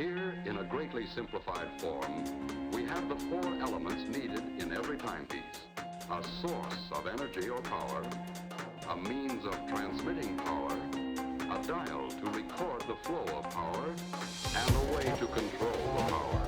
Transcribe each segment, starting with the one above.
Here, in a greatly simplified form, we have the four elements needed in every timepiece: a source of energy or power, a means of transmitting power, a a dial to record the flow of power and a way to control the power.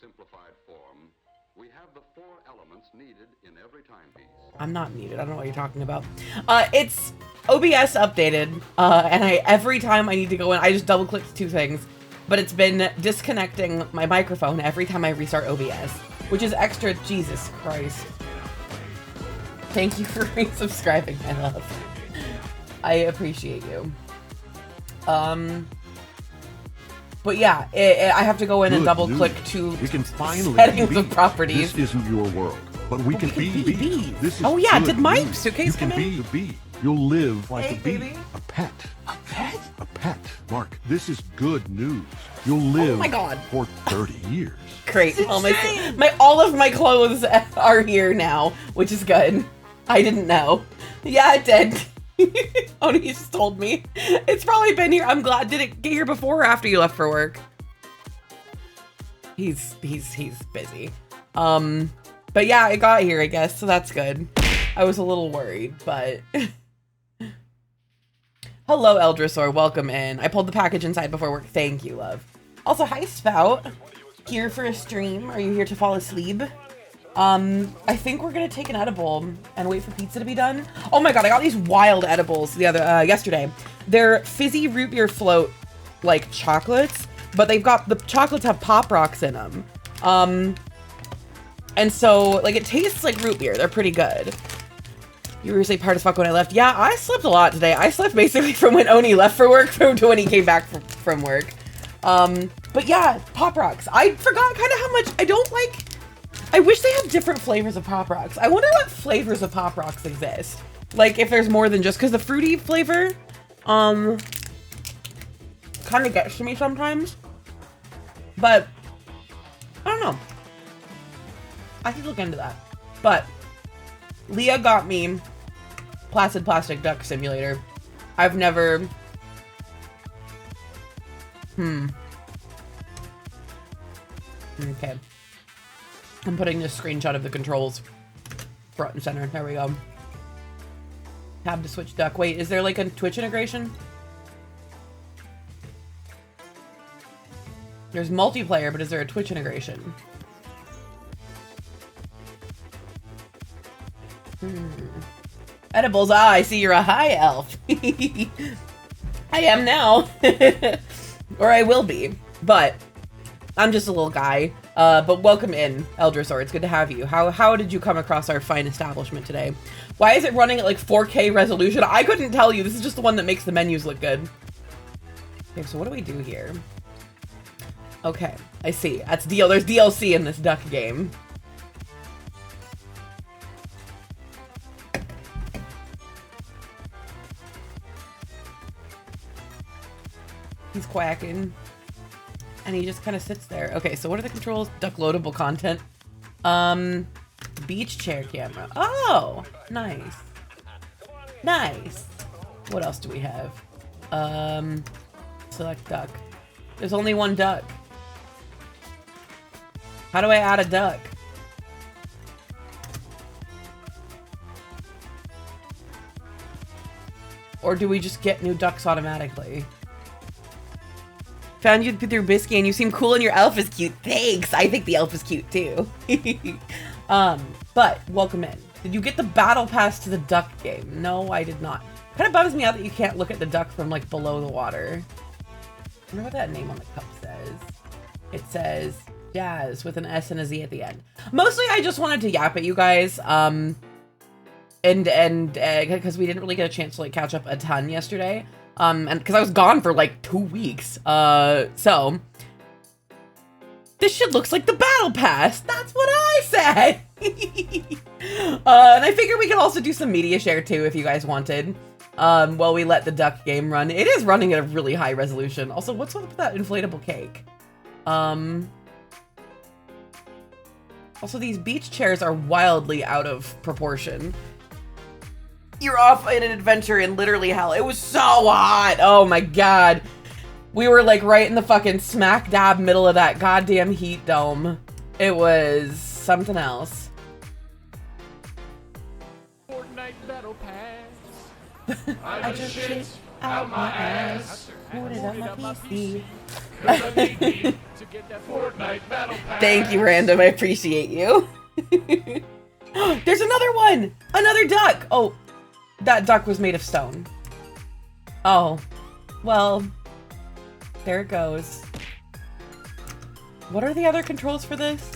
Simplified form, we have the 4 elements needed in every timepiece. I'm not needed. I don't know what you're talking about. It's OBS updated, and every time I need to go in, I just double click 2 things, but it's been disconnecting my microphone every time I restart OBS, which is extra. Jesus Christ. Thank you for resubscribing, my love. I appreciate you. But yeah, I have to go in and double click to we can finally settings of properties. This isn't your world, but we can be bees. This is oh yeah, good did my news. suitcase come in? You can be a bee. You'll live like Hey, a bee. baby. A pet. A pet? A pet. Mark, this is good news. You'll live my God. for 30 years. Great. All of my clothes are here now, which is good. I didn't know. Yeah, it did. Oh, he just told me. It's probably been here. I'm glad. Did it get here before or after you left for work? He's busy. But yeah, it got here, I guess, so that's good. I was a little worried, but hello, Eldrasor. Welcome in. I pulled the package inside before work. Thank you, love. Also, hi, Spout. Here for a stream. Are you here to fall asleep? I think we're gonna take an edible and wait for pizza to be done. Oh my god, I got these wild edibles yesterday. They're fizzy root beer float, like chocolates, but the chocolates have Pop Rocks in them. And so, like, it tastes like root beer. They're pretty good. You were part as fuck when I left. Yeah, I slept a lot today. I slept basically from when Oni left for work to when he came back from work. But yeah, Pop Rocks. I forgot kind of how much I don't like. I wish they had different flavors of Pop Rocks. I wonder what flavors of Pop Rocks exist. Like, if there's more than just, because the fruity flavor, kind of gets to me sometimes. But, I don't know. I could look into that. But, Leah got me Placid Plastic Duck Simulator. I've never... Okay. I'm putting this screenshot of the controls front and center. There we go. Tab to switch duck. Wait, is there like a Twitch integration? There's multiplayer, but is there a Twitch integration? Edibles. Ah, I see you're a high elf. I am now. Or I will be. But I'm just a little guy. But welcome in, Eldrasor. It's good to have you. How did you come across our fine establishment today? Why is it running at like 4K resolution? I couldn't tell you. This is just the one that makes the menus look good. Okay, so what do we do here? Okay, I see. That's there's DLC in this duck game. He's quacking. And he just kind of sits there. Okay, so what are the controls? Duck loadable content. Beach chair camera. Oh, nice. Nice. What else do we have? Select duck. There's only one duck. How do I add a duck? Or do we just get new ducks automatically? Found you through Bisky and you seem cool and your elf is cute. Thanks! I think the elf is cute too. But, welcome in. Did you get the battle pass to the duck game? No, I did not. Kind of bums me out that you can't look at the duck from like below the water. I wonder what that name on the cup says. It says Jazz with an S and a Z at the end. Mostly I just wanted to yap at you guys. And because we didn't really get a chance to like catch up a ton yesterday. And because I was gone for like 2 weeks. So this shit looks like the battle pass. That's what I said. And I figured we could also do some media share too if you guys wanted. While we let the duck game run. It is running at a really high resolution. Also, what's with that inflatable cake? Also, these beach chairs are wildly out of proportion. You're off in an adventure in literally hell. It was so hot. Oh my god. We were like right in the fucking smack dab middle of that goddamn heat dome. It was something else. Fortnite Battle Pass. I just shit out my ass. Put it on my PC. Thank you, Random. I appreciate you. There's another one! Another duck! Oh, that duck was made of stone. Oh, well, there it goes. What are the other controls for this?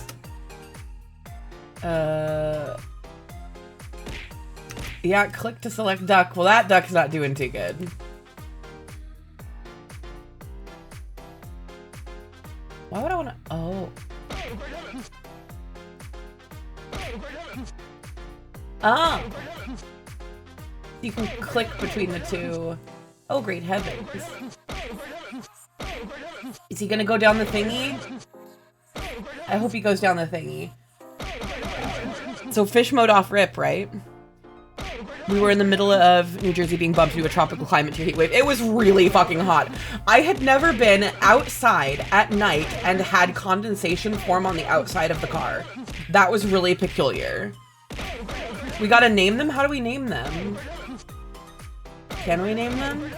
Yeah, click to select duck. Well, that duck's not doing too good. Why would I want to? Oh. Ah. You can click between the two. Oh, great heavens. Is he gonna go down the thingy? I hope he goes down the thingy. So fish mode off rip, right? We were in the middle of New Jersey being bumped into a tropical climate heat wave. It was really fucking hot. I had never been outside at night and had condensation form on the outside of the car. That was really peculiar. We gotta name them? How do we name them? Can we name them?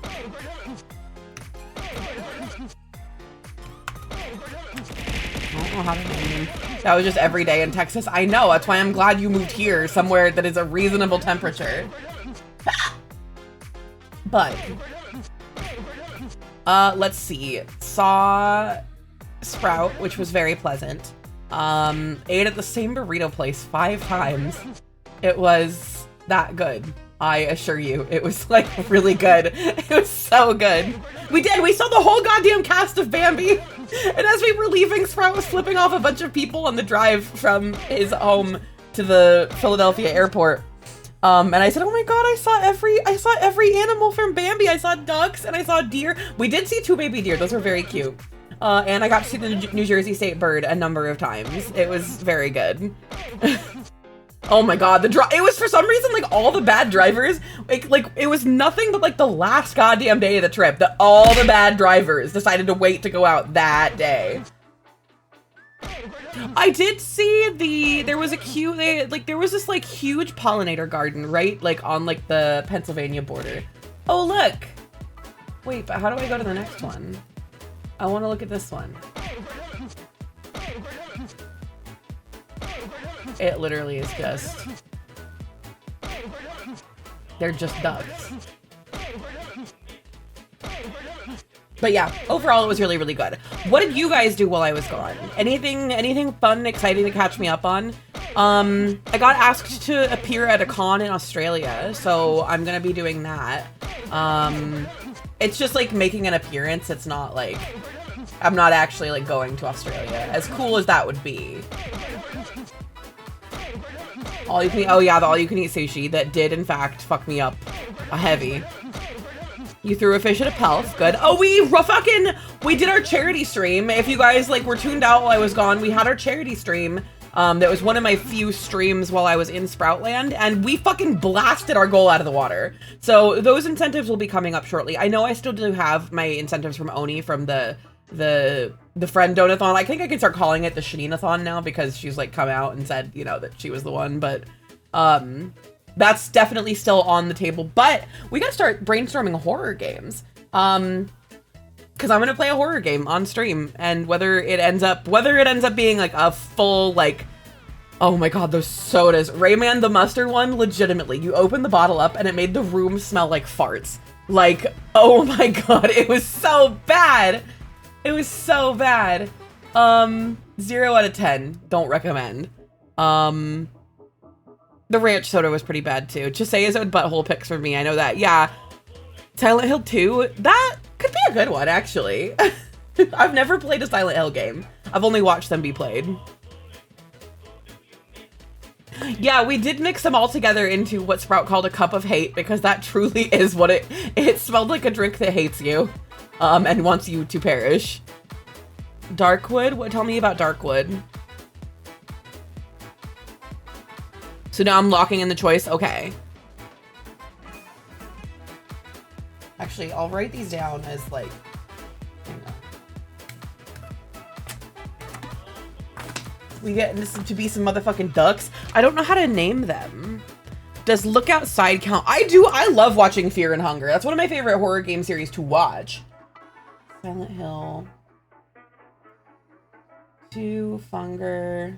I don't know how to name them. That was just every day in Texas. I know, that's why I'm glad you moved here, somewhere that is a reasonable temperature. But, let's see. Saw Sprout, which was very pleasant. Ate at the same burrito place 5 times. It was that good. I assure you, it was like really good. It was so good. We saw the whole goddamn cast of Bambi. And as we were leaving, Sprout was flipping off a bunch of people on the drive from his home to the Philadelphia airport. And I said, oh my god, I saw every animal from Bambi. I saw ducks and I saw deer. We did see 2 baby deer. Those were very cute. And I got to see the New Jersey State bird a number of times. It was very good. Oh my god, it was for some reason like all the bad drivers, like it was nothing but like the last goddamn day of the trip that all the bad drivers decided to wait to go out that day. I did see there was this like huge pollinator garden, right? Like on like the Pennsylvania border. Oh look! Wait, but how do I go to the next one? I want to look at this one. It literally is just... They're just ducks. But yeah, overall it was really, really good. What did you guys do while I was gone? Anything fun, exciting to catch me up on? I got asked to appear at a con in Australia, so I'm gonna be doing that. It's just like making an appearance. It's not like, I'm not actually like going to Australia, as cool as that would be. All you can eat, oh yeah, the all you can eat sushi that did in fact fuck me up a heavy. You threw a fish at a pelf. Good. Oh, we did our charity stream. If you guys like were tuned out while I was gone, we had our charity stream. That was one of my few streams while I was in Sproutland, and we fucking blasted our goal out of the water. So those incentives will be coming up shortly. I know I still do have my incentives from Oni from the friend donathon. I think I can start calling it the Shaninathon now because she's like come out and said, you know, that she was the one, but that's definitely still on the table, but we gotta start brainstorming horror games. Because I'm gonna play a horror game on stream, and whether it ends up being like a full like, oh my god, those sodas. Rayman the mustard one, legitimately, you open the bottle up and it made the room smell like farts. Like, oh my god, it was so bad. It was so bad. 0 out of 10. Don't recommend. The ranch soda was pretty bad too. Chisaya's own butthole picks for me. I know that. Yeah. Silent Hill 2. That could be a good one, actually. I've never played a Silent Hill game. I've only watched them be played. Yeah, we did mix them all together into what Sprout called a cup of hate, because that truly is what it smelled like, a drink that hates you, and wants you to perish. Darkwood? Tell me about Darkwood. So now I'm locking in the choice. Okay. Actually, I'll write these down as like, hang on. We get this to be some motherfucking ducks. I don't know how to name them. Does Lookout Side count? I do. I love watching Fear and Hunger. That's one of my favorite horror game series to watch. Silent Hill 2, Funger.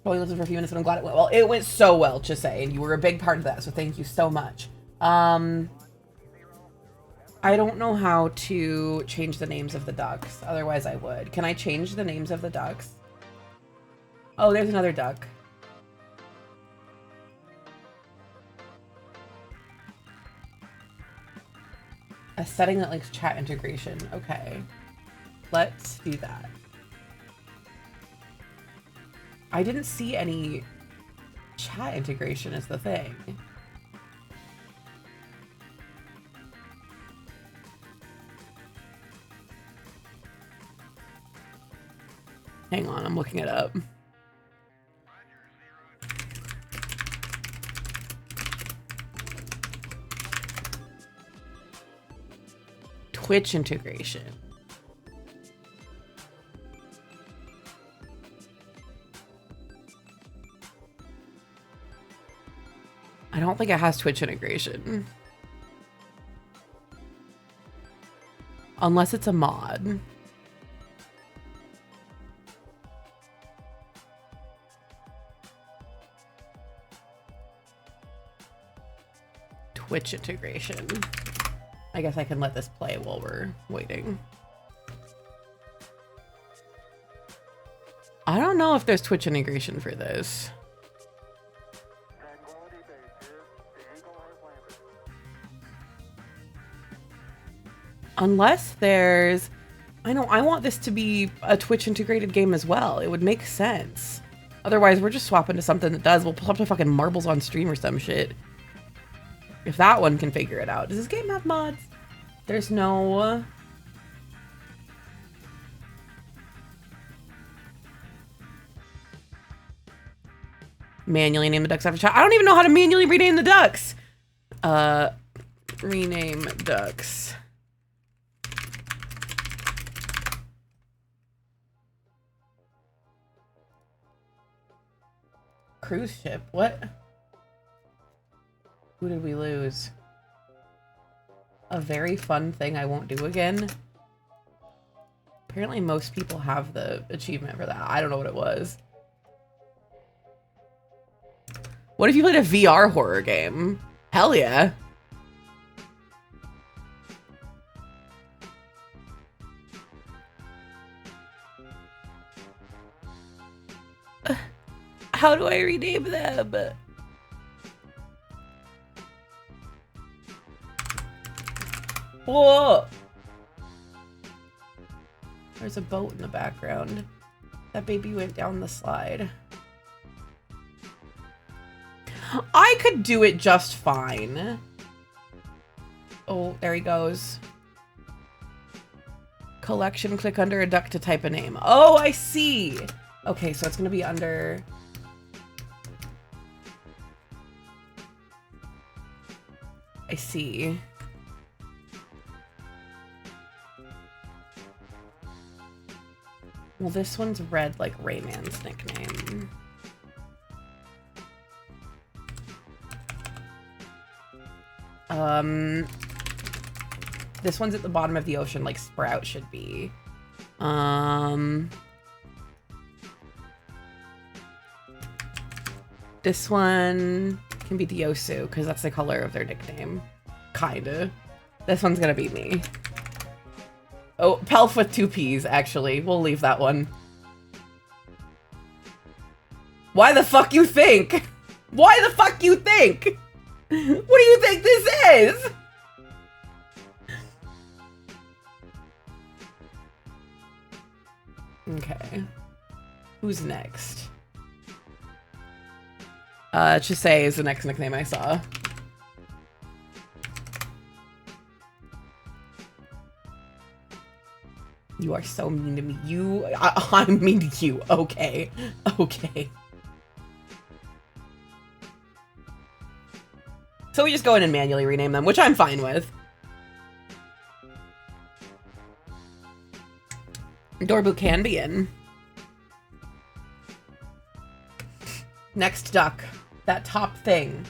Only listened for a few minutes, but I'm glad it went well. It went so well, Chisay, and you were a big part of that, so thank you so much. I don't know how to change the names of the ducks. Otherwise, I would. Can I change the names of the ducks? Oh, there's another duck. A setting that links chat integration. Okay. Let's do that. I didn't see any chat integration is the thing. Hang on, I'm looking it up. Twitch integration. I don't think it has Twitch integration. Unless it's a mod. Twitch integration. I guess I can let this play while we're waiting. I don't know if there's Twitch integration for this. Unless there's, I want this to be a Twitch integrated game as well. It would make sense. Otherwise, we're just swapping to something that does. We'll pull up to fucking Marbles on Stream or some shit. If that one can figure it out. Does this game have mods? There's no... Manually name the ducks after chat. I don't even know how to manually rename the ducks. Rename ducks. Cruise ship? What? Who did we lose? A very fun thing I won't do again. Apparently most people have the achievement for that. I don't know what it was. What if you played a VR horror game? Hell yeah. How do I rename them? Whoa! There's a boat in the background. That baby went down the slide. I could do it just fine. Oh, there he goes. Collection, click under a duck to type a name. Oh, I see. Okay, so it's gonna be under... I see. Well, this one's red like Rayman's nickname. This one's at the bottom of the ocean like Sprout should be. This one can be Diosu because that's the color of their nickname. Kinda. This one's gonna be me. Oh, Pelf with 2 P's, actually. We'll leave that one. Why the fuck you think? Why the fuck you think? What do you think this is? Okay. Who's next? Chisei is the next nickname I saw. You are so mean to me. I'm mean to you. Okay. Okay. So we just go in and manually rename them, which I'm fine with. Dorbu can be in. Next duck. That top thing.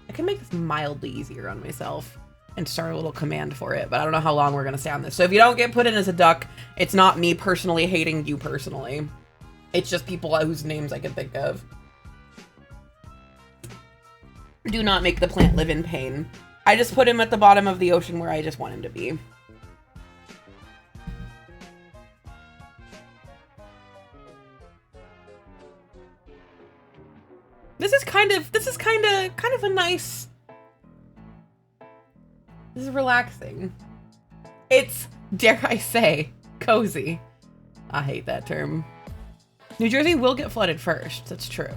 I can make this mildly easier on myself and start a little command for it, but I don't know how long we're gonna stay on this. So if you don't get put in as a duck, it's not me personally hating you personally. It's just people whose names I can think of. Do not make the plant live in pain. I just put him at the bottom of the ocean where I just want him to be. This is kind of a nice... This is relaxing. It's, dare I say, cozy. I hate that term. New Jersey will get flooded first. That's true.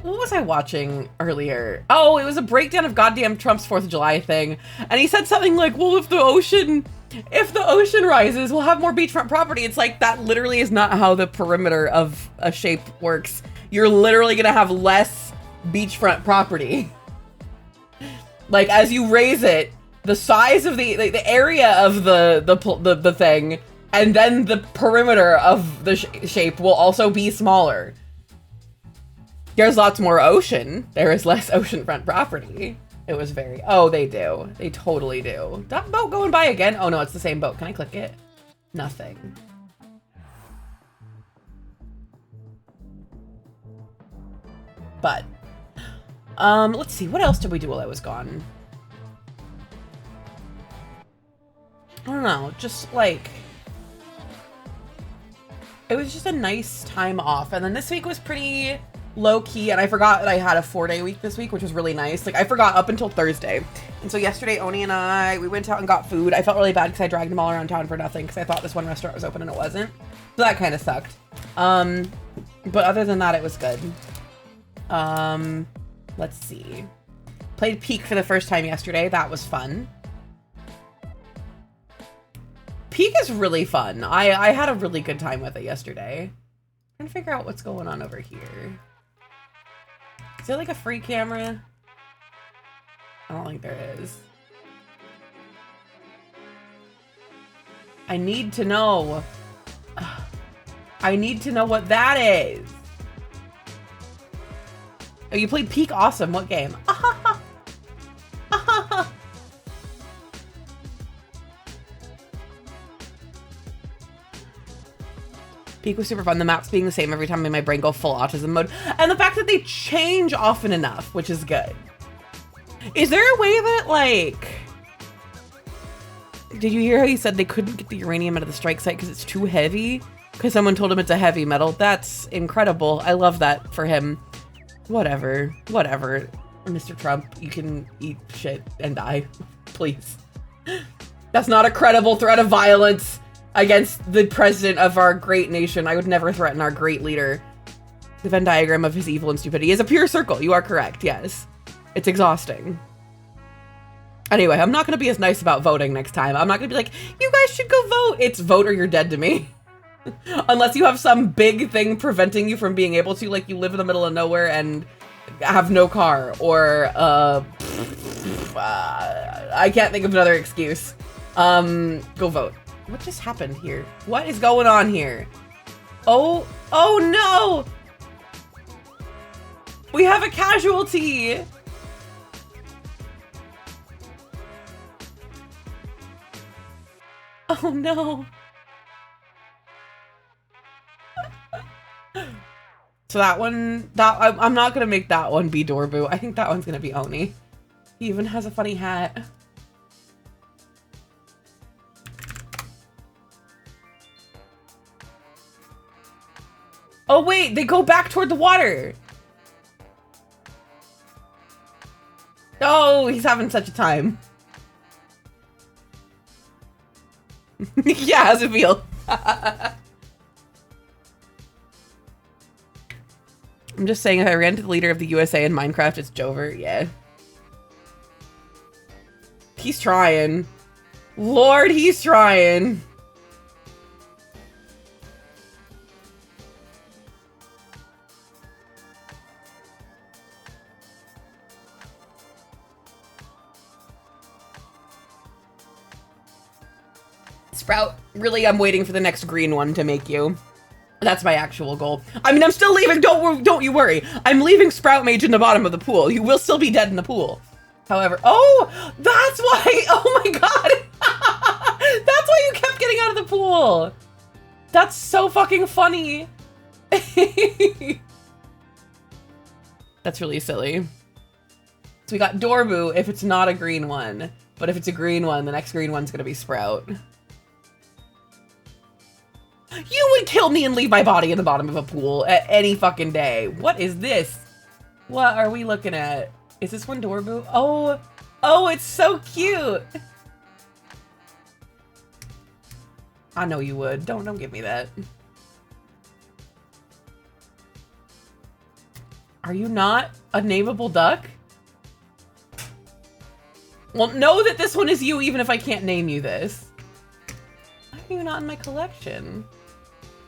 What was I watching earlier? Oh, it was a breakdown of goddamn Trump's 4th of July thing. And he said something like, well, if the ocean rises, we'll have more beachfront property. It's like, that literally is not how the perimeter of a shape works. You're literally gonna have less beachfront property. Like, as you raise it, the size of the area of the thing, and then the perimeter of the shape will also be smaller. There's lots more ocean. There is less oceanfront property. It was very... Oh, they do. They totally do. That boat going by again? Oh, no, it's the same boat. Can I click it? Nothing. But... let's see. What else did we do while I was gone? I don't know. Just, like... It was just a nice time off. And then this week was pretty... low-key, and I forgot that I had a 4-day week this week, which was really nice. Like, I forgot up until Thursday. And so yesterday, Oni and we went out and got food. I felt really bad because I dragged them all around town for nothing because I thought this one restaurant was open and it wasn't. So that kind of sucked. But other than that, it was good. Let's see. Played Peak for the first time yesterday. That was fun. Peak is really fun. I had a really good time with it yesterday. I'm trying to figure out what's going on over here. Is there like a free camera? I don't think there is. I need to know. I need to know what that is. Oh, you played Peak? Awesome. What game? Peak was super fun. The maps being the same every time made my brain go full autism mode. And the fact that they change often enough, which is good. Is there a way that, like... Did you hear how he said they couldn't get the uranium out of the strike site because it's too heavy? Because someone told him it's a heavy metal. That's incredible. I love that for him. Whatever. Whatever. Mr. Trump, you can eat shit and die. Please. That's not a credible threat of violence against the president of our great nation. I would never threaten our great leader. The Venn diagram of his evil and stupidity is a pure circle. You are correct, yes. It's exhausting. Anyway, I'm not going to be as nice about voting next time. I'm not going to be like, you guys should go vote. It's vote or you're dead to me. Unless you have some big thing preventing you from being able to, like you live in the middle of nowhere and have no car, or I can't think of another excuse. Go vote. What just happened here? What is going on here? Oh no! We have a casualty! Oh no. So that one, I'm not gonna make that one be Dorbu. I think that one's gonna be Oni. He even has a funny hat. Oh wait, they go back toward the water. Oh, he's having such a time. Yeah, how's it feel? I'm just saying, if I ran to the leader of the USA in Minecraft, it's Jover. Yeah. He's trying. Lord, he's trying. Sprout, really, I'm waiting for the next green one to make you. That's my actual goal. I mean, I'm still leaving. Don't you worry. I'm leaving Sprout Mage in the bottom of the pool. You will still be dead in the pool. However, oh, that's why. Oh my god. That's why you kept getting out of the pool. That's so fucking funny. That's really silly. So we got Dorbu if it's not a green one. But if it's a green one, the next green one's gonna be Sprout. You would kill me and leave my body in the bottom of a pool at any fucking day. What is this? What are we looking at? Is this one Dorbu? Oh, it's so cute. I know you would. Don't give me that. Are you not a nameable duck? Well, know that this one is you even if I can't name you this. Why are you not in my collection?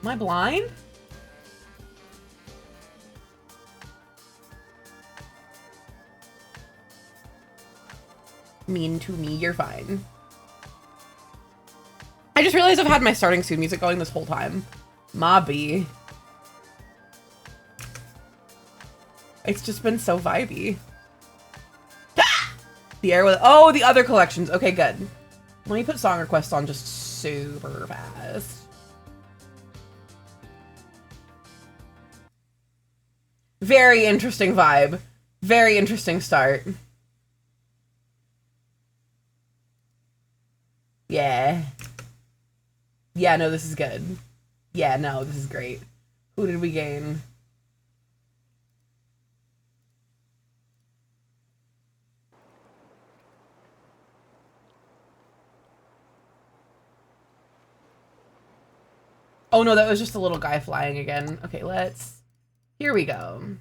Am I blind? Mean to me, you're fine. I just realized I've had my starting soon music going this whole time. Mobby. It's just been so vibey. Ah! The air with, oh, the other collections. Okay, good. Let me put song requests on just super fast. Very interesting vibe. Very interesting start. Yeah. Yeah, no, this is good. Yeah, no, this is great. Who did we gain? Oh no, that was just a little guy flying again. Okay, let's... Here we go.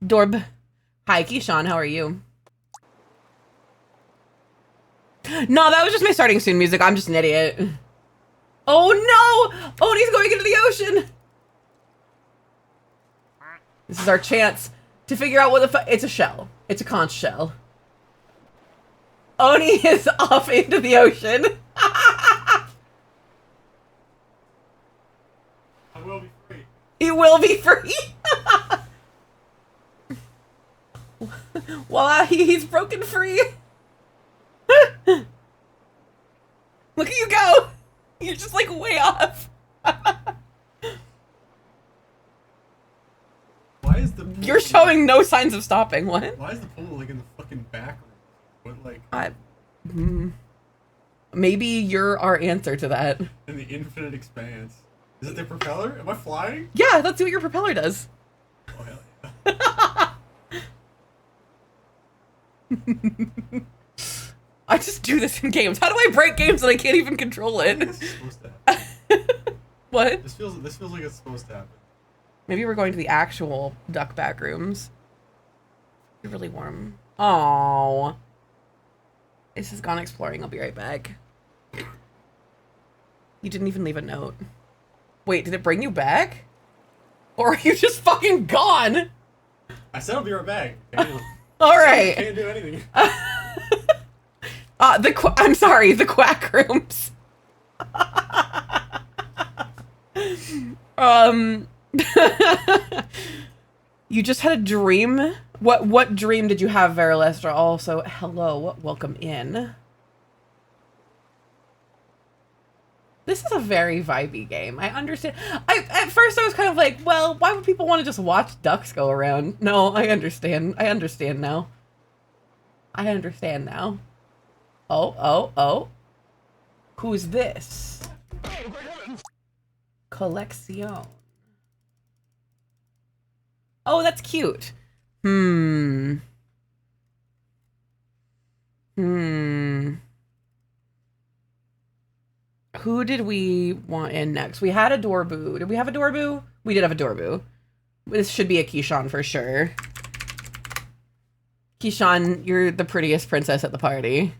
Dorb. Hi, Keyshawn, how are you? No, that was just my starting soon music. I'm just an idiot. Oh no! Oh, he's going into the ocean! This is our chance to figure out what the fuck. It's a shell. It's a conch shell. Oni is off into the ocean. I will be free. He will be free. Well, he's broken free. Look at you go. You're just like way off. What? is the pool You're showing no signs of stopping. What? Why is the pool like in the fucking back room? What like Maybe you're our answer to that. in the infinite expanse? Is it the propeller? Am I flying? Yeah, that's what your propeller does. Oh hell yeah. I just do this in games. How do I break games and I can't even control it? This is supposed to happen. What? This feels like it's supposed to happen. Maybe we're going to the actual duck back rooms. You're really warm. Oh. This has gone exploring. I'll be right back. You didn't even leave a note. Wait, did it bring you back? Or are you just fucking gone? I said I'll be right back. Damn. All right. Can't do anything. I'm sorry, the quack rooms. You just had a dream? What dream did you have, Verilestra? Also, hello, welcome in. This is a very vibey game. I understand. At first I was kind of like, well, why would people want to just watch ducks go around? No, I understand. I understand now. I understand now. Oh. Who's this? Collection. Oh, that's cute. Who did we want in next? We had a Doorboo. Did we have a Doorboo? We did have a Doorboo. This should be a Keyshawn for sure. Keyshawn, you're the prettiest princess at the party.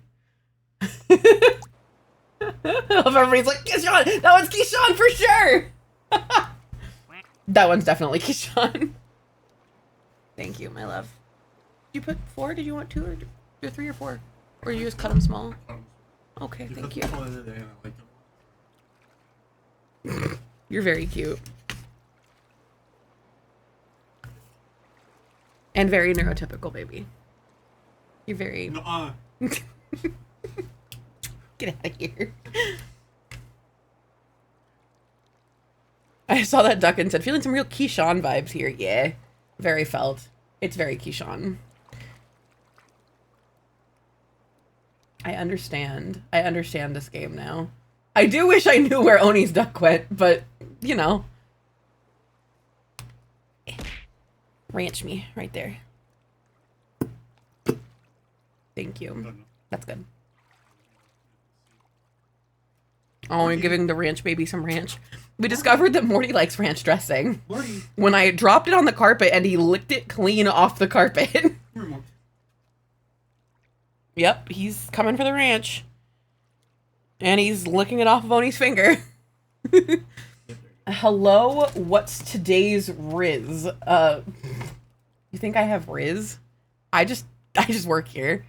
Everybody's like, Keyshawn! That one's Keyshawn for sure! That one's definitely Keyshawn. Thank you, my love. Did you put 4? Did you want 2 or 3 or 4? Or you just cut them small? Okay, thank you. You're very cute. And very neurotypical, baby. You're very... Get out of here. I saw that duck and said, feeling some real Keyshawn vibes here. Yeah. Very felt. It's very Keyshawn. I understand. I understand this game now. I do wish I knew where Oni's duck went, but, you know. Ranch me right there. Thank you. That's good. Oh, you're giving the ranch baby some ranch. We discovered that Morty likes ranch dressing. Morty. When I dropped it on the carpet and he licked it clean off the carpet. Yep, he's coming for the ranch. And he's licking it off of Oni's finger. Hello, what's today's Riz? You think I have Riz? I just work here.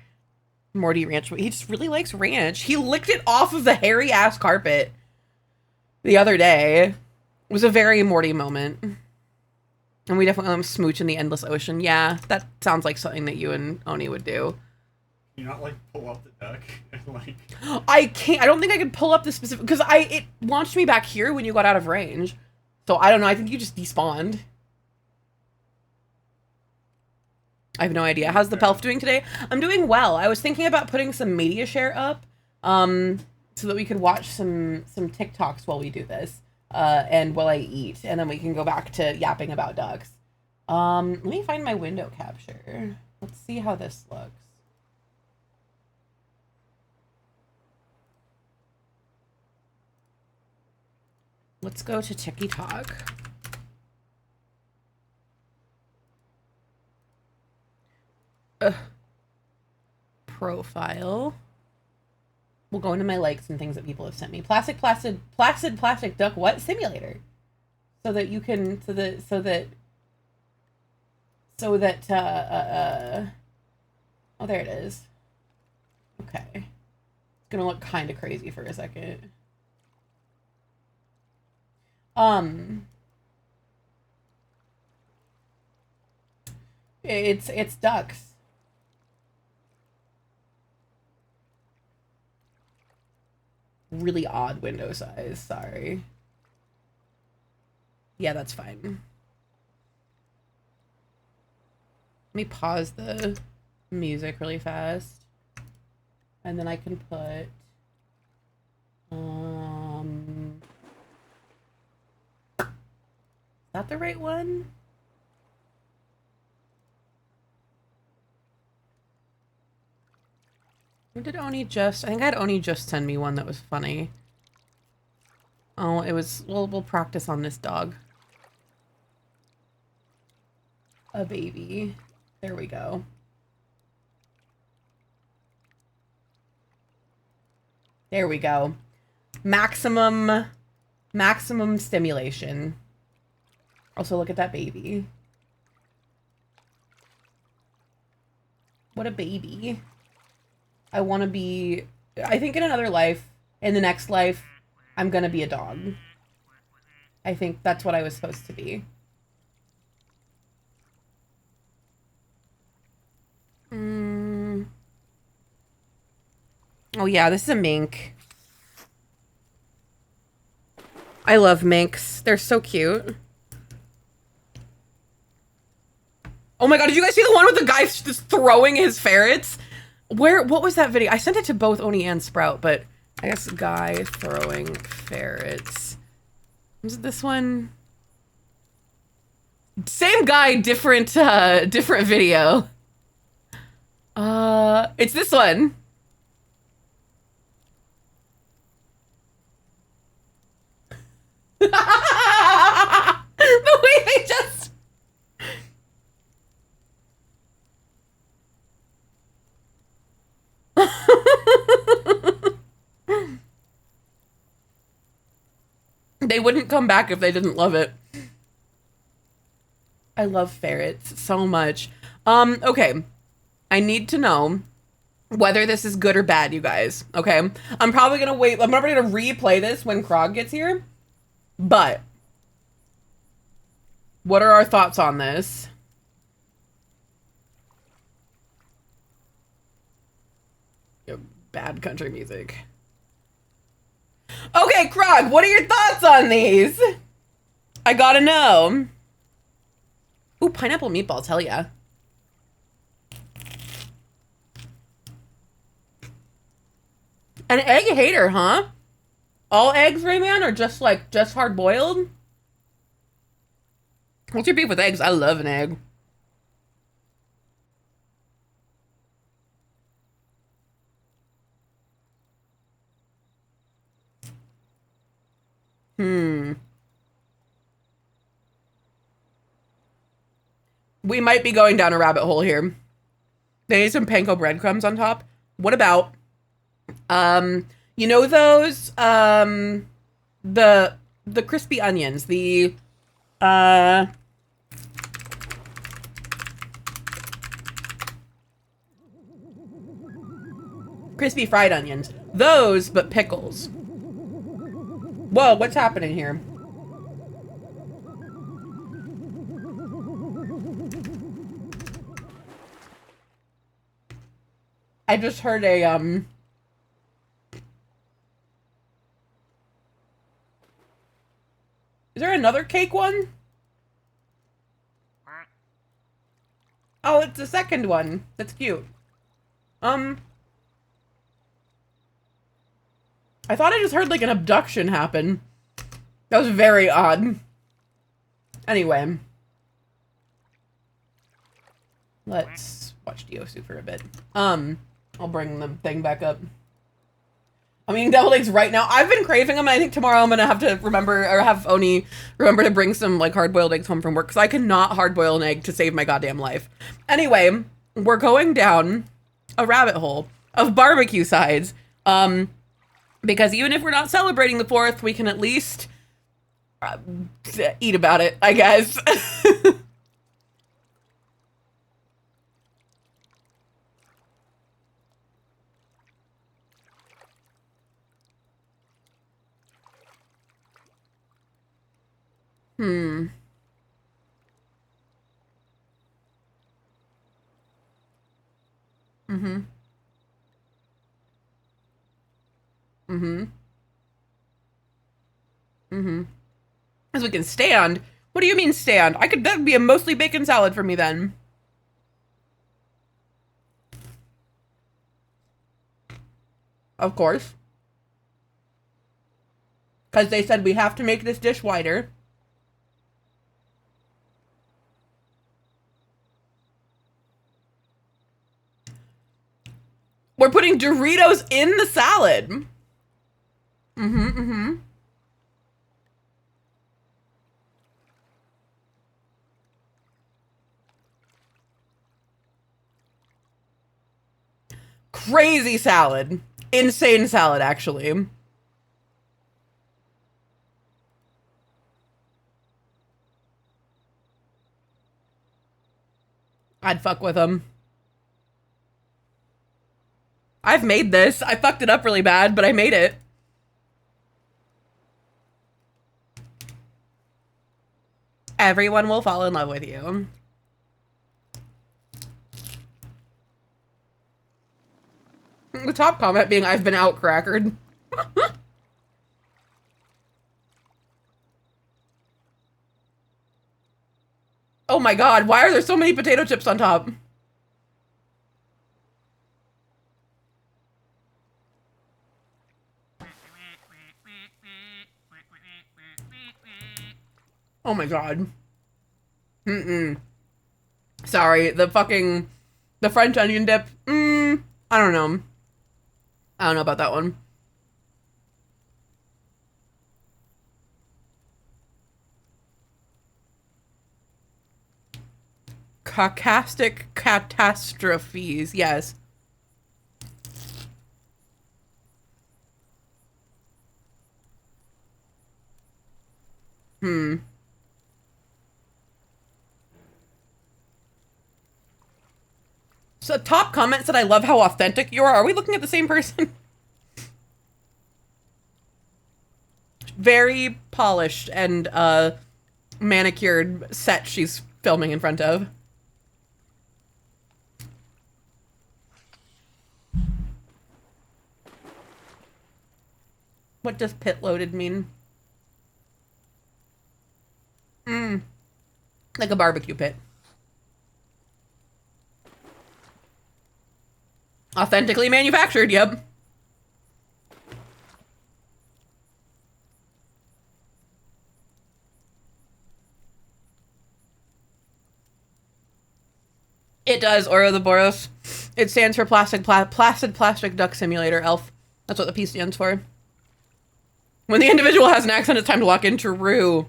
Morty ranch. He just really likes ranch. He licked it off of the hairy ass carpet the other day. It was a very Morty moment. And we definitely smooch in the endless ocean. Yeah, that sounds like something that you and Oni would do. Can you not like pull up the duck and like? I can't. I don't think I could pull up the specific because it launched me back here when you got out of range. So I don't know. I think you just despawned. I have no idea. How's the Pelf doing today? I'm doing well. I was thinking about putting some media share up, so that we could watch some TikToks while we do this, and while I eat, and then we can go back to yapping about ducks. Let me find my window capture. Let's see how this looks. Let's go to TikTok. Profile. We'll go into my likes and things that people have sent me. Plastic duck what? Simulator. So that you can, so that, oh, there it is. Okay. It's gonna look kind of crazy for a second. It's ducks. Really odd window size, sorry. Yeah, that's fine. Let me pause the music really fast. And then I can put, is that the right one? Or did Oni just, I think I had Oni just send me one that was funny. Oh, it was, we'll practice on this dog. A baby. There we go. There we go. Maximum stimulation. Also, look at that baby. What a baby. I want to be, I think in another life, in the next life, I'm gonna be a dog. I think that's what I was supposed to be. Oh yeah, this is a mink. I love minks. They're so cute. Oh my god, did you guys see the one with the guy just throwing his ferrets? What was that video? I sent it to both Oni and Sprout, but I guess guy throwing ferrets. Was it this one? Same guy, different video. It's this one. The way they just... They wouldn't come back if they didn't love it. I love ferrets so much. Okay. I need to know whether this is good or bad, you guys. Okay? I'm probably gonna wait. I'm probably gonna replay this when Krog gets here. But what are our thoughts on this? Bad country music. Okay, Krog, what are your thoughts on these? I gotta know. Ooh, pineapple meatballs, hell yeah. An egg hater, huh? All eggs, Rayman, or just hard boiled? What's your beef with eggs? I love an egg. We might be going down a rabbit hole here. They need some panko breadcrumbs on top. What about, you know those, the crispy onions, the, crispy fried onions. Those, but pickles. Whoa, what's happening here? I just heard a, is there another cake one? Oh, it's the second one. That's cute. I thought I just heard, like, an abduction happen. That was very odd. Anyway. Let's watch Diosu for a bit. I'll bring the thing back up. I'm eating deviled eggs right now. I've been craving them, and I think tomorrow I'm gonna have to remember, or have Oni remember to bring some, like, hard-boiled eggs home from work, because I cannot hard-boil an egg to save my goddamn life. Anyway, we're going down a rabbit hole of barbecue sides. Because even if we're not celebrating the 4th, we can at least eat about it, I guess. As we can stand? What do you mean stand? That'd be a mostly bacon salad for me then. Of course. Because they said we have to make this dish wider. We're putting Doritos in the salad. Crazy salad. Insane salad, actually. I'd fuck with them. I've made this. I fucked it up really bad, but I made it. Everyone will fall in love with you. The top comment being, I've been out crackered. Oh my god, why are there so many potato chips on top? Oh my god. Sorry, the French onion dip. I don't know. I don't know about that one. Caucastic catastrophes, yes. So top comment said, I love how authentic you are. Are we looking at the same person? Very polished and manicured set she's filming in front of. What does pit loaded mean? Like a barbecue pit. Authentically manufactured, yep. It does, Ouroboros. It stands for Placid Plastic Duck Simulator, ELF. That's what the P stands for. When the individual has an accent, it's time to walk in. True.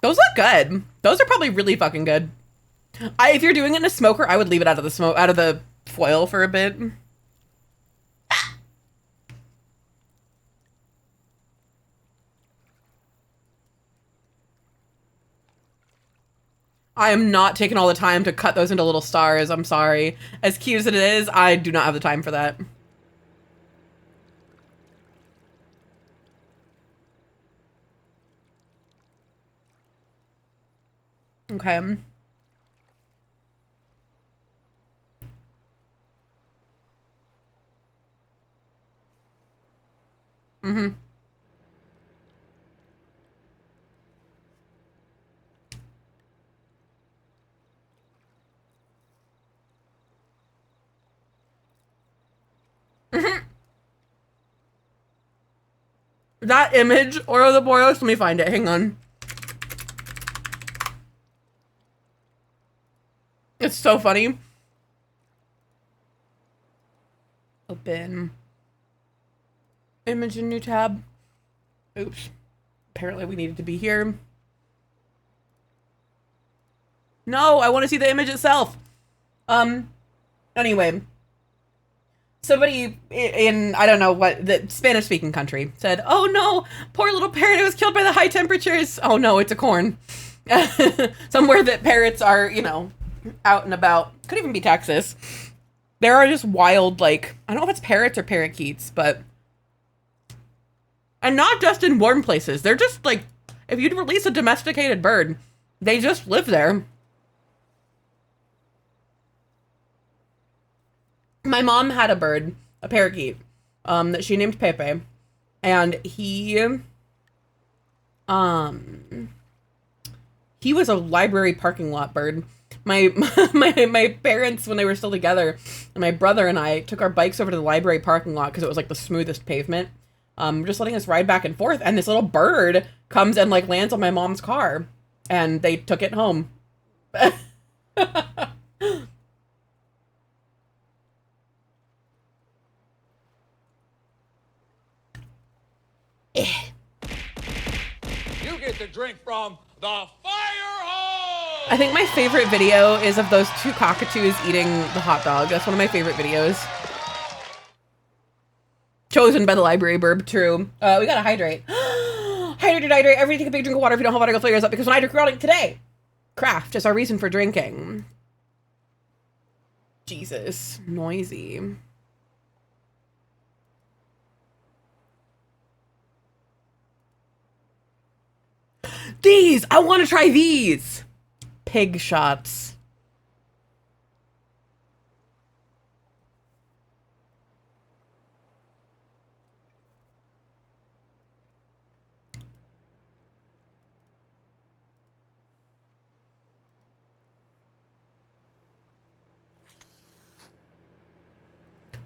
Those look good. Those are probably really fucking good. If you're doing it in a smoker, I would leave it out of the foil for a bit. I am not taking all the time to cut those into little stars. I'm sorry. As cute as it is, I do not have the time for that. Okay. That image, Ouroboros, let me find it. Hang on. It's so funny. Open. Image in new tab. Oops. Apparently we needed to be here. No, I want to see the image itself. Anyway. Somebody in, I don't know what, the Spanish-speaking country said, oh no, poor little parrot, it was killed by the high temperatures. Oh no, it's a corn. Somewhere that parrots are, you know, out and about. Could even be Texas. There are just wild, like, I don't know if it's parrots or parakeets, but... And not just in warm places. They're just, like, if you'd release a domesticated bird, they just live there. My mom had a bird, a parakeet, that she named Pepe, and he was a library parking lot bird. My my parents, when they were still together, and my brother and I took our bikes over to the library parking lot because it was like the smoothest pavement. Just letting us ride back and forth, and this little bird comes and like lands on my mom's car, and they took it home. You get to drink from the fire hose! I think my favorite video is of those two cockatoos eating the hot dog. That's one of my favorite videos. Chosen by the library burb, true. We gotta hydrate. Hydrate. Everybody take a big drink of water. If you don't have water, go fill yours up, because when I drink water today, craft is our reason for drinking. Jesus. Noisy. These! I want to try these! Pig shots.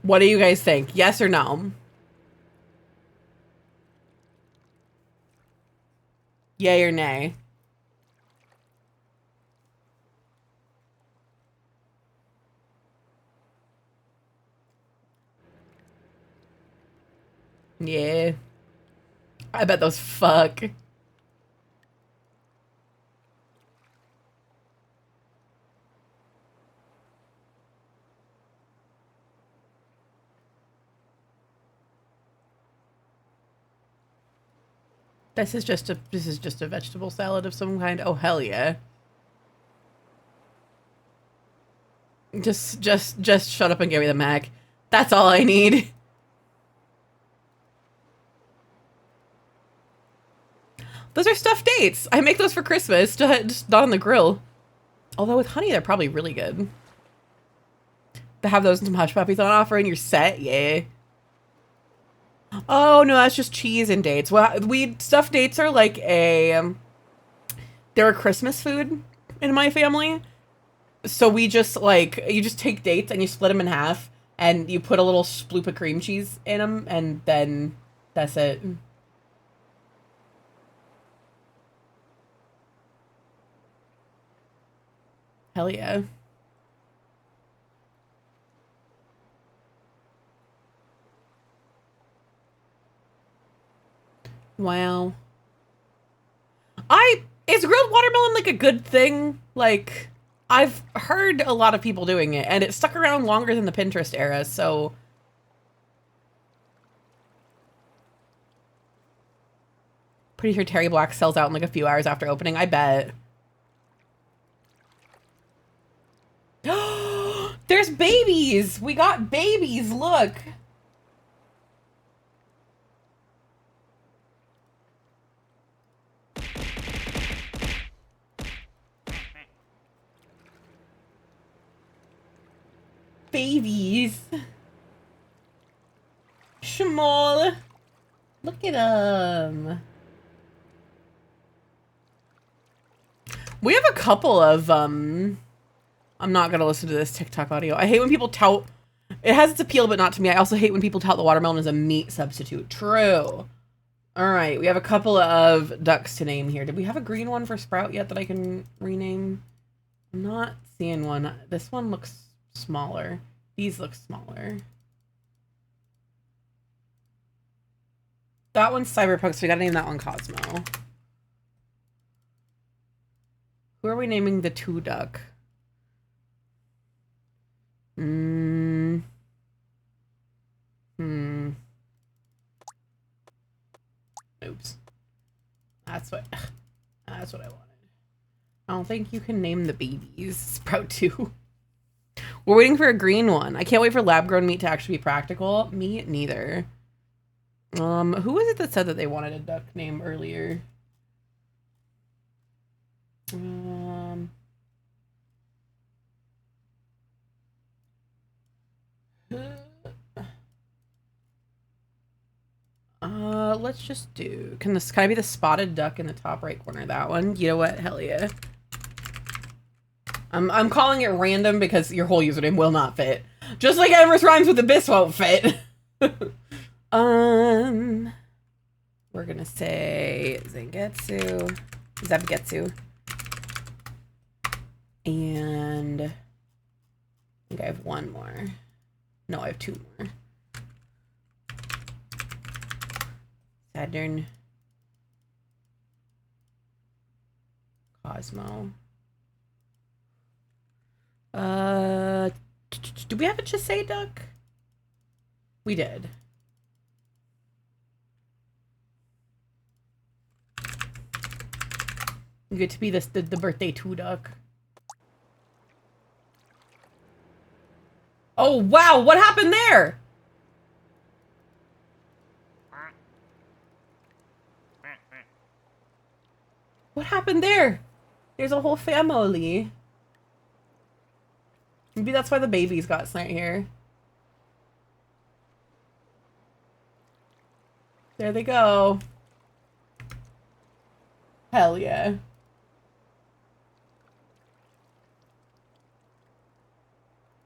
What do you guys think? Yes or no? Yay or nay? Yeah. I bet those fuck. This is just a vegetable salad of some kind. Oh hell yeah. Just shut up and give me the mac. That's all I need. Those are stuffed dates. I make those for Christmas, just not on the grill. Although with honey, they're probably really good. To have those and some hush puppies on offer and you're set, yeah. Oh no, that's just cheese and dates. Well, stuffed dates are like they're a Christmas food in my family. So we just like, you just take dates and you split them in half and you put a little sploop of cream cheese in them and then that's it. Hell yeah. Wow. Is grilled watermelon like a good thing? Like, I've heard a lot of people doing it, and it stuck around longer than the Pinterest era, so. Pretty sure Terry Black sells out in like a few hours after opening, I bet. There's babies! We got babies, look! Babies. Small. Look at them. We have a couple of, I'm not gonna listen to this TikTok audio. I hate when people tout, it has its appeal, but not to me. I also hate when people tout the watermelon as a meat substitute. True. All right, we have a couple of ducks to name here. Did we have a green one for Sprout yet that I can rename? I'm not seeing one. This one looks smaller. These look smaller. That one's Cyberpunk, so we gotta name that one Cosmo. Who are we naming the two duck? Oops. That's what I wanted. I don't think you can name the babies Sprout 2. We're waiting for a green one. I can't wait for lab-grown meat to actually be practical. Me neither. Who was it that said that they wanted a duck name earlier? Let's just do, can I be the spotted duck in the top right corner? That one? You know what? Hell yeah. I'm calling it random because your whole username will not fit. Just like Emrys rhymes with abyss won't fit. We're gonna say Zangetsu, Zebgetsu. And I think I have one more. No, I have two more. Saturn. Cosmo. Do we have a Chisei duck? We did. You get to be the birthday 2 duck. Oh wow, what happened there? What happened there? There's a whole family. Maybe that's why the babies got sent here. There they go. Hell yeah.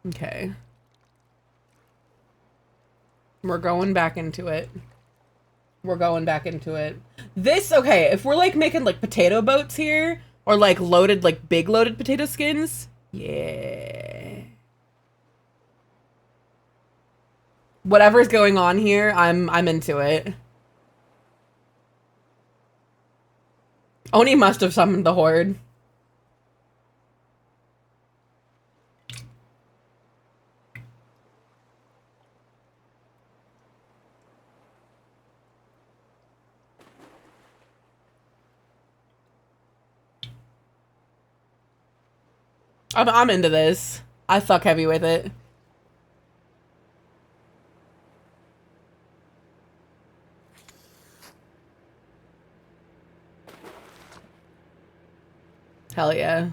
Okay. We're going back into it. We're going back into it. This, okay, if we're like making like potato boats here, or like loaded, like big loaded potato skins, yeah. Whatever's going on here, I'm into it. Oni must have summoned the horde. I'm into this. I fuck heavy with it. Hell yeah.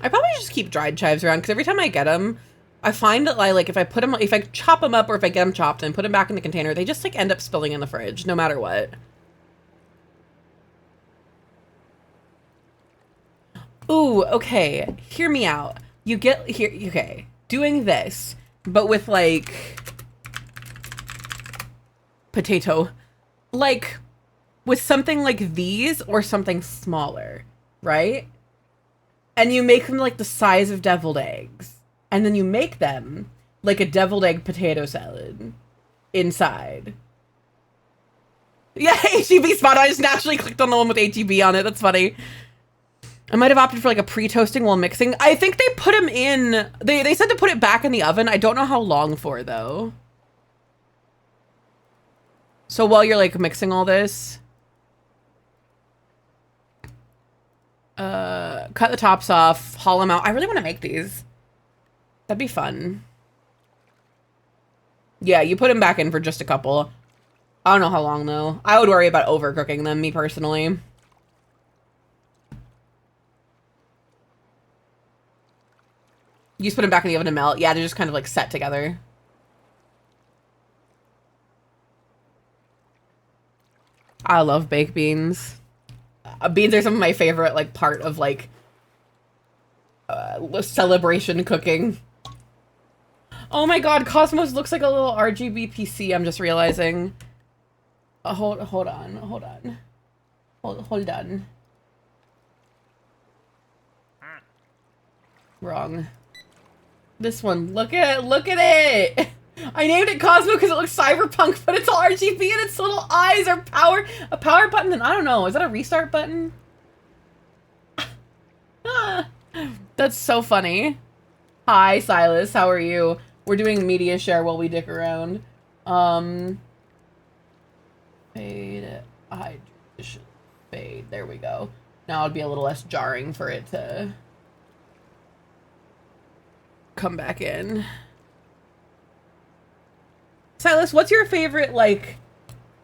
I probably just keep dried chives around because every time I get them, I find that like if I put them, if I chop them up or if I get them chopped and put them back in the container, they just like end up spilling in the fridge no matter what. Ooh, okay. Hear me out. You get here. Okay, doing this, but with like potato, like with something like these or something smaller, right? And you make them like the size of deviled eggs, and then you make them like a deviled egg potato salad inside. Yeah, HEB spot. I just naturally clicked on the one with HEB on it. That's funny. I might have opted for like a pre-toasting while mixing. I think they put them in, they said to put it back in the oven. I don't know how long for though. So while you're like mixing all this, cut the tops off, haul them out. I really want to make these. That'd be fun. Yeah, you put them back in for just a couple. I don't know how long though. I would worry about overcooking them, me personally. You just put them back in the oven to melt. Yeah, they're just kind of like set together. I love baked beans. Beans are some of my favorite like part of like celebration cooking. Oh my god, Cosmos looks like a little RGB PC, I'm just realizing. Hold on. Wrong. This one. Look at it. I named it Cosmo because it looks cyberpunk, but it's all RGB and its little eyes are a power button. And I don't know. Is that a restart button? That's so funny. Hi, Silas. How are you? We're doing media share while we dick around. Fade. Hydration. Fade. There we go. Now it'd be a little less jarring for it to come back in. Silas, what's your favorite, like,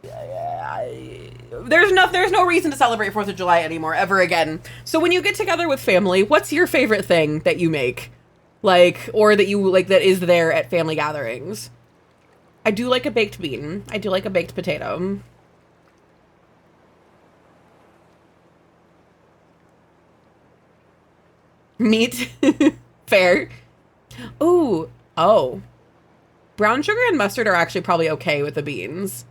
there's no reason to celebrate 4th of July anymore, ever again. So when you get together with family, what's your favorite thing that you make? Like, or that you, like, that is there at family gatherings. I do like a baked bean. I do like a baked potato. Meat. Fair. Ooh. Oh. Brown sugar and mustard are actually probably okay with the beans.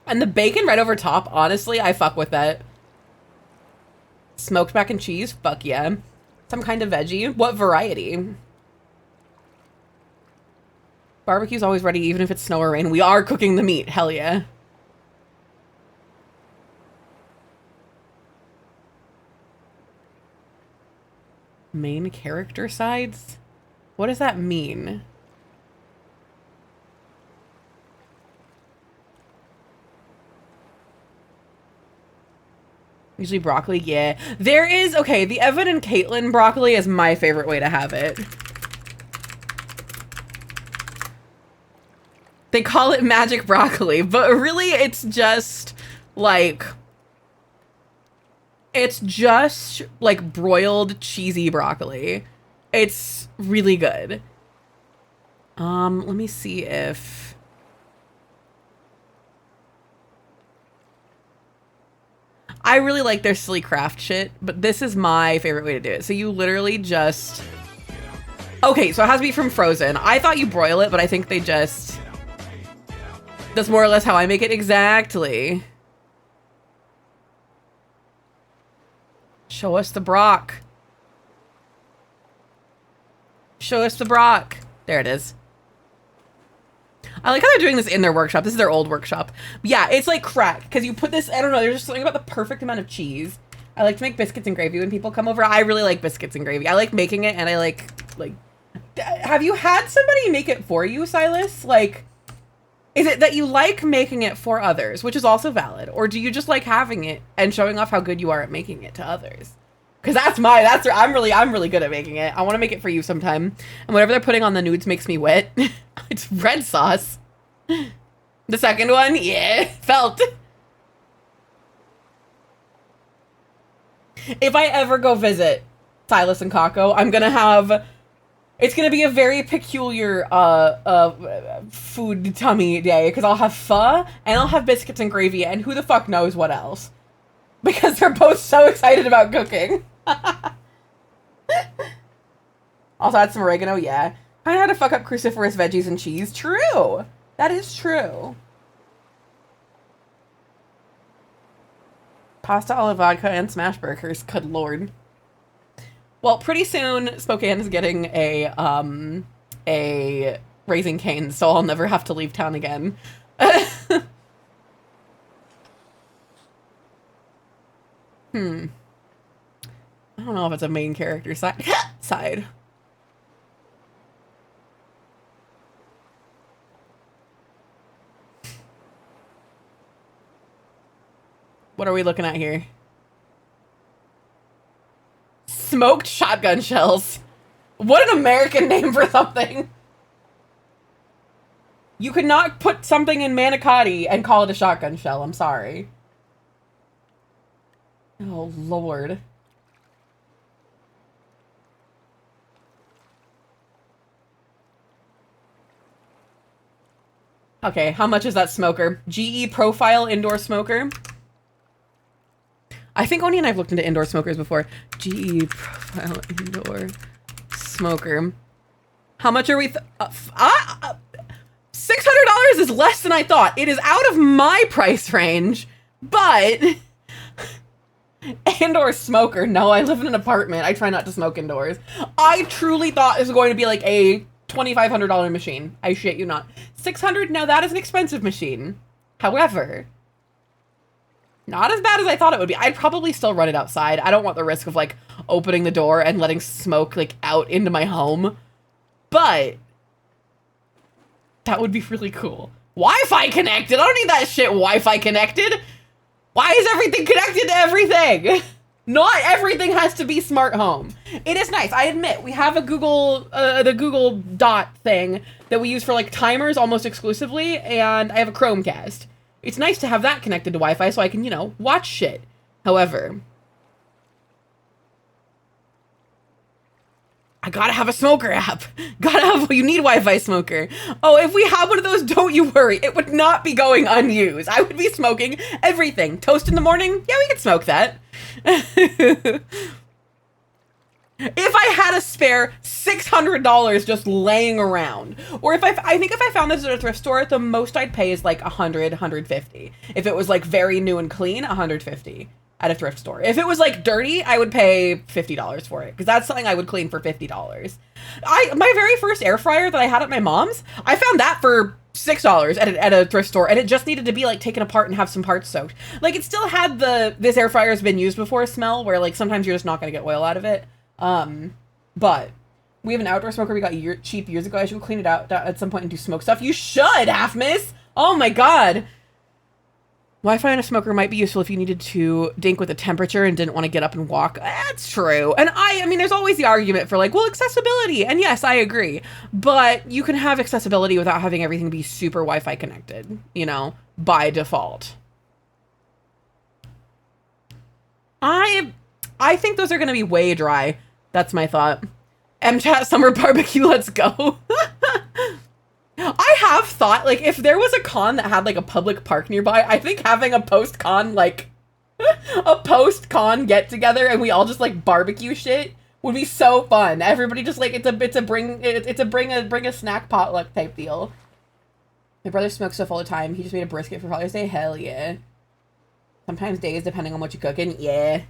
And the bacon right over top, honestly, I fuck with that. Smoked mac and cheese? Fuck yeah. Some kind of veggie? What variety? Barbecue's always ready, even if it's snow or rain. We are cooking the meat. Hell yeah. Main character sides? What does that mean? Usually broccoli, yeah. There is, okay, the Evan and Caitlin broccoli is my favorite way to have it. They call it magic broccoli, but really it's just like... It's just like broiled cheesy broccoli. It's really good. Let me see if... I really like their silly craft shit, but this is my favorite way to do it. So you literally just... Okay, so it has to be from Frozen. I thought you broil it, but I think they just... That's more or less how I make it. Exactly. Show us the Brock. Show us the Brock. There it is. I like how they're doing this in their workshop. This is their old workshop. But yeah, it's like crack. Because you put this, I don't know, there's just something about the perfect amount of cheese. I like to make biscuits and gravy when people come over. I really like biscuits and gravy. I like making it, and I like... Have you had somebody make it for you, Silas? Like, is it that you like making it for others, which is also valid? Or do you just like having it and showing off how good you are at making it to others? Because I'm really good at making it. I want to make it for you sometime. And whatever they're putting on the nudes makes me wet. It's red sauce. The second one, yeah, felt. If I ever go visit Silas and Kako, I'm gonna have... It's gonna be a very peculiar food tummy day, because I'll have pho, and I'll have biscuits and gravy, and who the fuck knows what else. Because they're both so excited about cooking. Also add some oregano, yeah. I know how to fuck up cruciferous veggies and cheese. True! That is true. Pasta, olive vodka, and smash burgers. Good lord. Well, pretty soon, Spokane is getting a Raising Cane's, so I'll never have to leave town again. I don't know if it's a main character side. What are we looking at here? Smoked shotgun shells. What an American name for something. You could not put something in manicotti and call it a shotgun shell. I'm sorry. Oh, Lord. Okay, how much is that smoker? GE Profile Indoor Smoker. I think Oni and I have looked into indoor smokers before. GE Profile Indoor Smoker. How much are we... $600 is less than I thought. It is out of my price range, but... Indoor smoker. No, I live in an apartment. I try not to smoke indoors. I truly thought this was going to be like a $2,500 machine. I shit you not. $600? Now that is an expensive machine. However... not as bad as I thought it would be. I'd probably still run it outside. I don't want the risk of, like, opening the door and letting smoke, like, out into my home. But that would be really cool. Wi-Fi connected! I don't need that shit Wi-Fi connected! Why is everything connected to everything? Not everything has to be smart home. It is nice. I admit, we have a the Google Dot thing that we use for like timers almost exclusively, and I have a Chromecast. It's nice to have that connected to Wi-Fi so I can, you know, watch shit. However, I gotta have a smoker app. You need Wi-Fi smoker. Oh, if we have one of those, don't you worry. It would not be going unused. I would be smoking everything. Toast in the morning? Yeah, we could smoke that. If I had a spare $600 just laying around, or I think if I found this at a thrift store, the most I'd pay is like 150. If it was like very new and clean, 150 at a thrift store. If it was like dirty, I would pay $50 for it, because that's something I would clean for $50. My very first air fryer that I had at my mom's, I found that for $6 at a thrift store, and it just needed to be like taken apart and have some parts soaked. Like, it still had this air fryer has been used before smell, where like sometimes you're just not gonna get oil out of it. But we have an outdoor smoker we got cheap years ago. I should go clean it out at some point and do smoke stuff. You should, Half Miss. Oh my god. Wi-Fi on a smoker might be useful if you needed to dink with the temperature and didn't want to get up and walk. That's true. And I mean, there's always the argument for like, well, accessibility. And yes, I agree. But you can have accessibility without having everything be super Wi-Fi connected, you know, by default. I think those are going to be way dry. That's my thought. MChat summer barbecue, let's go. I have thought, like, if there was a con that had, like, a public park nearby, I think having a post-con, like, a post-con get-together and we all just, like, barbecue shit would be so fun. Everybody just, like, it's a bring a snack potluck type deal. My brother smokes stuff all the time. He just made a brisket for Father's Day. Hell yeah. Sometimes days, depending on what you're cooking. Yeah.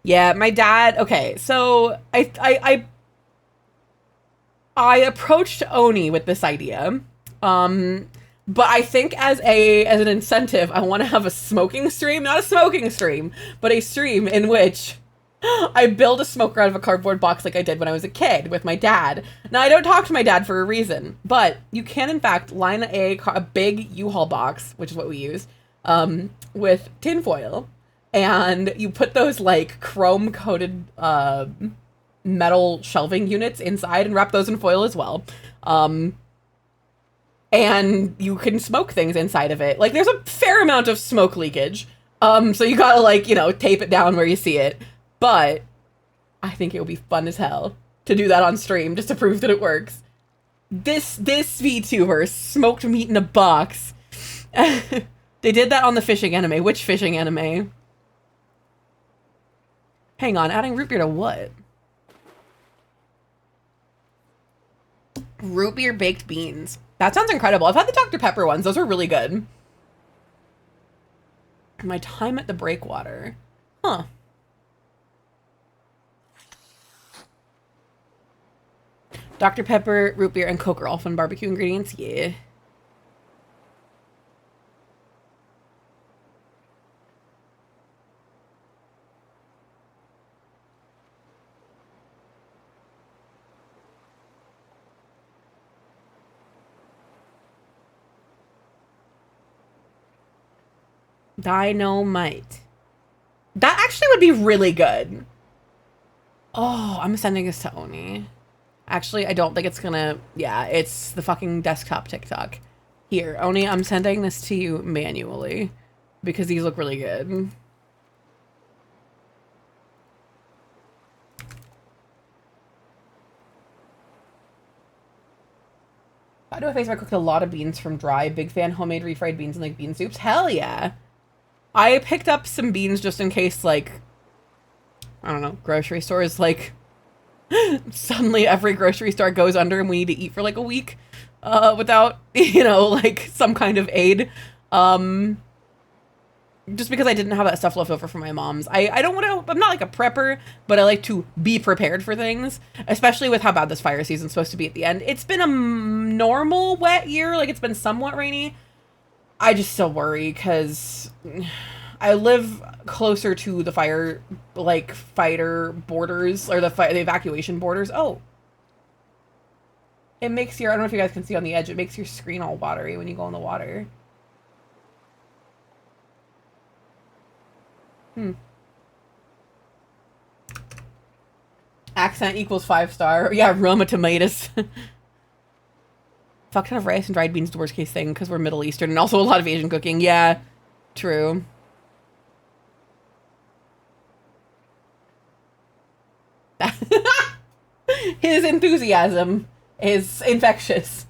Yeah, my dad, okay, so I approached Oni with this idea, but I think as an incentive, I want to have a smoking stream, not a smoking stream, but a stream in which I build a smoker out of a cardboard box like I did when I was a kid with my dad. Now, I don't talk to my dad for a reason, but you can, in fact, line a big U-Haul box, which is what we use, with tinfoil, and you put those, like, chrome-coated, metal shelving units inside and wrap those in foil as well. And you can smoke things inside of it. Like, there's a fair amount of smoke leakage. So you gotta, like, you know, tape it down where you see it. But I think it would be fun as hell to do that on stream just to prove that it works. This VTuber smoked meat in a box. They did that on the fishing anime. Which fishing anime? Hang on, adding root beer to what? Root beer baked beans. That sounds incredible. I've had the Dr. Pepper ones. Those are really good. My time at the breakwater. Huh. Dr. Pepper, root beer, and Coke are all fun barbecue ingredients. Yeah. Dynamite. That actually would be really good. Oh, I'm sending this to Oni. Actually, I don't think it's gonna... Yeah, it's the fucking desktop TikTok. Here, Oni, I'm sending this to you manually because these look really good. How do I face if I cooked a lot of beans from dry? Big fan, homemade refried beans and like bean soups. Hell yeah. I picked up some beans just in case, like, I don't know, grocery stores, like, suddenly every grocery store goes under and we need to eat for like a week without, you know, like some kind of aid. Just because I didn't have that stuff left over from my mom's. I don't want to, I'm not like a prepper, but I like to be prepared for things, especially with how bad this fire season's supposed to be at the end. It's been a normal wet year, like it's been somewhat rainy. I just still worry because I live closer to the fighter borders, or the evacuation borders. Oh. It makes your, I don't know if you guys can see on the edge, it makes your screen all watery when you go in the water. Accent equals 5-star. Yeah, Roma tomatoes. Fuck ton of rice and dried beans is the worst case thing because we're Middle Eastern and also a lot of Asian cooking. Yeah, true. His enthusiasm is infectious.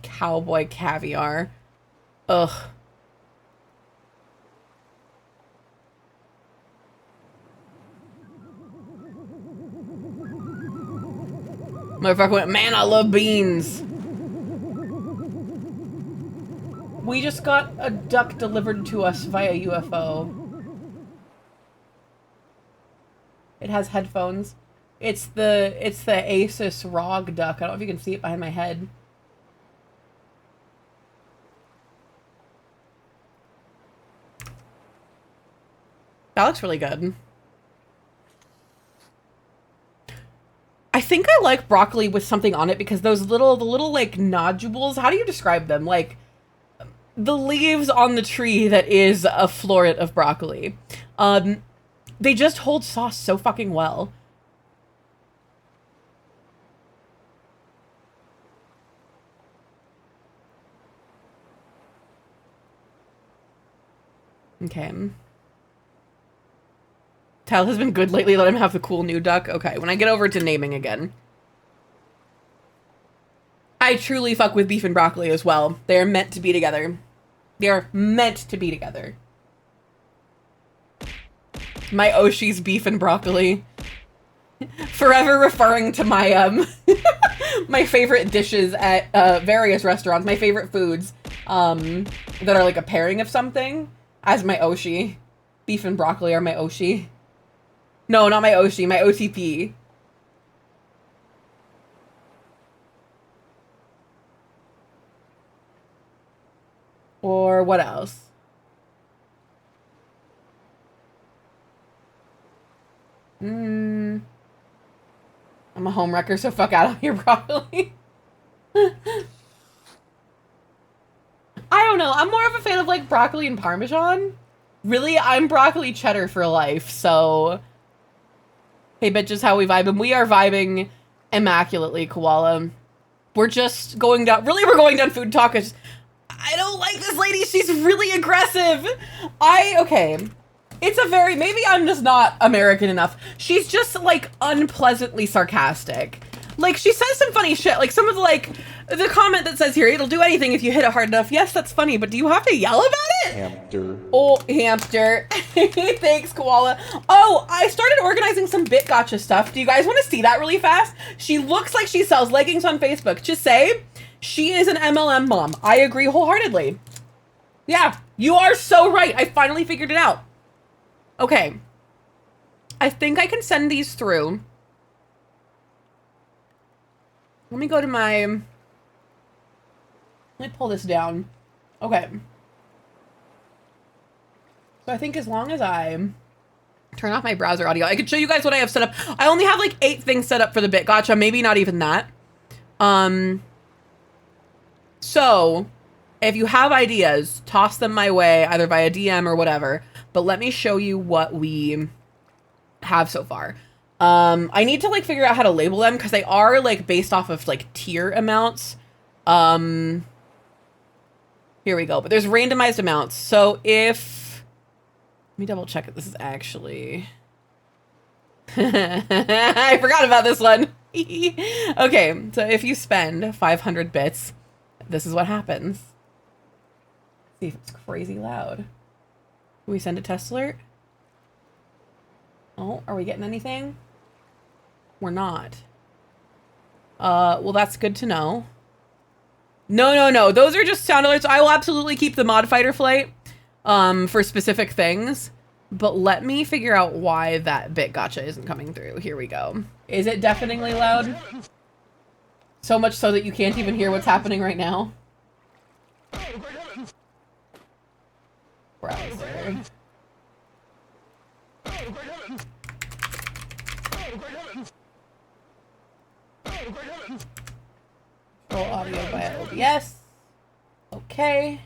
Cowboy caviar. Ugh. Motherfucker went, man, I love beans. We just got a duck delivered to us via UFO. It has headphones. It's the Asus ROG duck. I don't know if you can see it behind my head. That looks really good. I think I like broccoli with something on it because those the little like nodules, how do you describe them? Like the leaves on the tree that is a floret of broccoli. They just hold sauce so fucking well. Okay. Tal has been good lately. Let him have the cool new duck. Okay, when I get over to naming again. I truly fuck with beef and broccoli as well. They are meant to be together. They are meant to be together. My Oshi's beef and broccoli. Forever referring to my my favorite dishes at various restaurants, my favorite foods that are like a pairing of something as my Oshi. Beef and broccoli are my Oshi. No, not my Oshi, my OTP. Or what else? I'm a homewrecker, so fuck out of here, broccoli. I don't know. I'm more of a fan of like broccoli and Parmesan. Really, I'm broccoli cheddar for life, so... Hey, bitches, how we vibing? We are vibing immaculately, Koala. We're just going down... Really, we're going down food talk. I don't like this lady. She's really aggressive. Okay. It's a very... Maybe I'm just not American enough. She's just, like, unpleasantly sarcastic. Like, she says some funny shit. Like, some of, like... The comment that says here, it'll do anything if you hit it hard enough. Yes, that's funny, but do you have to yell about it? Hamster. Oh, hamster. Thanks, Koala. Oh, I started organizing some Bit Gotcha stuff. Do you guys want to see that really fast? She looks like she sells leggings on Facebook. Just say, she is an MLM mom. I agree wholeheartedly. Yeah, you are so right. I finally figured it out. Okay. I think I can send these through. Let me go to my... Let me pull this down. Okay. So I think as long as I turn off my browser audio, I could show you guys what I have set up. I only have like 8 things set up for the Bit Gotcha, maybe not even that. So if you have ideas, toss them my way, either via DM or whatever. But let me show you what we have so far. I need to like figure out how to label them because they are like based off of like tier amounts. Here we go. But there's randomized amounts. So if... Let me double check if this is actually... I forgot about this one. Okay, so if you spend 500 bits, this is what happens. Let's see if it's crazy loud. Can we send a test alert? Oh, are we getting anything? We're not. Well, that's good to know. No. Those are just sound alerts. I will absolutely keep the mod fighter flight for specific things. But let me figure out why that Bit Gotcha isn't coming through. Here we go. Is it deafeningly loud? So much so that you can't even hear what's happening right now? Browser. Control audio by OBS. Oh. Okay.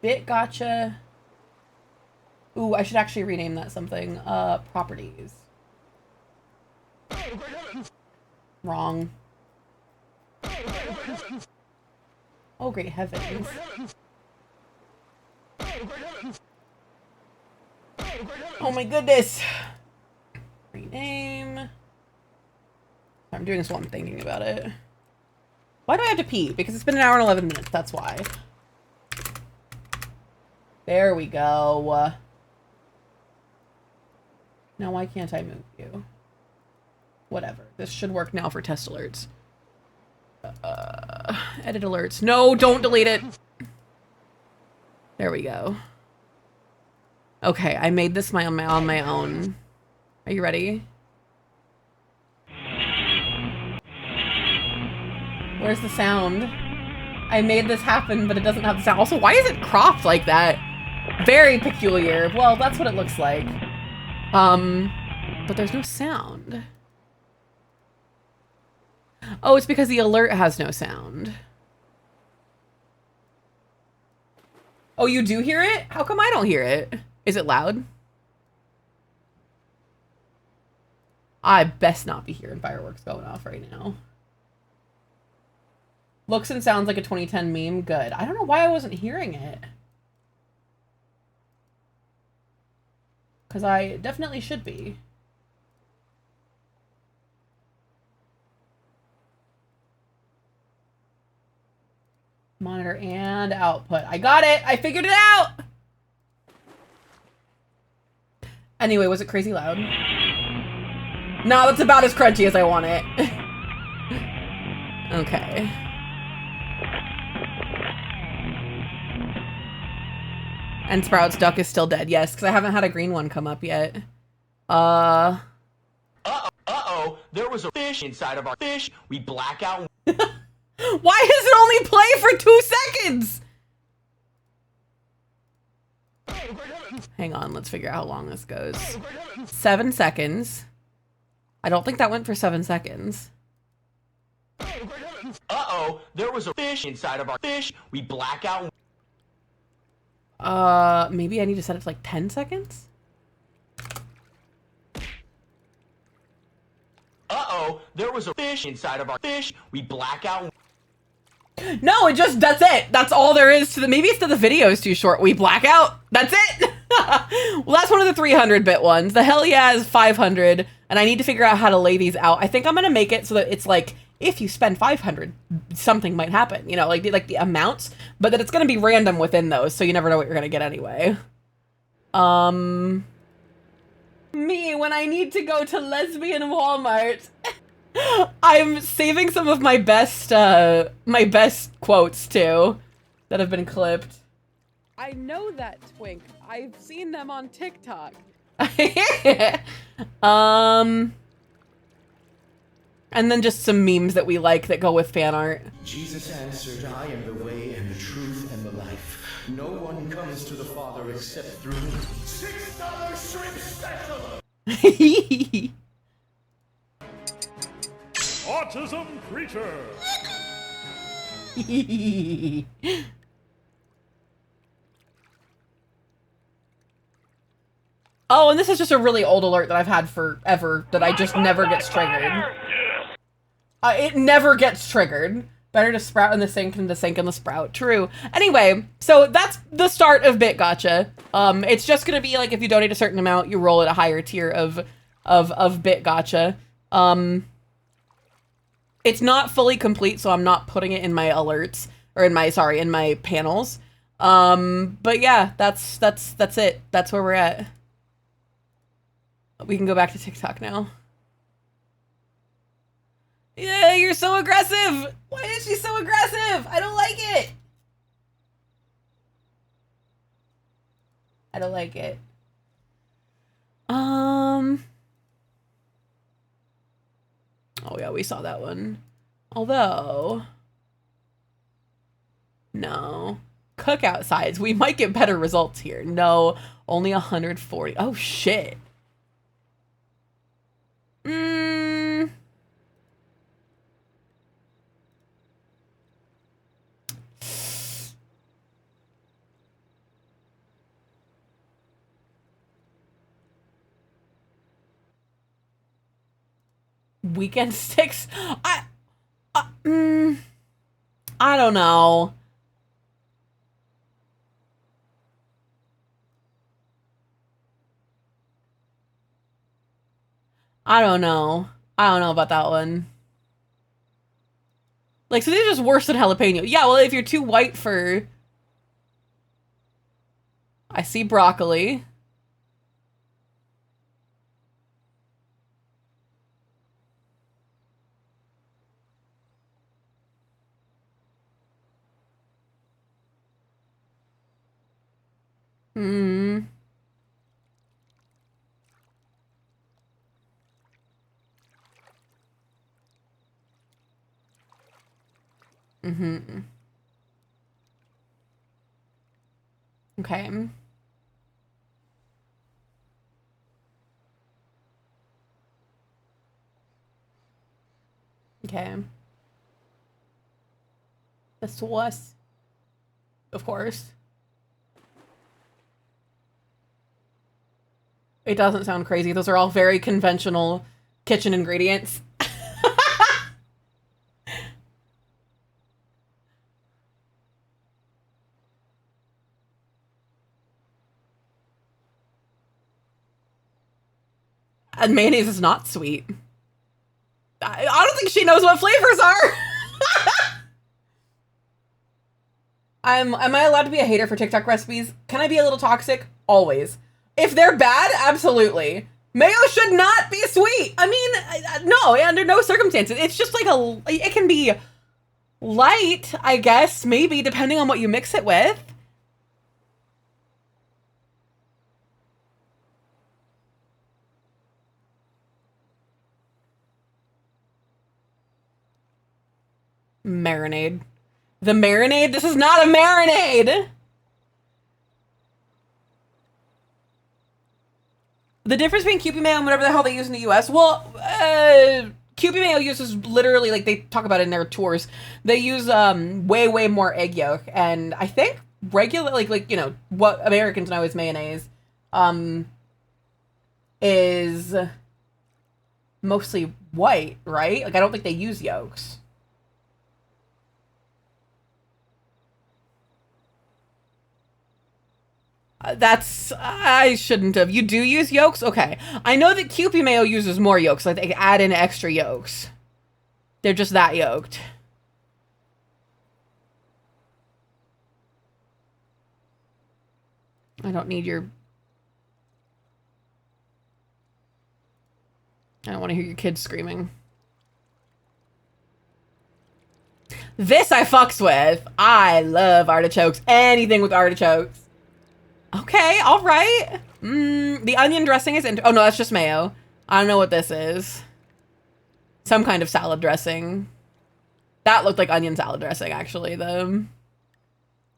Bit gotcha. Ooh, I should actually rename that something. Properties. Wrong. Oh, great heavens. Oh my goodness. Rename. I'm doing this while I'm thinking about it. Why do I have to pee? Because it's been an hour and 11 minutes. That's why. There we go. Now why can't I move you? Whatever. This should work now for test alerts. Edit alerts. No, don't delete it. There we go. Okay, I made this on my own. Are you ready? Where's the sound? I made this happen, but it doesn't have the sound. Also, why is it cropped like that? Very peculiar. Well, that's what it looks like. But there's no sound. Oh, it's because the alert has no sound. Oh, you do hear it? How come I don't hear it? Is it loud? I best not be hearing fireworks going off right now. Looks and sounds like a 2010 meme. Good. I don't know why I wasn't hearing it. Because I definitely should be. Monitor and output. I got it! I figured it out! Anyway, was it crazy loud? No, that's about as crunchy as I want it. Okay. And Sprout's duck is still dead. Yes, because I haven't had a green one come up yet. Uh-oh, there was a fish inside of our fish. We black out. Why does it only play for 2 seconds? Hang on, let's figure out how long this goes. 7 seconds. I don't think that went for 7 seconds. Uh-oh, there was a fish inside of our fish. We black out. Maybe I need to set it to like 10 seconds? Uh-oh, there was a fish inside of our fish. We black out. No, that's it. That's all there is to the, maybe it's that the video is too short. We black out. That's it. Well, that's one of the 300-bit ones. The hell yeah is 500, and I need to figure out how to lay these out. I think I'm gonna make it so that it's like, if you spend 500, something might happen. You know, like the amounts, but that it's gonna be random within those, so you never know what you're gonna get anyway. Me, when I need to go to lesbian Walmart. I'm saving some of my best quotes, too, that have been clipped. I know that, Twink. I've seen them on TikTok. And then just some memes that we like that go with fan art. Jesus answered, I am the way and the truth and the life. No one comes to the Father except through me. $6 shrimp special! Autism creature. Oh, and this is just a really old alert that I've had forever that I just never gets triggered. It never gets triggered. Better to sprout in the sink than to sink in the sprout. True. Anyway, so that's the start of Bit Gotcha. It's just gonna be like if you donate a certain amount, you roll at a higher tier of Bit Gotcha. It's not fully complete, so I'm not putting it in my alerts or in my panels. But yeah, that's it. That's where we're at. We can go back to TikTok now. Yeah, you're so aggressive. Why is she so aggressive? I don't like it. I don't like it. Oh yeah, we saw that one. Although, no. Cookout sides. We might get better results here. No, only 140. Oh shit. weekend sticks. I don't know. I don't know. I don't know about that one. Like, so these are just worse than jalapeno. Yeah, well, if you're too white for... I see broccoli. Hmm. Mm-hmm. Okay. Okay. The sauce. Of course. It doesn't sound crazy. Those are all very conventional kitchen ingredients. And mayonnaise is not sweet. I don't think she knows what flavors are. Am I allowed to be a hater for TikTok recipes? Can I be a little toxic? Always. If they're bad, absolutely. Mayo should not be sweet. I mean, no, under no circumstances. It's just like it can be light, I guess, maybe, depending on what you mix it with. Marinade. The marinade? This is not a marinade! The difference between Kewpie mayo and whatever the hell they use in the US, well, Kewpie mayo uses literally, like, they talk about it in their tours, they use way, way more egg yolk, and I think regular, like you know, what Americans know as mayonnaise, is mostly white, right? Like, I don't think they use yolks. I shouldn't have. You do use yolks? Okay. I know that Kewpie mayo uses more yolks. Like, they add in extra yolks. They're just that yoked. I don't need your... I don't want to hear your kids screaming. This I fucks with. I love artichokes. Anything with artichokes. Okay, all right. The onion dressing is oh no, that's just mayo. I don't know what this is. Some kind of salad dressing. That looked like onion salad dressing, actually, though.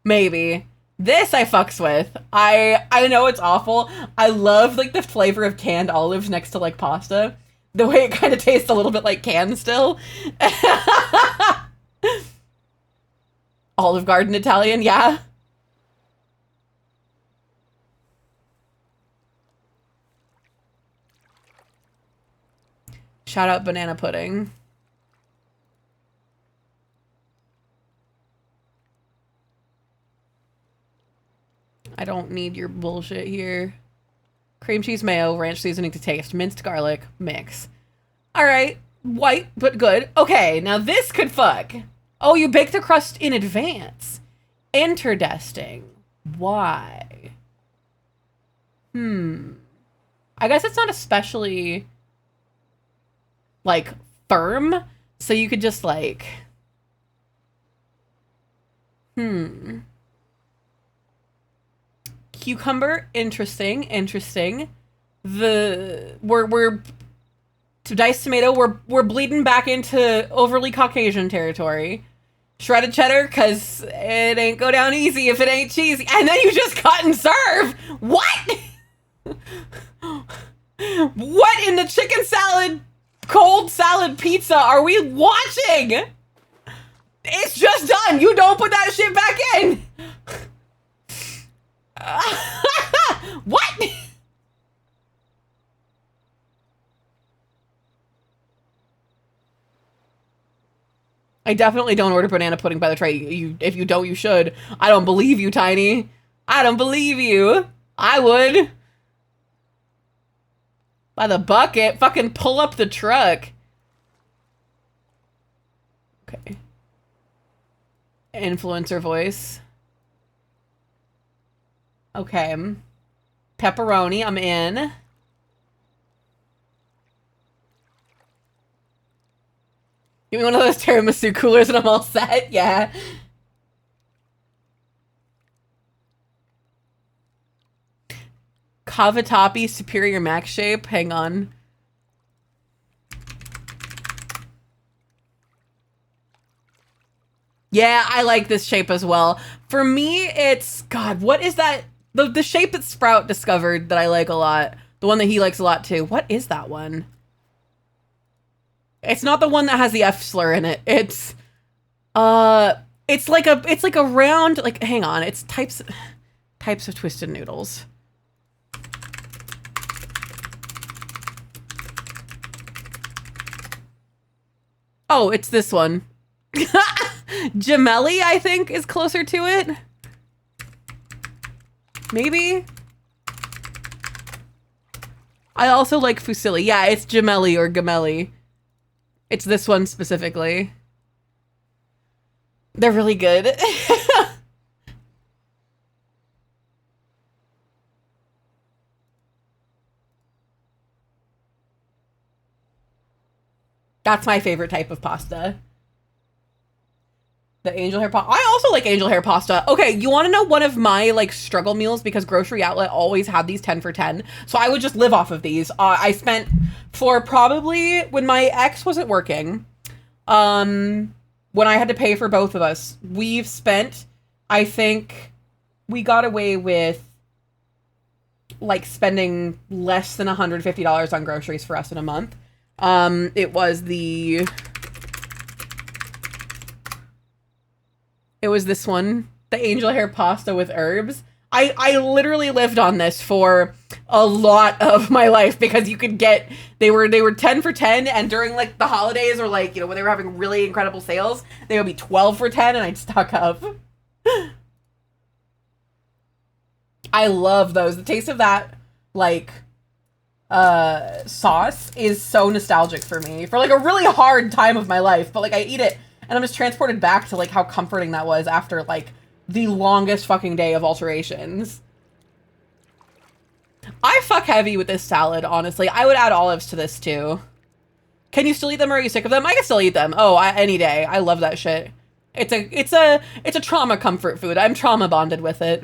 Maybe. This I fucks with. I know it's awful. I love, like, the flavor of canned olives next to, like, pasta. The way it kind of tastes a little bit like canned still. Olive Garden Italian, yeah. Shout out banana pudding. I don't need your bullshit here. Cream cheese, mayo, ranch seasoning to taste, minced garlic, mix. All right, white, but good. Okay, now this could fuck. Oh, you bake the crust in advance. Interdesting. Why? I guess it's not especially... like, firm, so you could just, like, cucumber, interesting. We're diced tomato, we're bleeding back into overly Caucasian territory. Shredded cheddar, cause it ain't go down easy if it ain't cheesy. And then you just cut and serve! What? What in the chicken salad cold salad pizza are we watching? It's just done. You don't put that shit back in. What? I definitely don't order banana pudding by the tray. If you don't, you should. I don't believe you, Tiny. I don't believe you. I would. By the bucket. Fucking pull up the truck. Okay. Influencer voice. Okay. Pepperoni, I'm in. Give me one of those tiramisu coolers and I'm all set. Yeah. Cavatappi Superior Max Shape. Hang on. Yeah, I like this shape as well. For me, it's... God, what is that? The shape that Sprout discovered that I like a lot. The one that he likes a lot too. What is that one? It's not the one that has the F slur in it. It's like a round, like, hang on, it's types of twisted noodles. Oh, it's this one. Gemelli, I think, is closer to it. Maybe? I also like fusilli. Yeah, it's gemelli or gamelli. It's this one specifically. They're really good. That's my favorite type of pasta. The angel hair pasta. I also like angel hair pasta. Okay, you want to know one of my like struggle meals, because Grocery Outlet always had these 10 for 10. So I would just live off of these. I spent for probably when my ex wasn't working, when I had to pay for both of us, we've spent, I think we got away with like spending less than $150 on groceries for us in a month. It was this one, the angel hair pasta with herbs. I literally lived on this for a lot of my life because you could get, they were 10 for 10, and during like the holidays or like, you know, when they were having really incredible sales, they would be 12 for 10 and I'd stock up. I love those. The taste of that like sauce is so nostalgic for me for like a really hard time of my life, but like I eat it and I'm just transported back to like how comforting that was after like the longest fucking day of alterations. I fuck heavy with this salad, honestly. I would add olives to this too. Can you still eat them or are you sick of them? I can still eat them. Oh, any day. I love that shit. It's a trauma comfort food. I'm trauma bonded with it.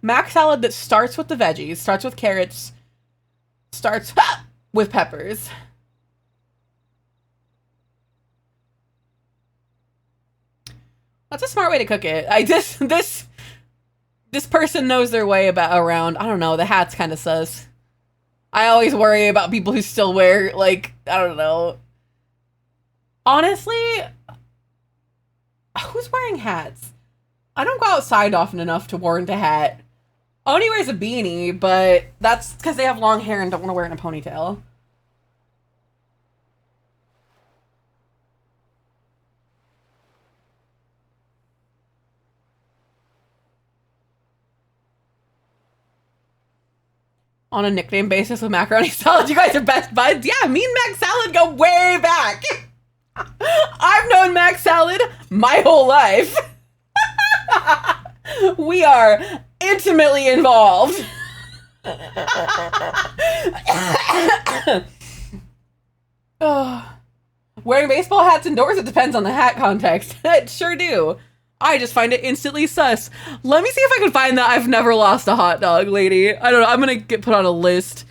Mac salad that starts with the veggies, starts with carrots, starts with peppers. That's a smart way to cook it. This person knows their way around. I don't know. The hat's kind of sus. I always worry about people who still wear, like, I don't know. Honestly, who's wearing hats? I don't go outside often enough to warrant a hat. Oni wears a beanie, but that's because they have long hair and don't want to wear it in a ponytail. On a nickname basis with macaroni salad, you guys are best buds. Yeah, me and Mac Salad go way back. I've known Mac Salad my whole life. We are intimately involved. Oh. Wearing baseball hats indoors, it depends on the hat context. It sure do. I just find it instantly sus. Let me see if I can find that I've never lost a hot dog lady. I don't know. I'm gonna get put on a list.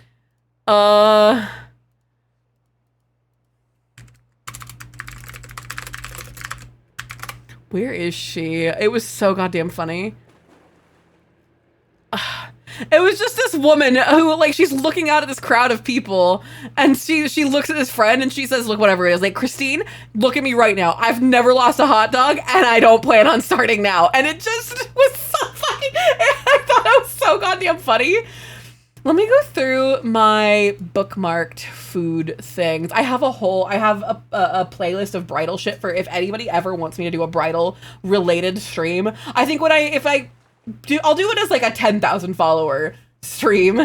Where is she? It was so goddamn funny. It was just this woman who, like, she's looking out at this crowd of people, and she looks at this friend and she says, look, whatever it is, like, Christine, look at me right now. I've never lost a hot dog, and I don't plan on starting now. And it just was so fucking, I thought it was so goddamn funny. Let me go through my bookmarked food things. I have a playlist of bridal shit for if anybody ever wants me to do a bridal related stream. I think I'll do it as like a 10,000 follower stream,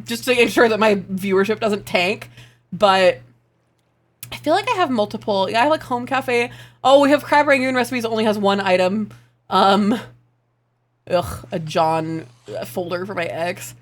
just to ensure that my viewership doesn't tank. But I feel like I have multiple. Yeah, I like home cafe. Oh, we have crab rangoon recipes that only has one item. A John folder for my ex.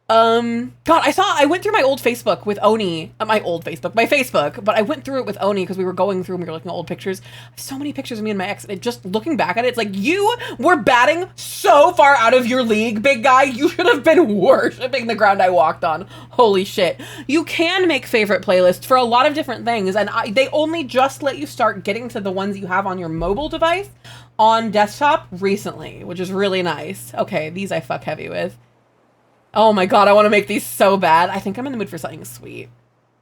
God, I went through my old Facebook with Oni, my Facebook, but I went through it with Oni because we were going through and we were looking at old pictures. I have so many pictures of me and my ex, and just looking back at it, it's like, you were batting so far out of your league, big guy. You should have been worshiping the ground I walked on. Holy shit. You can make favorite playlists for a lot of different things, and they only just let you start getting to the ones you have on your mobile device on desktop recently, which is really nice. Okay, these I fuck heavy with. Oh my god, I want to make these so bad. I think I'm in the mood for something sweet.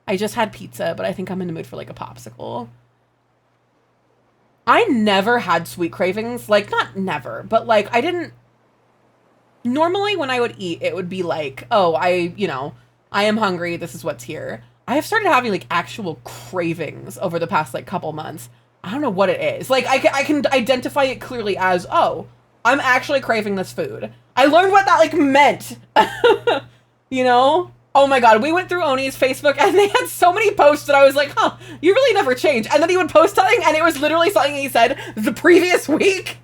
I just had pizza, but I think I'm in the mood for like a popsicle. I never had sweet cravings. Like, not never, but like I didn't... Normally when I would eat, it would be like, oh, I am hungry. This is what's here. I have started having like actual cravings over the past like couple months. I don't know what it is. Like I can identify it clearly as, oh, I'm actually craving this food. I learned what that like meant. You know? Oh my god, we went through Oni's Facebook and they had so many posts that I was like, huh, you really never change. And then he would post something and it was literally something he said the previous week.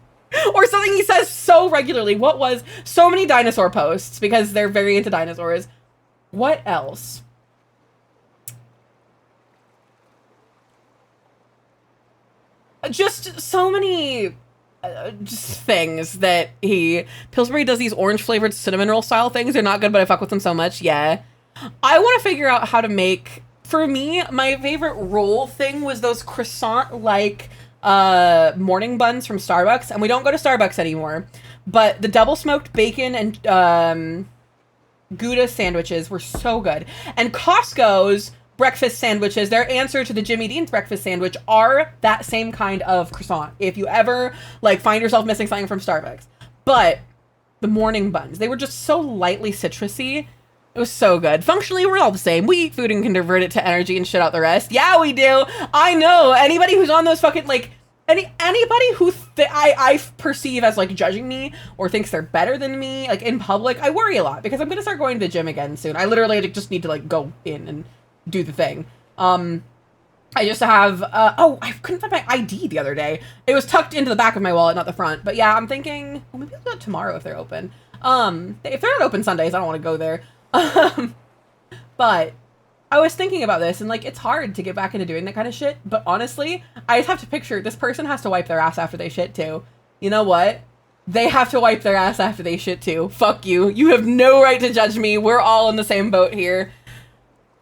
Or something he says so regularly. What was so many dinosaur posts because they're very into dinosaurs. What else? Just so many just things that Pillsbury does these orange flavored cinnamon roll style things. They're not good, but I fuck with them so much. Yeah. I want to figure out how to make, for me, my favorite roll thing was those croissant like morning buns from Starbucks, and we don't go to Starbucks anymore, but the double smoked bacon and Gouda sandwiches were so good. And Costco's breakfast sandwiches, their answer to the Jimmy Dean's breakfast sandwich, are that same kind of croissant if you ever like find yourself missing something from Starbucks. But the morning buns, they were just so lightly citrusy. It was so good. Functionally, we're all the same. We eat food and can convert it to energy and shit out the rest. Yeah, we do. I know. Anybody who's on those fucking like anybody who I perceive as like judging me or thinks they're better than me like in public, I worry a lot because I'm gonna start going to the gym again soon. I literally just need to like go in and do the thing. I just have, I couldn't find my ID the other day. It was tucked into the back of my wallet, not the front. But yeah, I'm thinking, well, maybe I'll do it tomorrow if they're open. If they're not open Sundays, I don't want to go there. But I was thinking about this and like, it's hard to get back into doing that kind of shit. But honestly, I just have to picture this person has to wipe their ass after they shit too. You know what? They have to wipe their ass after they shit too. Fuck you. You have no right to judge me. We're all in the same boat here.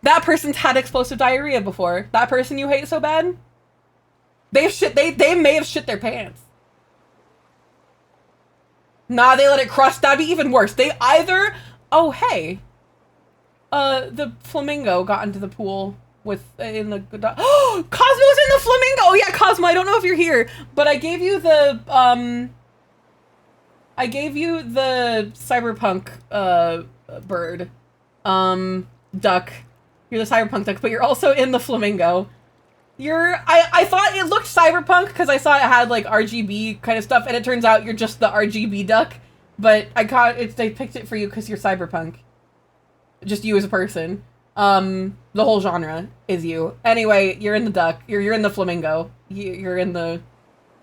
That person's had explosive diarrhea before. That person you hate so bad, they may have shit their pants. Nah, they let it crush. That'd be even worse. They either, oh hey, the flamingo got into the pool with in the oh, Cosmo's in the flamingo. Oh yeah, Cosmo. I don't know if you're here, but I gave you the cyberpunk bird, duck. You're the cyberpunk duck, but you're also in the flamingo. I thought it looked cyberpunk because I saw it had like RGB kind of stuff, and it turns out you're just the RGB duck. But I picked it for you because you're cyberpunk. Just you as a person. The whole genre is you. Anyway, you're in the duck. You're in the flamingo. You're in the.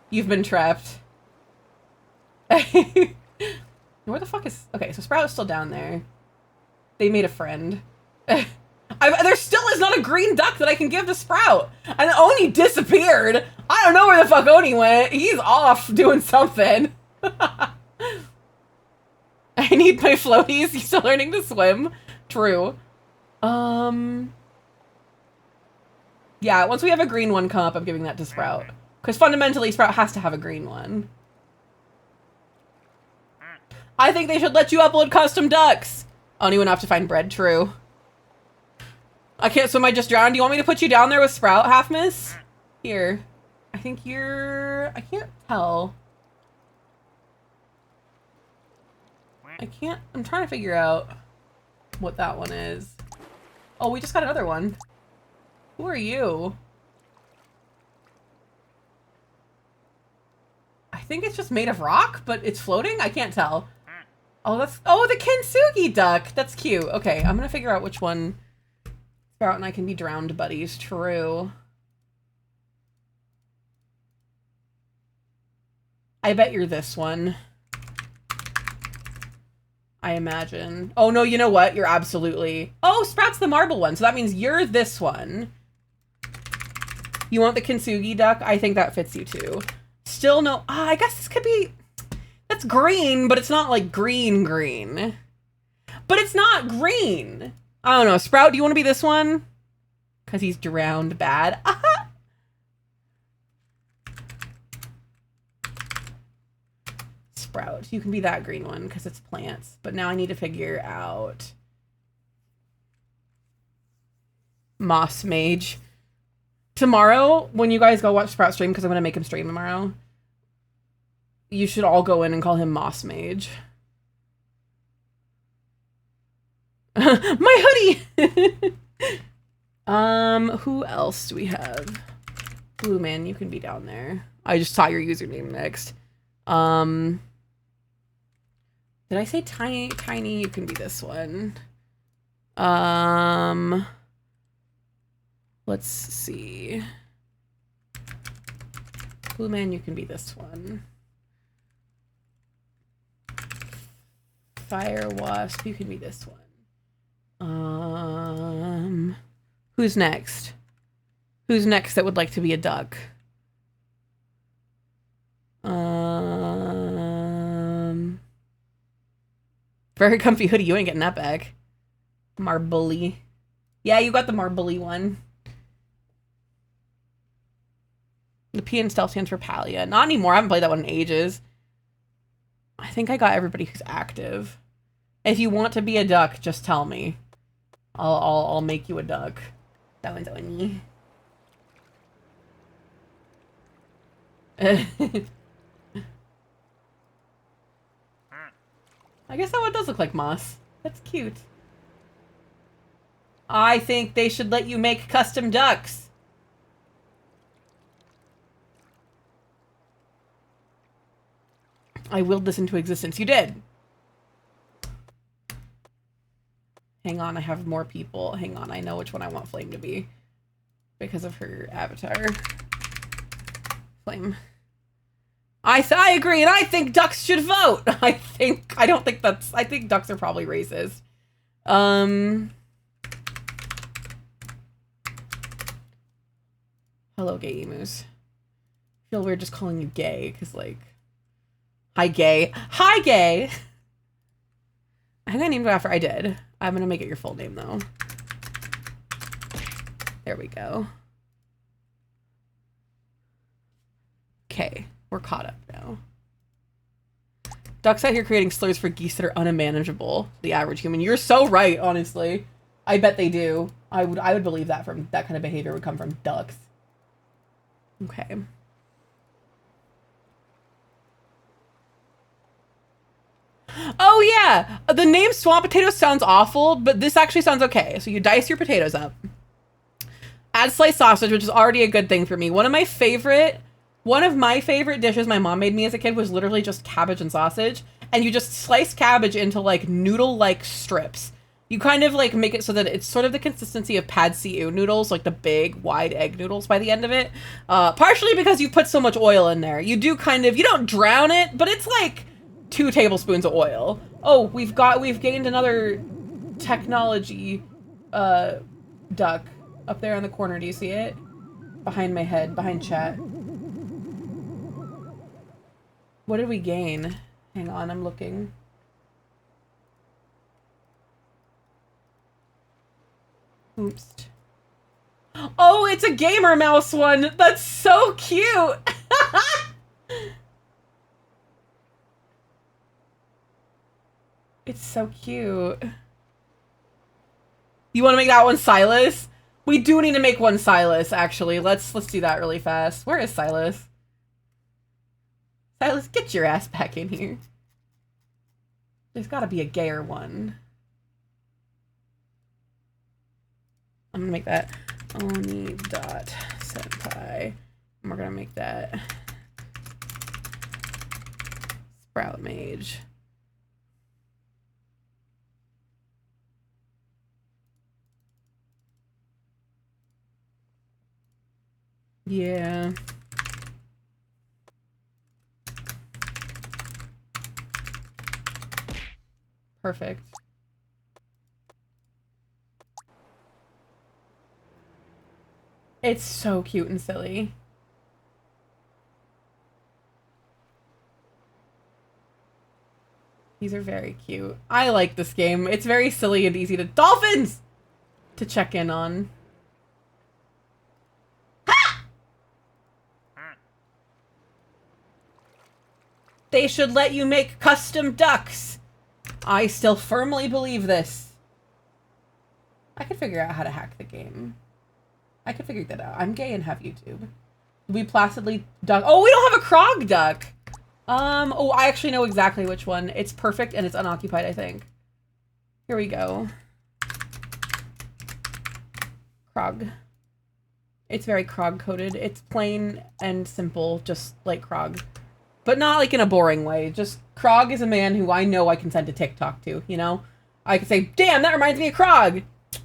You've been trapped. Where the fuck is? Okay, so Sprout is still down there. They made a friend. There still is not a green duck that I can give to Sprout. And Oni disappeared. I don't know where the fuck Oni went. He's off doing something. I need my floaties. He's still learning to swim. True. Yeah, once we have a green one come up, I'm giving that to Sprout. Because fundamentally, Sprout has to have a green one. I think they should let you upload custom ducks. Oni went off to find bread. True. I can't swim, I just drowned. Do you want me to put you down there with Sprout, half miss? Here. I think you're... I can't tell. I can't, I'm trying to figure out what that one is. Oh, we just got another one. Who are you? I think it's just made of rock, but it's floating? I can't tell. Oh, the Kintsugi duck! That's cute. Okay, I'm gonna figure out which one Sprout and I can be drowned buddies. True. I bet you're this one. I imagine. Oh, no, you know what? You're absolutely... Oh, Sprout's the marble one, so that means you're this one. You want the Kintsugi duck? I think that fits you, too. Still no... Ah, I guess this could be... That's green, but it's not, like, green. But it's not green! I don't know. Sprout, do you want to be this one? Because he's drowned bad. Sprout. You can be that green one because it's plants. But now I need to figure out Moss Mage. Tomorrow, when you guys go watch Sprout stream, because I'm going to make him stream tomorrow, you should all go in and call him Moss Mage. My hoodie! Who else do we have? Blue Man, you can be down there. I just saw your username next. Did I say tiny? Tiny, you can be this one. Let's see. Blue Man, you can be this one. Fire Wasp, you can be this one. Who's next? Who's next that would like to be a duck? Very comfy hoodie. You ain't getting that back. Marbly. Yeah, you got the marbly one. The P in stealth stands for Palia. Not anymore. I haven't played that one in ages. I think I got everybody who's active. If you want to be a duck, just tell me. I'll make you a duck. That one's on me. I guess that one does look like moss. That's cute. I think they should let you make custom ducks. I willed this into existence. You did. Hang on, I have more people. Hang on, I know which one I want Flame to be. Because of her avatar. Flame. I agree, and I think ducks should vote. I think ducks are probably racist. Hello, gay emus. I feel weird just calling you gay, because, like... Hi, gay. Hi, gay! I think I named it after... I did. I'm gonna make it your full name, though. There we go. Okay. We're caught up now. Ducks out here creating slurs for geese that are unmanageable. The average human. You're so right, honestly. I bet they do. I would believe that from that kind of behavior would come from ducks. Okay. Oh yeah! The name swamp potato sounds awful, but this actually sounds okay. So you dice your potatoes up. Add sliced sausage, which is already a good thing for me. One of my favorite dishes my mom made me as a kid was literally just cabbage and sausage. And you just slice cabbage into like noodle-like strips. You kind of like make it so that it's sort of the consistency of pad see ew noodles, like the big wide egg noodles by the end of it. Partially because you put so much oil in there. You do kind of, you don't drown it, but it's like 2 tablespoons of oil. Oh, we've gained another technology duck up there in the corner. Do you see it? Behind my head, behind chat. What did we gain? Hang on, I'm looking. Oops. Oh, it's a gamer mouse one! That's so cute! It's so cute. You want to make that one Silas? We do need to make one Silas, actually. Let's do that really fast. Where is Silas? Silas, get your ass back in here. There's gotta be a gayer one. I'm gonna make that Oni.senpai. And we're gonna make that Sprout Mage. Yeah. Perfect. It's so cute and silly. These are very cute. I like this game. It's very silly and easy to— Dolphins! To check in on. Ha! They should let you make custom ducks. I still firmly believe this. I could figure out how to hack the game. I could figure that out. I'm gay and have YouTube. We placidly duck— Oh, we don't have a Krog duck! Oh, I actually know exactly which one. It's perfect and it's unoccupied, I think. Here we go. Krog. It's very Krog-coded. It's plain and simple, just like Krog. But not like in a boring way. Just Krog is a man who I know I can send a TikTok to, you know? I can say, damn, that reminds me of Krog!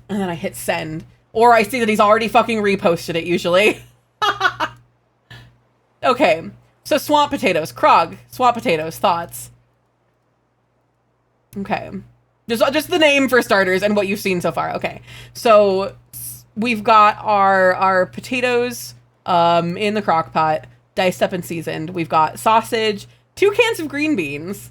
And then I hit send. Or I see that he's already fucking reposted it, usually. Okay. So swamp potatoes. Krog. Swamp potatoes. Thoughts? Okay. Just the name for starters and what you've seen so far. Okay. So we've got our potatoes in the crock pot, diced up and seasoned. We've got sausage, 2 cans of green beans.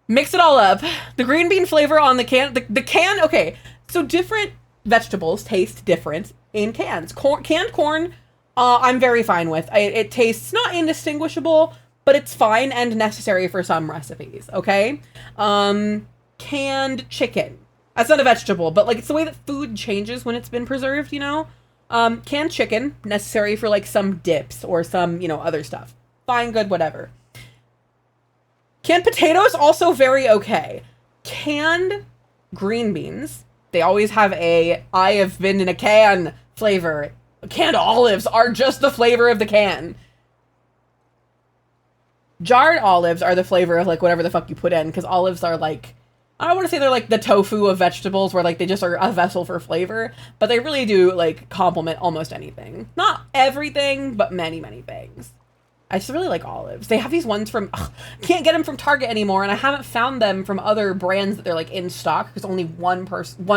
Mix it all up. The green bean flavor on the can. The can, okay. So different vegetables taste different in cans. Canned corn, I'm very fine with. It tastes not indistinguishable, but it's fine and necessary for some recipes, okay? Canned chicken. That's not a vegetable, but like it's the way that food changes when it's been preserved, you know? Canned chicken, necessary for like some dips or some, you know, other stuff. Fine, good, whatever. Canned potatoes, also very okay. Canned green beans, they always have a I have been in a can flavor. Canned olives are just the flavor of the can. Jarred olives are the flavor of like whatever the fuck you put in, because olives are like, I don't want to say they're like the tofu of vegetables where like they just are a vessel for flavor, but they really do like complement almost anything. Not everything, but many, many things. I just really like olives. They have these ones from, can't get them from Target anymore, and I haven't found them from other brands that they're like in stock, because only one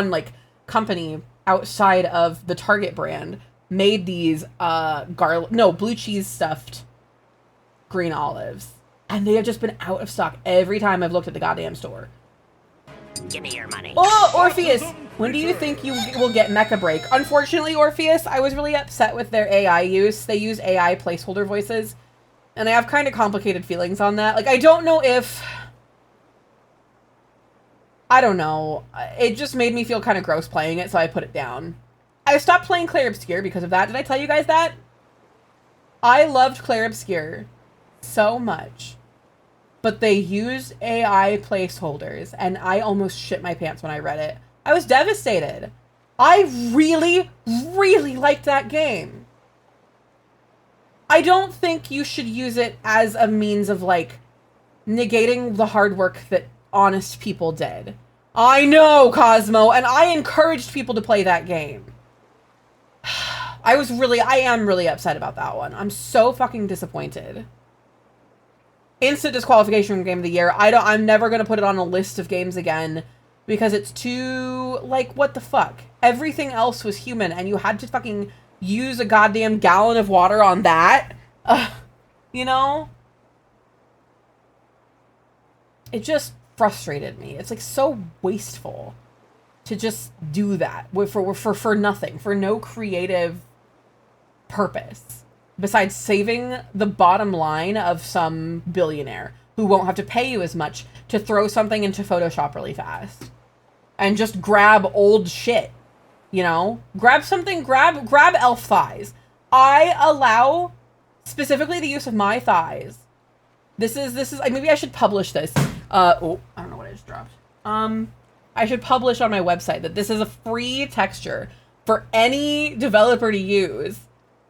like company outside of the Target brand made these blue cheese stuffed green olives. And they have just been out of stock every time I've looked at the goddamn store. Give me your money. Oh, Orpheus! When do you think you will get Mecha Break? Unfortunately, Orpheus, I was really upset with their AI use. They use AI placeholder voices. And I have kind of complicated feelings on that. Like, I don't know if... I don't know. It just made me feel kind of gross playing it, so I put it down. I stopped playing Clair Obscure because of that. Did I tell you guys that? I loved Clair Obscure so much. But they used AI placeholders, and I almost shit my pants when I read it. I was devastated. I really, really liked that game. I don't think you should use it as a means of, like, negating the hard work that honest people did. I know, Cosmo, and I encouraged people to play that game. I am really upset about that one. I'm so fucking disappointed. Instant disqualification from Game of the Year. I'm never gonna put it on a list of games again because it's too, like, what the fuck? Everything else was human and you had to fucking use a goddamn gallon of water on that? You know? It just frustrated me. It's like so wasteful to just do that for nothing, for no creative purpose. Besides saving the bottom line of some billionaire who won't have to pay you as much to throw something into Photoshop really fast. And just grab old shit. You know? Grab something, grab elf thighs. I allow specifically the use of my thighs maybe I should publish this. Oh, I don't know what I just dropped. I should publish on my website that this is a free texture for any developer to use,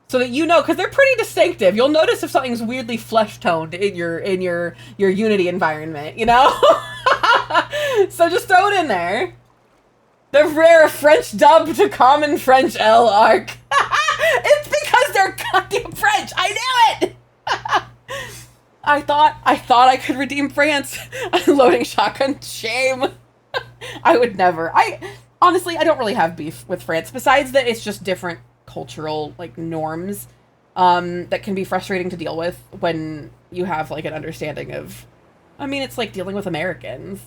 so that you know, because they're pretty distinctive. You'll notice if something's weirdly flesh toned in your Unity environment, you know. So just throw it in there. The rare French dub to common French L arc. It's because they're goddamn French. I knew it. I thought I could redeem France. Loading shotgun. Shame. I would never. Honestly, I don't really have beef with France, besides that it's just different cultural, like, norms that can be frustrating to deal with when you have, like, an understanding of, I mean, it's like dealing with Americans.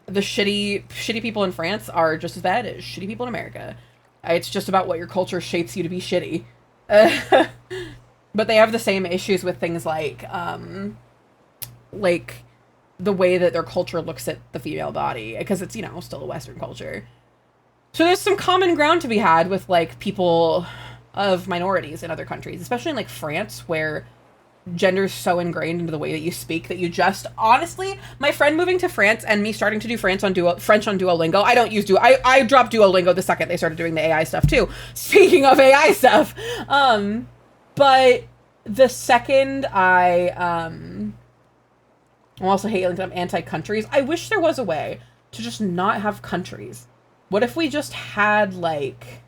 The shitty people in France are just as bad as shitty people in America. It's just about what your culture shapes you to be shitty. But they have the same issues with things like the way that their culture looks at the female body, because it's, you know, still a Western culture. So there's some common ground to be had with, like, people of minorities in other countries, especially in, like, France, where gender's so ingrained into the way that you speak that you just, honestly, my friend moving to France and me starting to do French on Duolingo, I don't use I dropped Duolingo the second they started doing the AI stuff too. Speaking of AI stuff, but the second I also hate linking up anti-countries. I wish there was a way to just not have countries. What if we just had, like,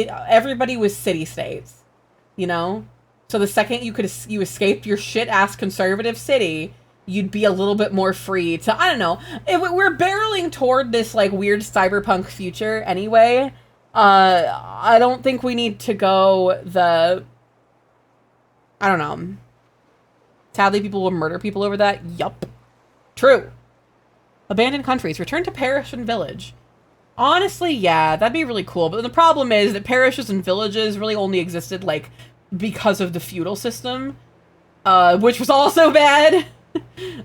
everybody was city-states, you know? So the second you escaped your shit-ass conservative city, you'd be a little bit more free to, I don't know. We're barreling toward this, like, weird cyberpunk future anyway. I don't think we need to go I don't know. Sadly, people will murder people over that. Yup. True. Abandoned countries. Return to parish and village. Honestly, yeah, that'd be really cool. But the problem is that parishes and villages really only existed, like, because of the feudal system. Which was also bad.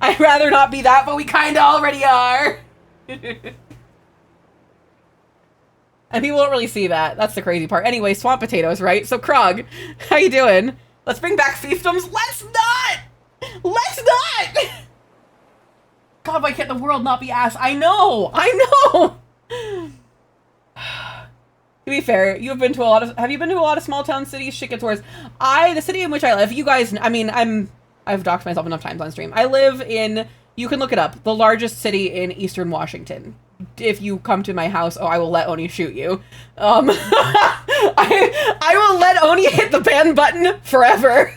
I'd rather not be that, but we kinda already are. And people don't really see that. That's the crazy part. Anyway, swamp potatoes, right? So, Krog, how you doing? Let's bring back fiefdoms. Let's not! Let's not! God, why can't the world not be ass? I know! To be fair, have you been to a lot of small town cities? Shit gets worse. The city in which I live, you guys, I mean, I've doxed myself enough times on stream. I live in, you can look it up, the largest city in Eastern Washington. If you come to my house, I will let Oni shoot you. I will let Oni hit the ban button forever.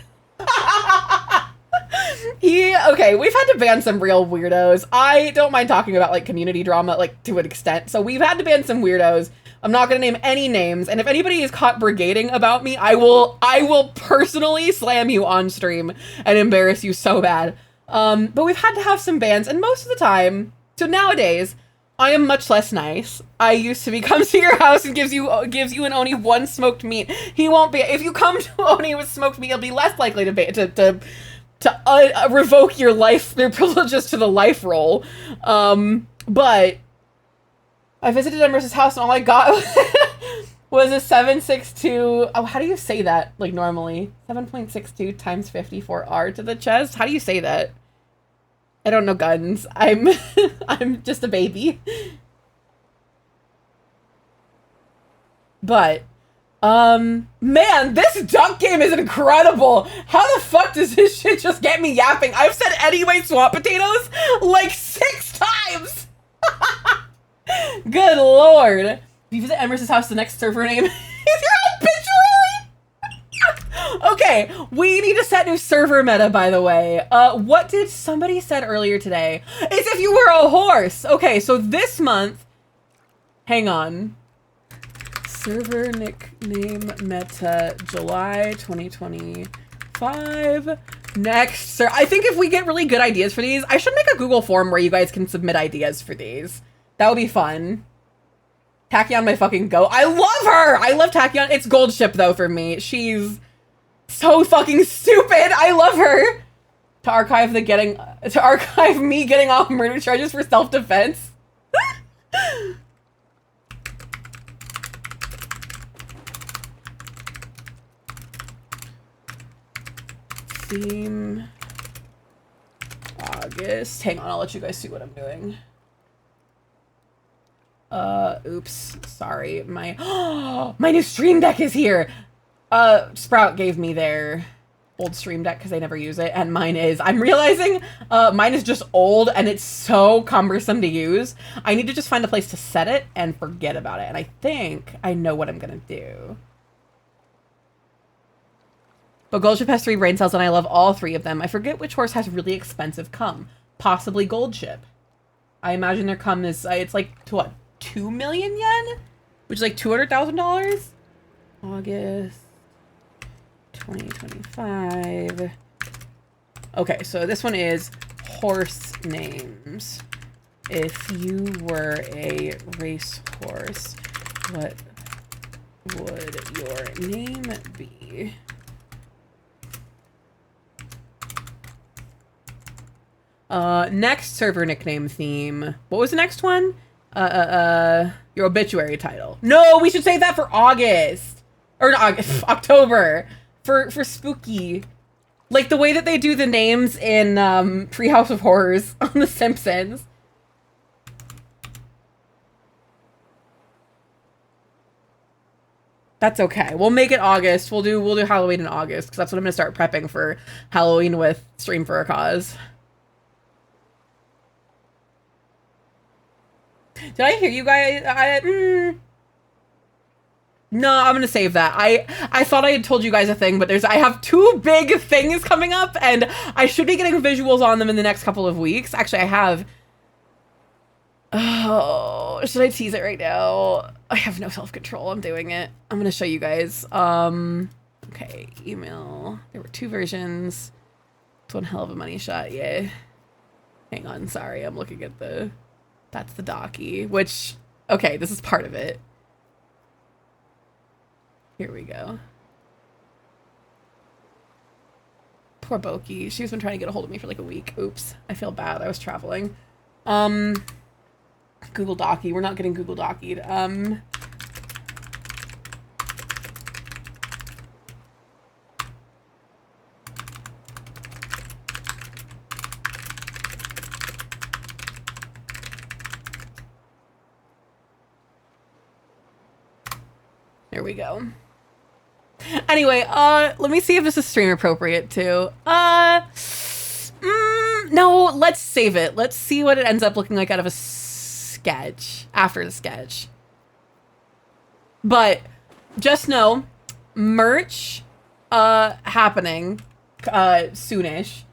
Okay, we've had to ban some real weirdos. I don't mind talking about, like, community drama, like, to an extent. So we've had to ban some weirdos. I'm not gonna name any names, and if anybody is caught brigading about me, I will personally slam you on stream and embarrass you so bad. But we've had to have some bans, and most of the time, so nowadays, I am much less nice. I used to be comes to your house and gives you and Oni one smoked meat. He won't be. If you come to Oni with smoked meat, he'll be less likely to revoke your privileges to the life roll. But I visited Emerson's house and all I got was a 762. Oh, how do you say that? Like, normally 7.62 times 54 R to the chest. How do you say that? I don't know guns. I'm just a baby. But, man, this duck game is incredible. How the fuck does this shit just get me yapping? I've said anyway swamp potatoes like 6 times. Good lord. If you visit Emerson's house, the next server name is your obituary. Okay, we need to set new server meta, by the way. What did somebody said earlier today? It's if you were a horse. Okay, so this month, hang on. Server nickname meta, July 2025. Next, sir. I think if we get really good ideas for these, I should make a Google form where you guys can submit ideas for these. That would be fun. Tachyon, my fucking goat. I love her! I love Tachyon. It's gold ship, though, for me. She's so fucking stupid. I love her. To archive me getting off murder charges for self-defense. theme. August. Hang on, I'll let you guys see what I'm doing. Oops. Sorry. My new Stream Deck is here! Sprout gave me their old Stream Deck because they never use it, and mine is, I'm realizing, mine is just old and it's so cumbersome to use. I need to just find a place to set it and forget about it, and I think I know what I'm gonna do. But Goldship has 3 brain cells and I love all 3 of them. I forget which horse has really expensive cum. Possibly Goldship. I imagine their cum is, it's like, to what, 2 million yen? Which is like $200,000? August 2025. Okay, so this one is horse names. If you were a racehorse, what would your name be? Next server nickname theme. What was the next one? Your obituary title. No, we should save that for August. Or not August, October. For spooky. Like the way that they do the names in Treehouse of Horrors on The Simpsons. That's okay. We'll make it August. We'll do Halloween in August, because that's what I'm gonna start prepping for Halloween with Stream for a Cause. Did I hear you guys? No, I'm gonna save that. I thought I had told you guys a thing, but I have 2 big things coming up, and I should be getting visuals on them in the next couple of weeks. Actually, I have. Oh, should I tease it right now? I have no self-control. I'm doing it. I'm gonna show you guys. Okay, email. There were 2 versions. It's one hell of a money shot. Yeah. Hang on. Sorry, I'm looking at the. That's the docky, which, okay, this is part of it. Here we go. Poor Boki. She's been trying to get a hold of me for like a week. Oops. I feel bad. I was traveling. Google Docky. We're not getting Google Dockied. There we go. Anyway, let me see if this is stream appropriate too. No, let's save it. Let's see what it ends up looking like out of a sketch, after the sketch. But just know, merch, happening, soonish.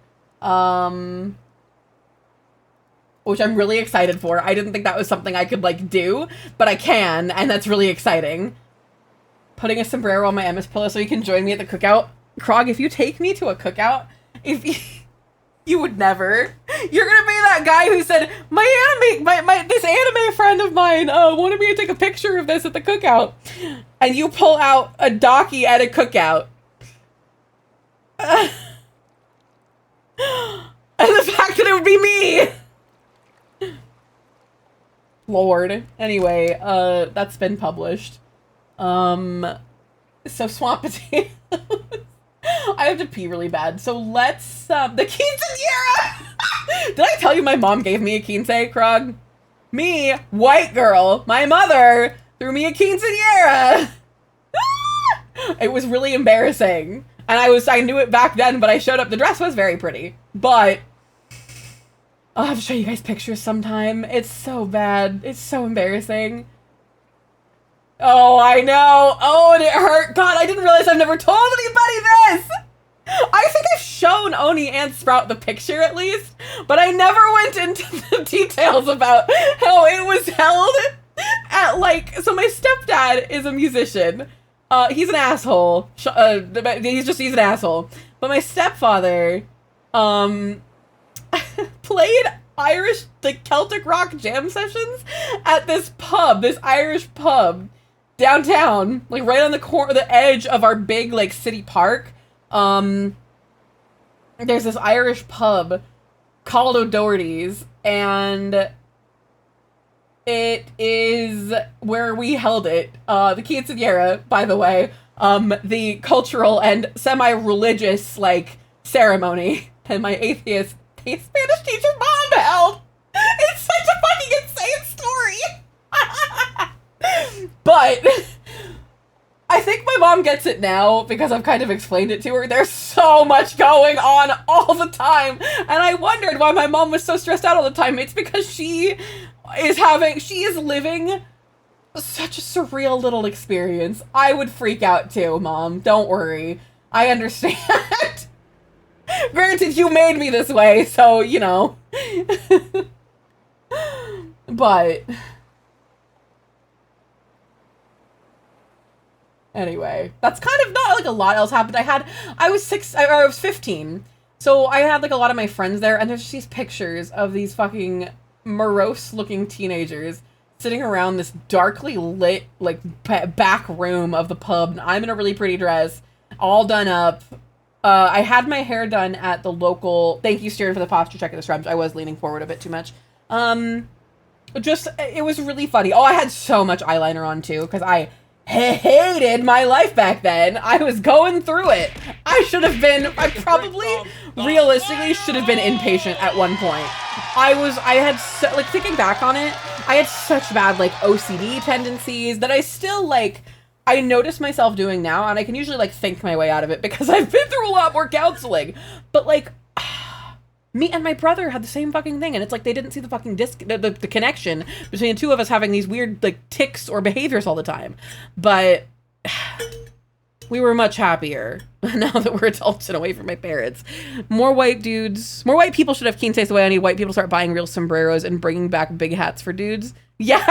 Which I'm really excited for. I didn't think that was something I could like do, but I can, and that's really exciting. Putting a sombrero on my MS pillow so you can join me at the cookout. Krog, if you take me to a cookout, you would never. You're gonna be that guy who said, this anime friend of mine wanted me to take a picture of this at the cookout. And you pull out a docky at a cookout. And the fact that it would be me. Lord. Anyway, that's been published. So Swamp Potatoes. I have to pee really bad. So let's, the quinceañera! Did I tell you my mom gave me a quince, Krog? Me, white girl, my mother threw me a quinceañera! It was really embarrassing. And I knew it back then, but I showed up. The dress was very pretty. But I'll have to show you guys pictures sometime. It's so bad. It's so embarrassing. Oh, I know. Oh, and it hurt. God, I didn't realize I've never told anybody this. I think I've shown Oni and Sprout the picture at least, but I never went into the details about how it was held at like, so my stepdad is a musician. He's an asshole. He's an asshole. But my stepfather, played Irish, like Celtic rock jam sessions at this pub, this Irish pub. Downtown, like right on the edge of our big like city park. There's this Irish pub called O'Doherty's, and it is where we held it. The quinceañera, by the way, the cultural and semi-religious like ceremony and my atheist Spanish teacher mom held. It's such a fucking insane story. But I think my mom gets it now because I've kind of explained it to her. There's so much going on all the time. And I wondered why my mom was so stressed out all the time. It's because she is living such a surreal little experience. I would freak out too, Mom. Don't worry. I understand. Granted, you made me this way, so, you know. But anyway, that's kind of not like a lot else happened. I was 15. So I had like a lot of my friends there, and there's just these pictures of these fucking morose looking teenagers sitting around this darkly lit like back room of the pub, and I'm in a really pretty dress, all done up. I had my hair done at the local. Thank you, Steering, for the posture check of the scrubs. I was leaning forward a bit too much. It was really funny. Oh, I had so much eyeliner on too, because I hated my life back then. I was going through it. I probably realistically should have been inpatient at one point. Like, thinking back on it, I had such bad like OCD tendencies that I still like, I notice myself doing now, and I can usually like think my way out of it because I've been through a lot more counseling. But like, me and my brother had the same fucking thing, and it's like they didn't see the fucking the connection between the two of us having these weird like tics or behaviors all the time. But we were much happier now that we're adults and away from my parents. More white people should have keen taste the way I need white people start buying real sombreros and bringing back big hats for dudes. Yeah,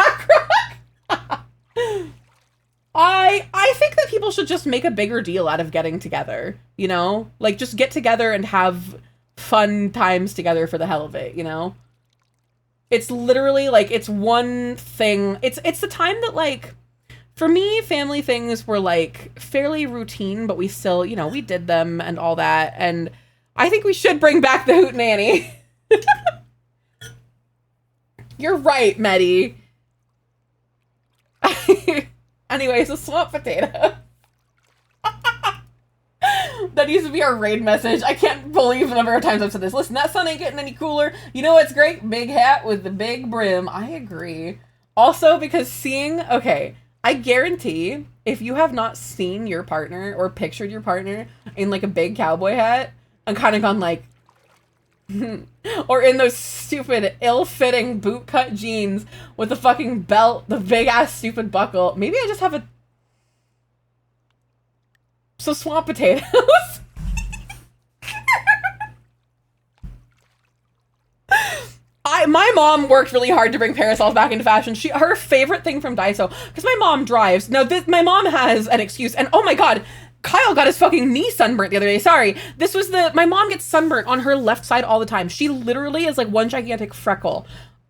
I think that people should just make a bigger deal out of getting together, you know? Like, just get together and have fun times together for the hell of it, you know? It's literally, like, it's one thing. It's the time that, like, for me, family things were, like, fairly routine, but we still, you know, we did them and all that, and I think we should bring back the hootenanny. You're right, Medi. Anyways, a swamp potato. That needs to be our raid message. I can't believe the number of times I've said this. Listen, that sun ain't getting any cooler. You know what's great? Big hat with the big brim. I agree. Also, because okay, I guarantee if you have not seen your partner or pictured your partner in like a big cowboy hat and kind of gone like, or in those stupid ill-fitting boot-cut jeans with the fucking belt, the big-ass stupid buckle. Maybe I just have So swamp potatoes. My mom worked really hard to bring parasols back into fashion. Her favorite thing from Daiso, because my mom drives. No, my mom has an excuse, and oh my god, Kyle got his fucking knee sunburnt the other day. Sorry. My mom gets sunburnt on her left side all the time. She literally is like one gigantic freckle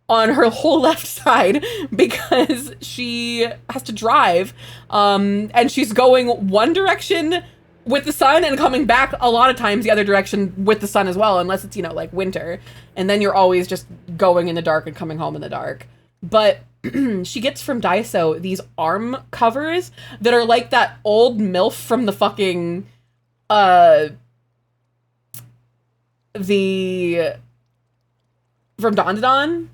on her whole left side because she has to drive. And she's going one direction with the sun and coming back a lot of times the other direction with the sun as well, unless it's, you know, like winter. And then you're always just going in the dark and coming home in the dark. But she gets from Daiso these arm covers that are like that old MILF from the fucking, from Don to Don.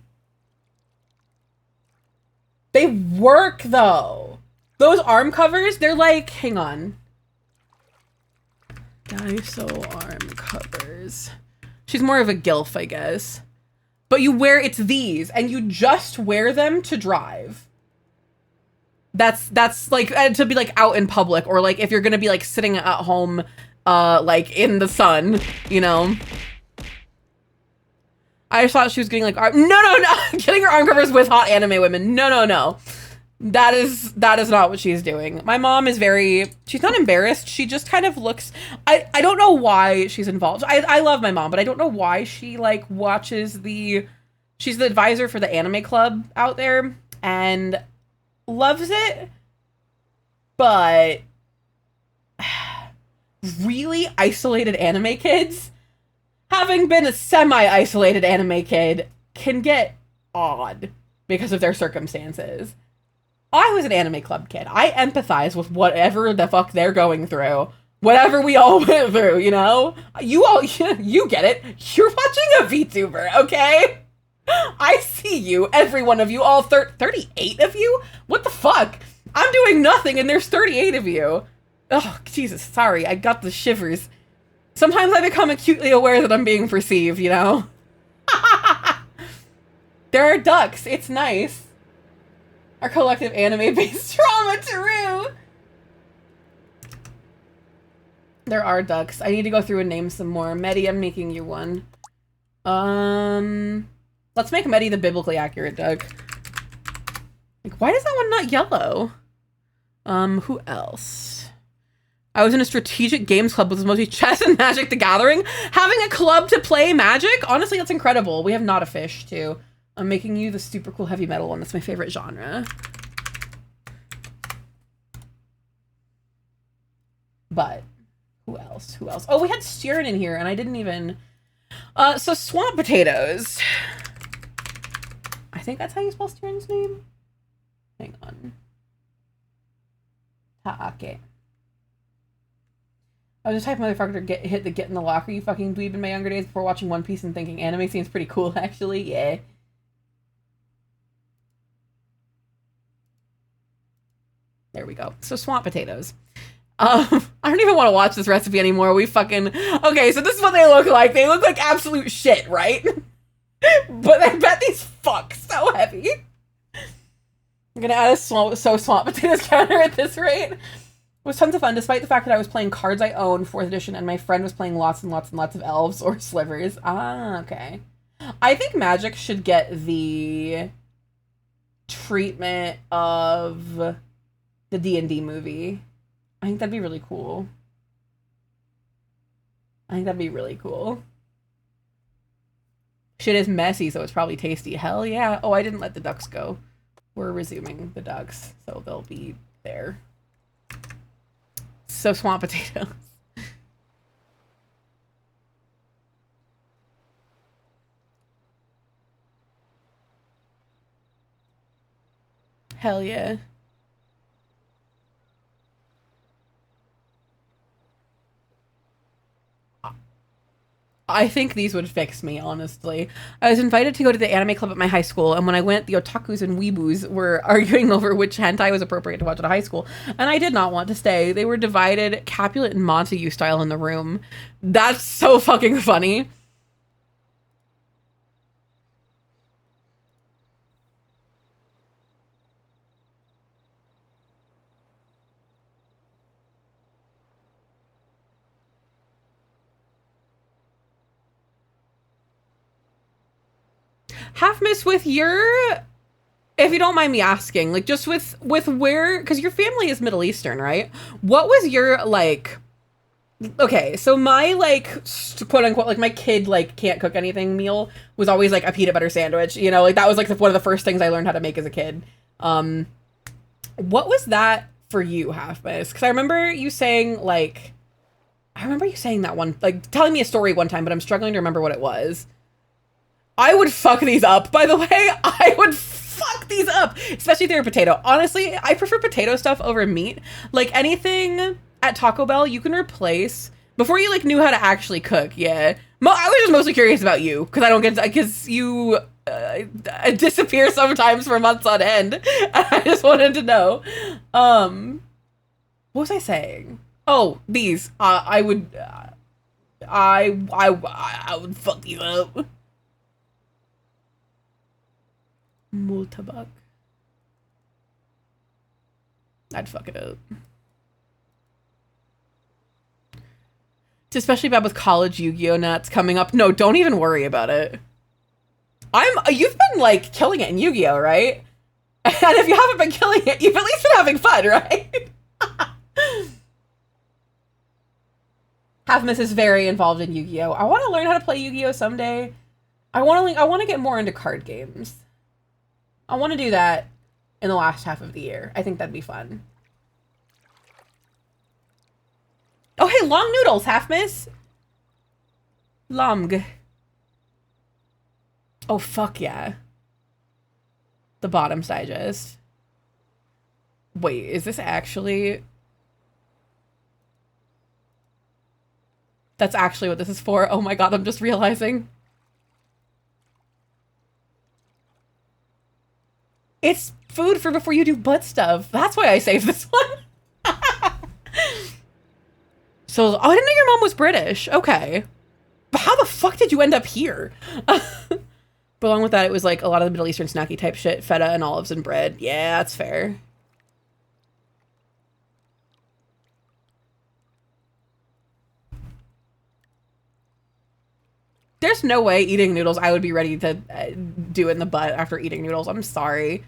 They work, though. Those arm covers, they're like, hang on. Daiso arm covers. She's more of a gilf, I guess. But it's these, and you just wear them to drive. That's like, to be like out in public, or like if you're gonna be like sitting at home, like in the sun, you know? I just thought she was getting like, no, getting her arm covers with hot anime women. No. That is not what she's doing. My mom is she's not embarrassed. She just kind of looks, I don't know why she's involved. I love my mom, but I don't know why she like watches she's the advisor for the anime club out there and loves it, but really isolated anime kids, having been a semi-isolated anime kid, can get odd because of their circumstances. I was an anime club kid. I empathize with whatever the fuck they're going through whatever we all went through, you know? You get it. You're watching a VTuber, okay? I see you, every one of you, all 38 of you? What the fuck? I'm doing nothing and there's 38 of you. Oh, Jesus, sorry, I got the shivers. Sometimes I become acutely aware that I'm being perceived, you know? There are ducks, it's nice. Our collective anime-based trauma, true. There are ducks. I need to go through and name some more. Medi, I'm making you one. Let's make Medi the biblically accurate duck. Like, why is that one not yellow? Who else? I was in a strategic games club with mostly chess and Magic the Gathering. Having a club to play Magic? Honestly, that's incredible. We have Not a Fish, too. I'm making you the super cool heavy metal one. That's my favorite genre. But who else? Who else? Oh, we had Stern in here, and I didn't even... So swamp potatoes. I think that's how you spell Stern's name. Hang on. Taake. I was just type motherfucker to hit the get in the locker, you fucking dweeb, in my younger days before watching One Piece and thinking anime seems pretty cool, actually. Yeah. There we go. So swamp potatoes. I don't even want to watch this recipe anymore. We fucking... Okay, so this is what they look like. They look like absolute shit, right? But I bet these fuck so heavy. I'm gonna add a swamp potatoes counter at this rate. It was tons of fun, despite the fact that I was playing cards I own, 4th edition, and my friend was playing lots and lots and lots of elves or slivers. Ah, okay. I think Magic should get the treatment of the D&D movie. I think that'd be really cool. I think that'd be really cool. Shit is messy, so it's probably tasty. Hell yeah. Oh, I didn't let the ducks go. We're resuming the ducks, so they'll be there. So swamp potatoes. Hell yeah. I think these would fix me, honestly. I was invited to go to the anime club at my high school, and when I went, the otakus and weeboos were arguing over which hentai was appropriate to watch at a high school, and I did not want to stay. They were divided Capulet and Montague style in the room. That's so fucking funny. Half miss with your, if you don't mind me asking, like just with where, because your family is Middle Eastern, right? What was your like, okay, so my like quote unquote like my kid like can't cook anything meal was always like a peanut butter sandwich, you know, like that was like one of the first things I learned how to make as a kid. What was that for you, Half miss? Because I remember you saying like, that one, like telling me a story one time, but I'm struggling to remember what it was. I would fuck these up, by the way. I would fuck these up, especially if they're potato. Honestly, I prefer potato stuff over meat. Like anything at Taco Bell, you can replace before you like knew how to actually cook. Yeah, I was just mostly curious about you because I don't get because you disappear sometimes for months on end. I just wanted to know. What was I saying? Oh, these. I would fuck these up. Multabak. I'd fuck it up. It's especially bad with college Yu-Gi-Oh nuts coming up. No, don't even worry about it. You've been like killing it in Yu-Gi-Oh, right? And if you haven't been killing it, you've at least been having fun, right? Half Miss is very involved in Yu-Gi-Oh. I want to learn how to play Yu-Gi-Oh someday. I want to get more into card games. I want to do that in the last half of the year. I think that'd be fun. Oh, hey, long noodles, Half Miss. Long. Oh, fuck yeah. The Bottoms Digest. Wait, is this actually... That's actually what this is for. Oh my god, I'm just realizing. It's food for before you do butt stuff. That's why I saved this one. So, oh, I didn't know your mom was British. Okay. But how the fuck did you end up here? But along with that, it was like a lot of the Middle Eastern snacky type shit. Feta and olives and bread. Yeah, that's fair. There's no way eating noodles I would be ready to do it in the butt after eating noodles. I'm sorry.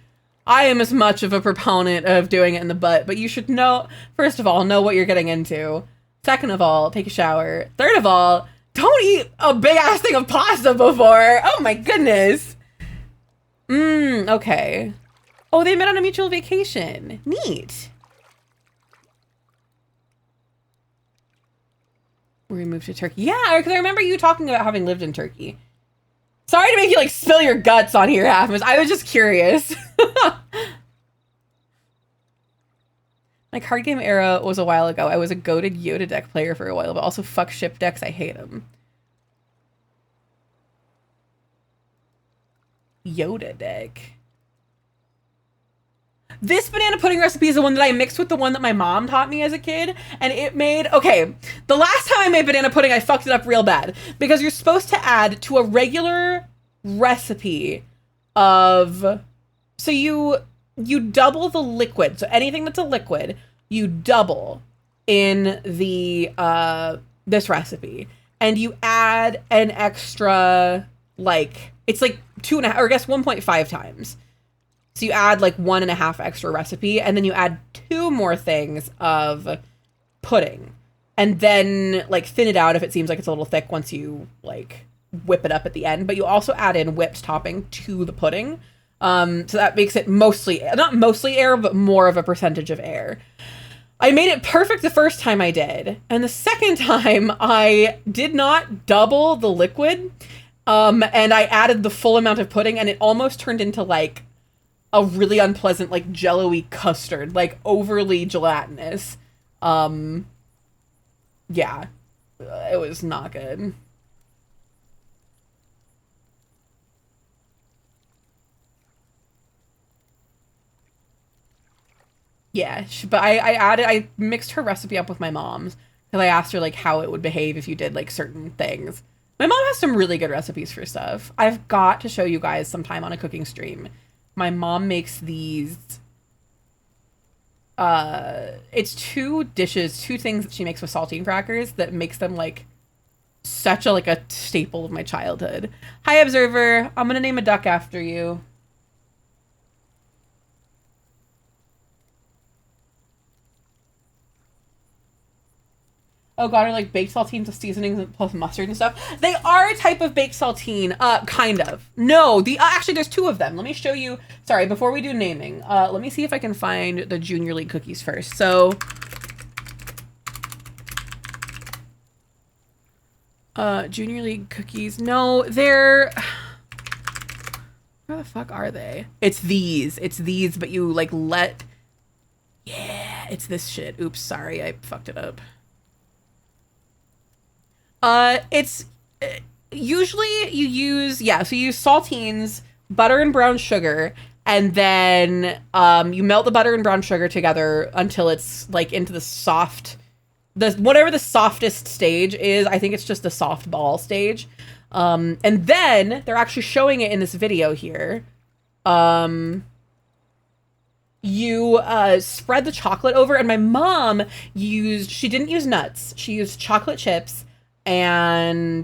I am as much of a proponent of doing it in the butt, but you should know, first of all, know what you're getting into. Second of all, take a shower. Third of all, don't eat a big ass thing of pasta before. Oh my goodness. Okay. Oh, they met on a mutual vacation. Neat. We moved to Turkey. Yeah, because I remember you talking about having lived in Turkey. Sorry to make you like spill your guts on here, Halfmas. I was just curious. My card game era was a while ago. I was a goated Yoda deck player for a while, but also fuck ship decks. I hate them. Yoda deck. This banana pudding recipe is the one that I mixed with the one that my mom taught me as a kid. And it made, okay, the last time I made banana pudding, I fucked it up real bad. Because you're supposed to add to a regular recipe of, so you double the liquid. So anything that's a liquid, you double in the, this recipe. And you add an extra, like, it's like 2.5, or I guess 1.5 times. So you add like 1.5 extra recipe, and then you add 2 more things of pudding. And then like thin it out if it seems like it's a little thick once you like whip it up at the end. But you also add in whipped topping to the pudding. So that makes it mostly, not mostly air, but more of a percentage of air. I made it perfect the first time I did. And the second time I did not double the liquid. And I added the full amount of pudding, and it almost turned into like a really unpleasant, like jello-y custard, like overly gelatinous. Yeah, it was not good. Yeah, but I mixed her recipe up with my mom's, because I asked her like how it would behave if you did like certain things. My mom has some really good recipes for stuff. I've got to show you guys sometime on a cooking stream. My mom makes these, it's 2 dishes, 2 things that she makes with saltine crackers that makes them like such a, like a staple of my childhood. Hi, Observer. I'm gonna name a duck after you. Oh god, are like baked saltines with seasonings plus mustard and stuff? They are a type of baked saltine, kind of. No, actually there's 2 of them. Let me show you, sorry, before we do naming, let me see if I can find the Junior League cookies first. So, Junior League cookies, no, they're, where the fuck are they? It's these, but you like yeah, it's this shit. Oops, sorry, I fucked it up. It's usually you use, yeah, so you use saltines, butter and brown sugar, and then you melt the butter and brown sugar together until it's like into the soft, whatever the softest stage is. I think it's just the soft ball stage. And then they're actually showing it in this video here. You spread the chocolate over, and my mom she didn't use nuts. She used chocolate chips and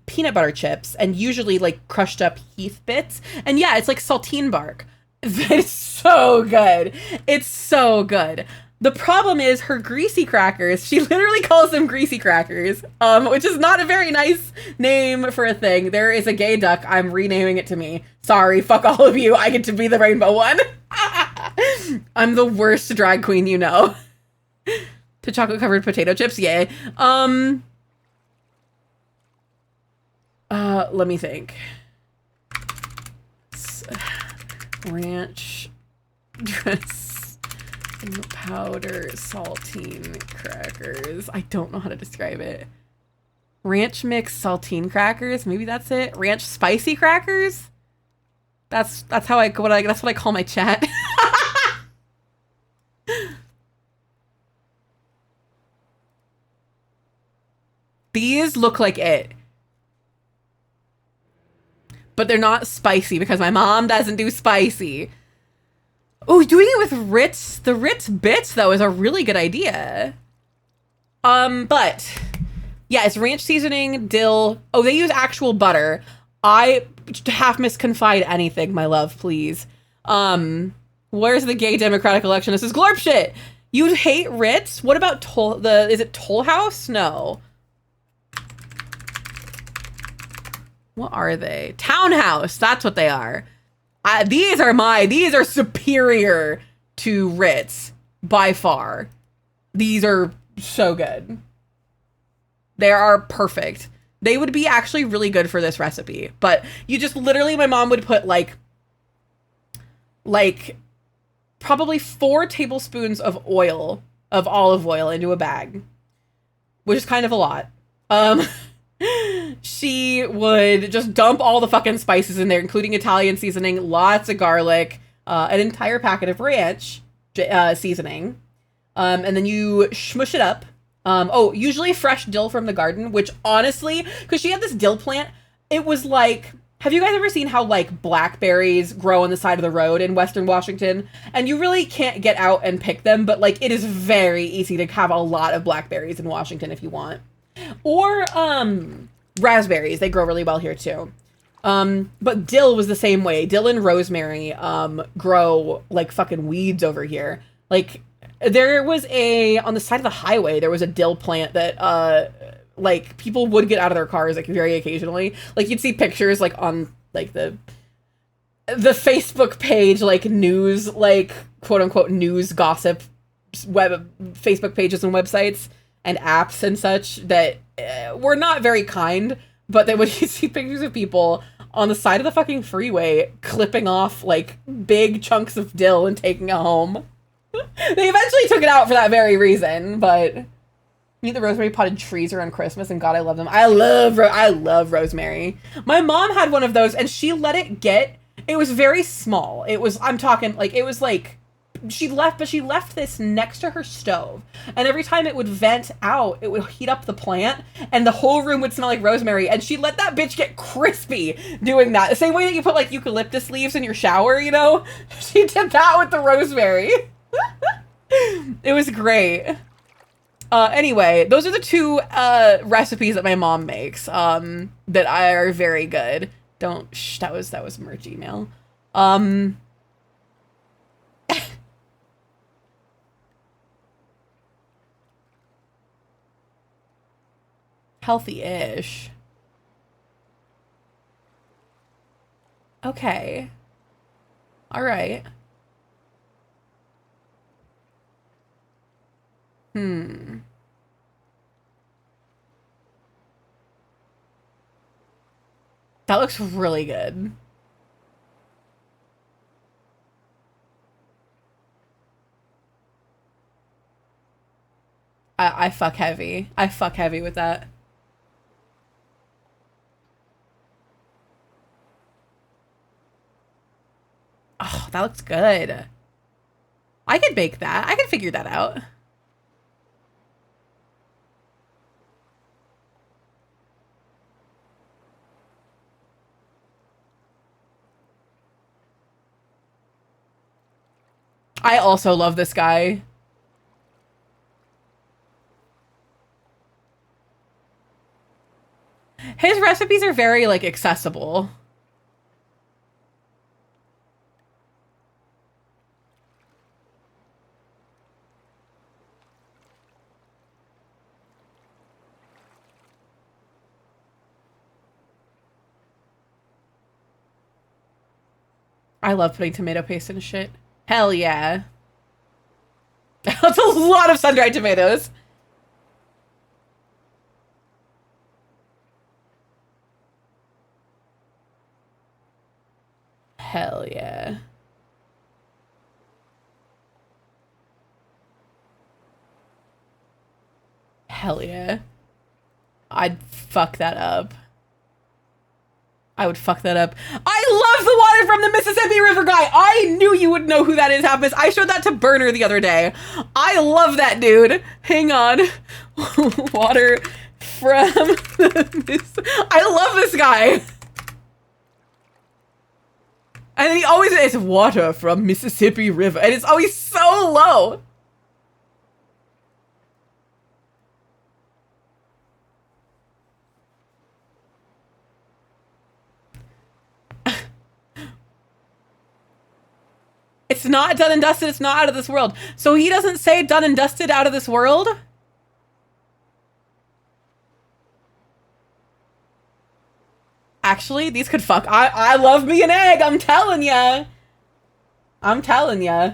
peanut butter chips, and usually like crushed up heath bits. And yeah, it's like saltine bark. It's so good. It's so good. The problem is her greasy crackers. She literally calls them greasy crackers, which is not a very nice name for a thing. There is a gay duck. I'm renaming it to me. Sorry, fuck all of you. I get to be the rainbow one. I'm the worst drag queen you know. To chocolate covered potato chips, yay. Let me think. Ranch dress Powder saltine crackers. I don't know how to describe it. Ranch mix saltine crackers. Maybe that's it. Ranch spicy crackers. That's how that's what I call my chat. These look like it. But they're not spicy because my mom doesn't do spicy. Oh, doing it with Ritz, the Ritz bits though is a really good idea. But yeah, it's ranch seasoning, dill. Oh, they use actual butter. I half misconfide anything, my love, please. Where's the gay Democratic election? This is glorp shit. You hate Ritz? What about is it Toll House? No. What are they? Townhouse. That's what they are. These are superior to Ritz by far. These are so good. They are perfect. They would be actually really good for this recipe, but you just literally, my mom would put like probably 4 tablespoons of olive oil into a bag, which is kind of a lot. She would just dump all the fucking spices in there, including Italian seasoning, lots of garlic, an entire packet of ranch seasoning, and then you smush it up. Usually fresh dill from the garden, which honestly, because she had this dill plant, it was like, have you guys ever seen how like blackberries grow on the side of the road in Western Washington? And you really can't get out and pick them, but like it is very easy to have a lot of blackberries in Washington if you want. Or raspberries, they grow really well here too. But dill was the same way. Dill and rosemary grow like fucking weeds over here. Like there was on the side of the highway, there was a dill plant that like people would get out of their cars like very occasionally. Like you'd see pictures like on like the Facebook page, like news, like quote unquote news gossip Facebook pages and websites and apps and such that were not very kind, but they would see pictures of people on the side of the fucking freeway clipping off like big chunks of dill and taking it home. They eventually took it out for that very reason, but the rosemary potted trees around Christmas, and God, I love them. I love rosemary. My mom had one of those, and she let it get. It was very small. It was. I'm talking like it was like. She left this next to her stove, and every time it would vent out, it would heat up the plant, and the whole room would smell like rosemary, and she let that bitch get crispy doing that. The same way that you put like eucalyptus leaves in your shower, you know? She did that with the rosemary. It was great. Anyway, those are the 2 recipes that my mom makes that are very good. That was merch email. Healthy-ish. Okay. All right. That looks really good. I fuck heavy. I fuck heavy with that. Oh, that looks good. I could bake that. I could figure that out. I also love this guy. His recipes are very, like, accessible. I love putting tomato paste in shit. Hell yeah. That's a lot of sun-dried tomatoes. Hell yeah. Hell yeah. I'd fuck that up. I would fuck that up. I love the water from the Mississippi River guy. I knew you would know who that is, Happus. I showed that to Burner the other day. I love that dude. Hang on. Water from I love this guy. And then he always says water from Mississippi River. And it's always so low. It's not done and dusted. It's not out of this world. So he doesn't say done and dusted out of this world? Actually, these could fuck. I love me an egg. I'm telling ya. I'm telling ya.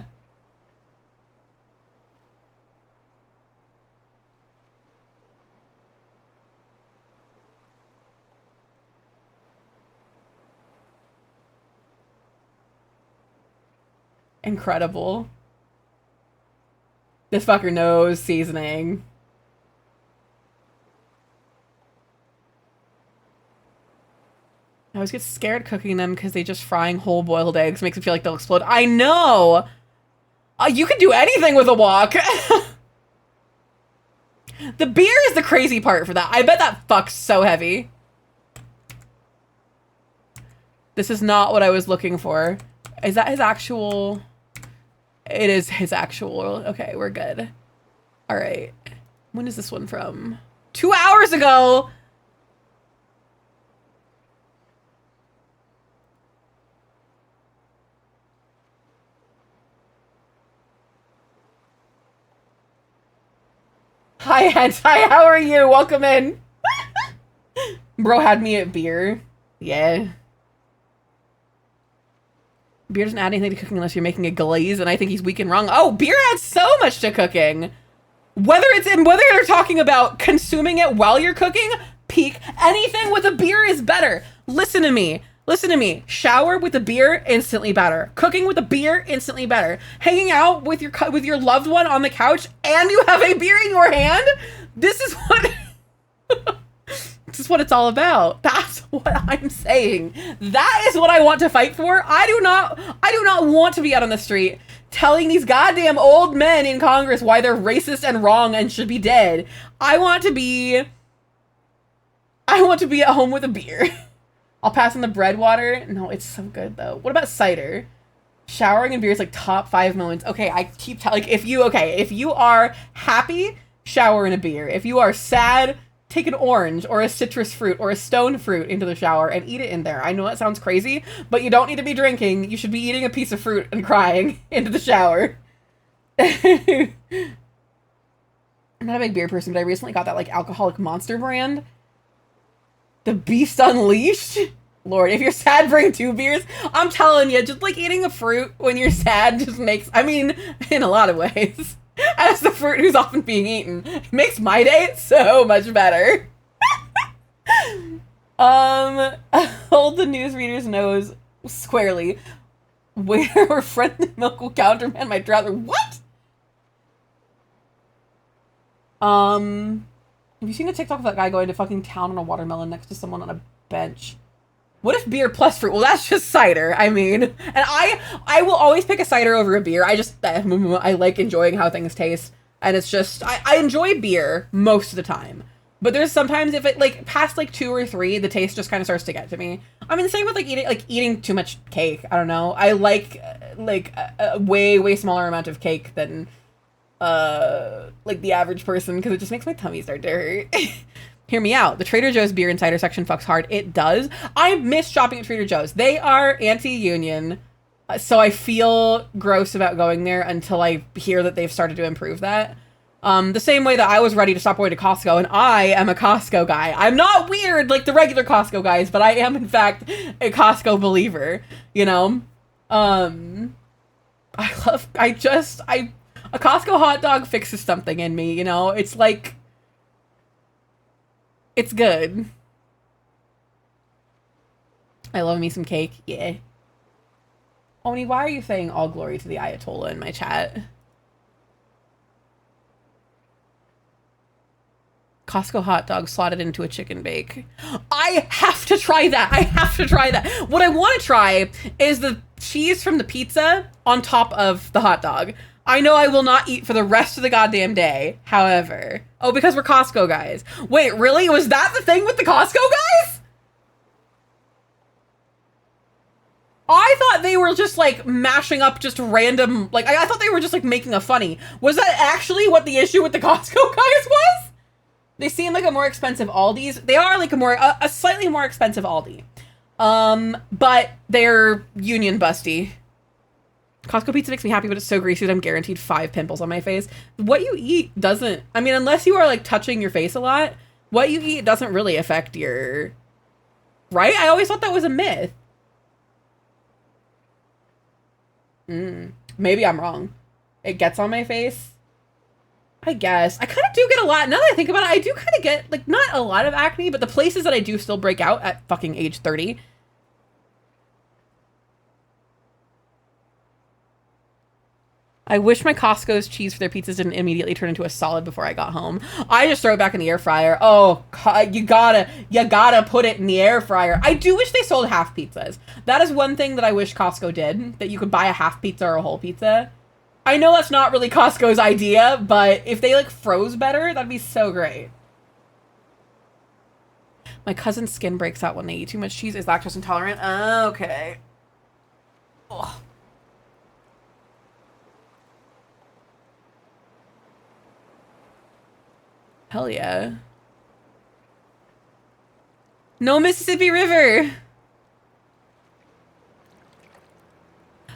Incredible. This fucker knows seasoning. I always get scared cooking them because they just frying whole boiled eggs makes me feel like they'll explode. I know! You can do anything with a wok. The beer is the crazy part for that. I bet that fucks so heavy. This is not what I was looking for. Is that his actual... It is his actual... Okay, we're good. All right. When is this one from? 2 hours ago! Hi, Hentai, how are you? Welcome in. Bro had me at beer. Yeah. Beer doesn't add anything to cooking unless you're making a glaze, and I think he's weak and wrong. Oh, beer adds so much to cooking. Whether they're talking about consuming it while you're cooking, peak, anything with a beer is better. Listen to me. Listen to me. Shower with a beer, instantly better. Cooking with a beer, instantly better. Hanging out with your loved one on the couch, and you have a beer in your hand. This is what this is what it's all about. That's what I'm saying. That is what I want to fight for. I do not want to be out on the street telling these goddamn old men in Congress why they're racist and wrong and should be dead. I want to be at home with a beer. I'll pass on the bread water. No, it's so good though. What about cider? Showering and beer is like top 5 moments. Okay, I keep telling, if you are happy, shower in a beer. If you are sad, take an orange or a citrus fruit or a stone fruit into the shower and eat it in there. I know that sounds crazy, but you don't need to be drinking. You should be eating a piece of fruit and crying into the shower. I'm not a big beer person, but I recently got that like alcoholic Monster brand. The Beast Unleashed? Lord, if you're sad, bring 2 beers. I'm telling you, just like eating a fruit when you're sad just makes, I mean, in a lot of ways, as the fruit who's often being eaten, it makes my day so much better. Hold the newsreader's nose squarely. Where friendly milk will countermand my drought. What? Have you seen a TikTok of that guy going to fucking town on a watermelon next to someone on a bench? What if beer plus fruit? Well, that's just cider. I mean, and I will always pick a cider over a beer. I like enjoying how things taste. And it's just, I enjoy beer most of the time. But there's sometimes if it like past like 2 or 3, the taste just kind of starts to get to me. I mean, the same with like eating too much cake. I don't know. I like a way smaller amount of cake than like the average person, because it just makes my tummy start to hurt. Hear me out. The Trader Joe's beer and cider section fucks hard. It does. I miss shopping at Trader Joe's. They are anti-union, so I feel gross about going there until I hear that they've started to improve that. The same way that I was ready to stop going to Costco, and I am a Costco guy. I'm not weird like the regular Costco guys, but I am in fact a Costco believer, you know? A Costco hot dog fixes something in me, you know? It's like, it's good. I love me some cake, yeah. Oni, why are you saying all glory to the Ayatollah in my chat? Costco hot dog slotted into a chicken bake. I have to try that. I have to try that. What I want to try is the cheese from the pizza on top of the hot dog. I know I will not eat for the rest of the goddamn day. However, oh, because we're Costco guys. Wait, really? Was that the thing with the Costco guys? I thought they were just like mashing up just random, like I thought they were just like making a funny. Was that actually what the issue with the Costco guys was? They seem like a more expensive Aldi's. They are like a slightly more expensive Aldi. But they're union busty. Costco pizza makes me happy, but it's so greasy that I'm guaranteed 5 pimples on my face. What you eat doesn't, I mean, unless you are like touching your face a lot, what you eat doesn't really affect your, right? I always thought that was a myth. Maybe I'm wrong. It gets on my face. I guess. I kind of do get a lot. Now that I think about it, I do kind of get, like, not a lot of acne, but the places that I do still break out at fucking age 30. I wish my Costco's cheese for their pizzas didn't immediately turn into a solid before I got home. I just throw it back in the air fryer. Oh, you gotta put it in the air fryer. I do wish they sold half pizzas. That is one thing that I wish Costco did, that you could buy a half pizza or a whole pizza. I know that's not really Costco's idea, but if they like froze better, that'd be so great. My cousin's skin breaks out when they eat too much cheese. Is lactose intolerant? Okay. Ugh. Hell yeah. No Mississippi River.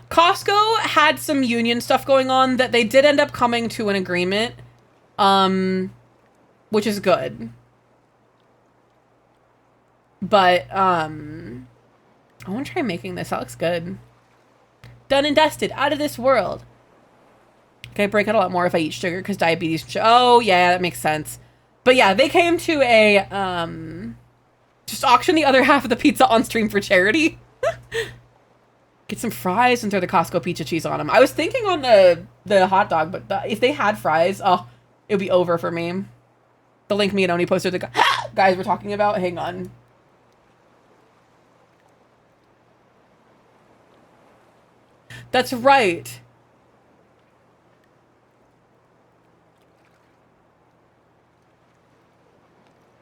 Costco had some union stuff going on that they did end up coming to an agreement, which is good. But, I want to try making this. That looks good. Done and dusted. Out of this world. Okay, I break out a lot more if I eat sugar because diabetes. Oh, yeah, that makes sense. But yeah, they came to a, just auction the other half of the pizza on stream for charity. Get some fries and throw the Costco pizza cheese on them. I was thinking on the hot dog, but if they had fries, oh, it would be over for me. The link me and Oni posted the guys we're talking about. Hang on. That's right.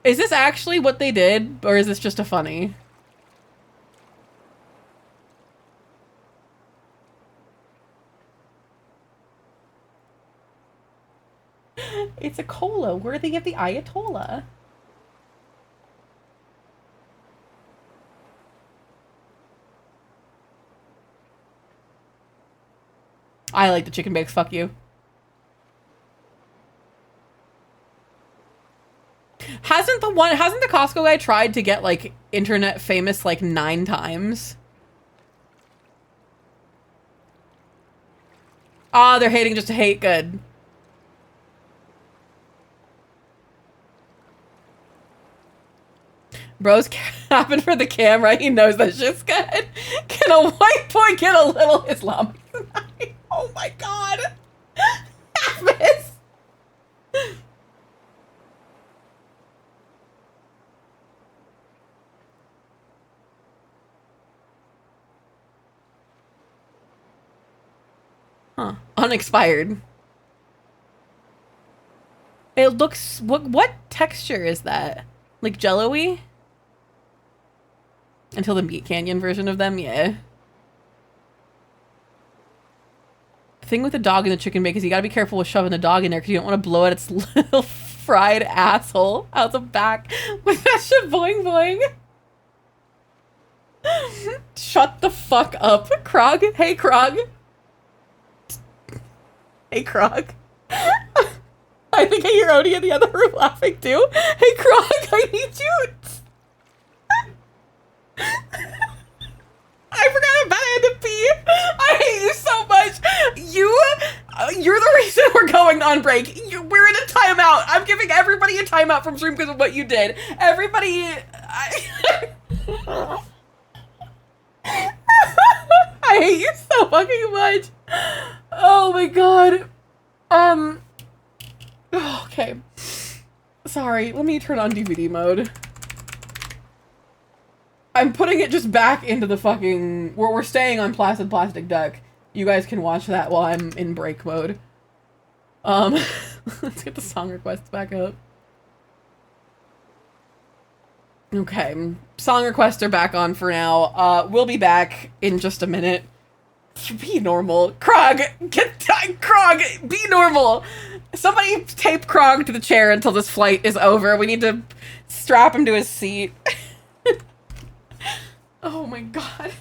Is this actually what they did, or is this just a funny? It's a cola worthy of the Ayatollah. I like the chicken bakes, fuck you. Hasn't the Costco guy tried to get like internet famous like 9 times? Ah, they're hating just to hate. Good. Bro's capping for the camera. He knows that shit's good. Can a white boy get a little Islamic tonight? Oh my god. Happiness. Huh. Unexpired. It looks... What texture is that? Like jello-y? Until the Meat Canyon version of them, yeah. The thing with the dog and the chicken bake is you gotta be careful with shoving the dog in there because you don't want to blow out its little fried asshole out the back with that shit boing boing. Shut the fuck up, Krog. Hey, Krog. Hey, Krog. I think I hear Odie in the other room laughing too. Hey, Krog, I need you. I forgot about I had to pee. I hate you so much. You're the reason we're going on break. We're in a timeout. I'm giving everybody a timeout from stream because of what you did. Everybody... I hate you so fucking much. Oh my god. Okay. Sorry, let me turn on DVD mode. I'm putting it just back into the fucking... We're staying on Placid Plastic Duck. You guys can watch that while I'm in break mode. Let's get the song requests back up. Okay, song requests are back on for now. We'll be back in just a minute. Be normal. Krog! Krog! Be normal! Somebody tape Krog to the chair until this flight is over. We need to strap him to his seat. Oh my god.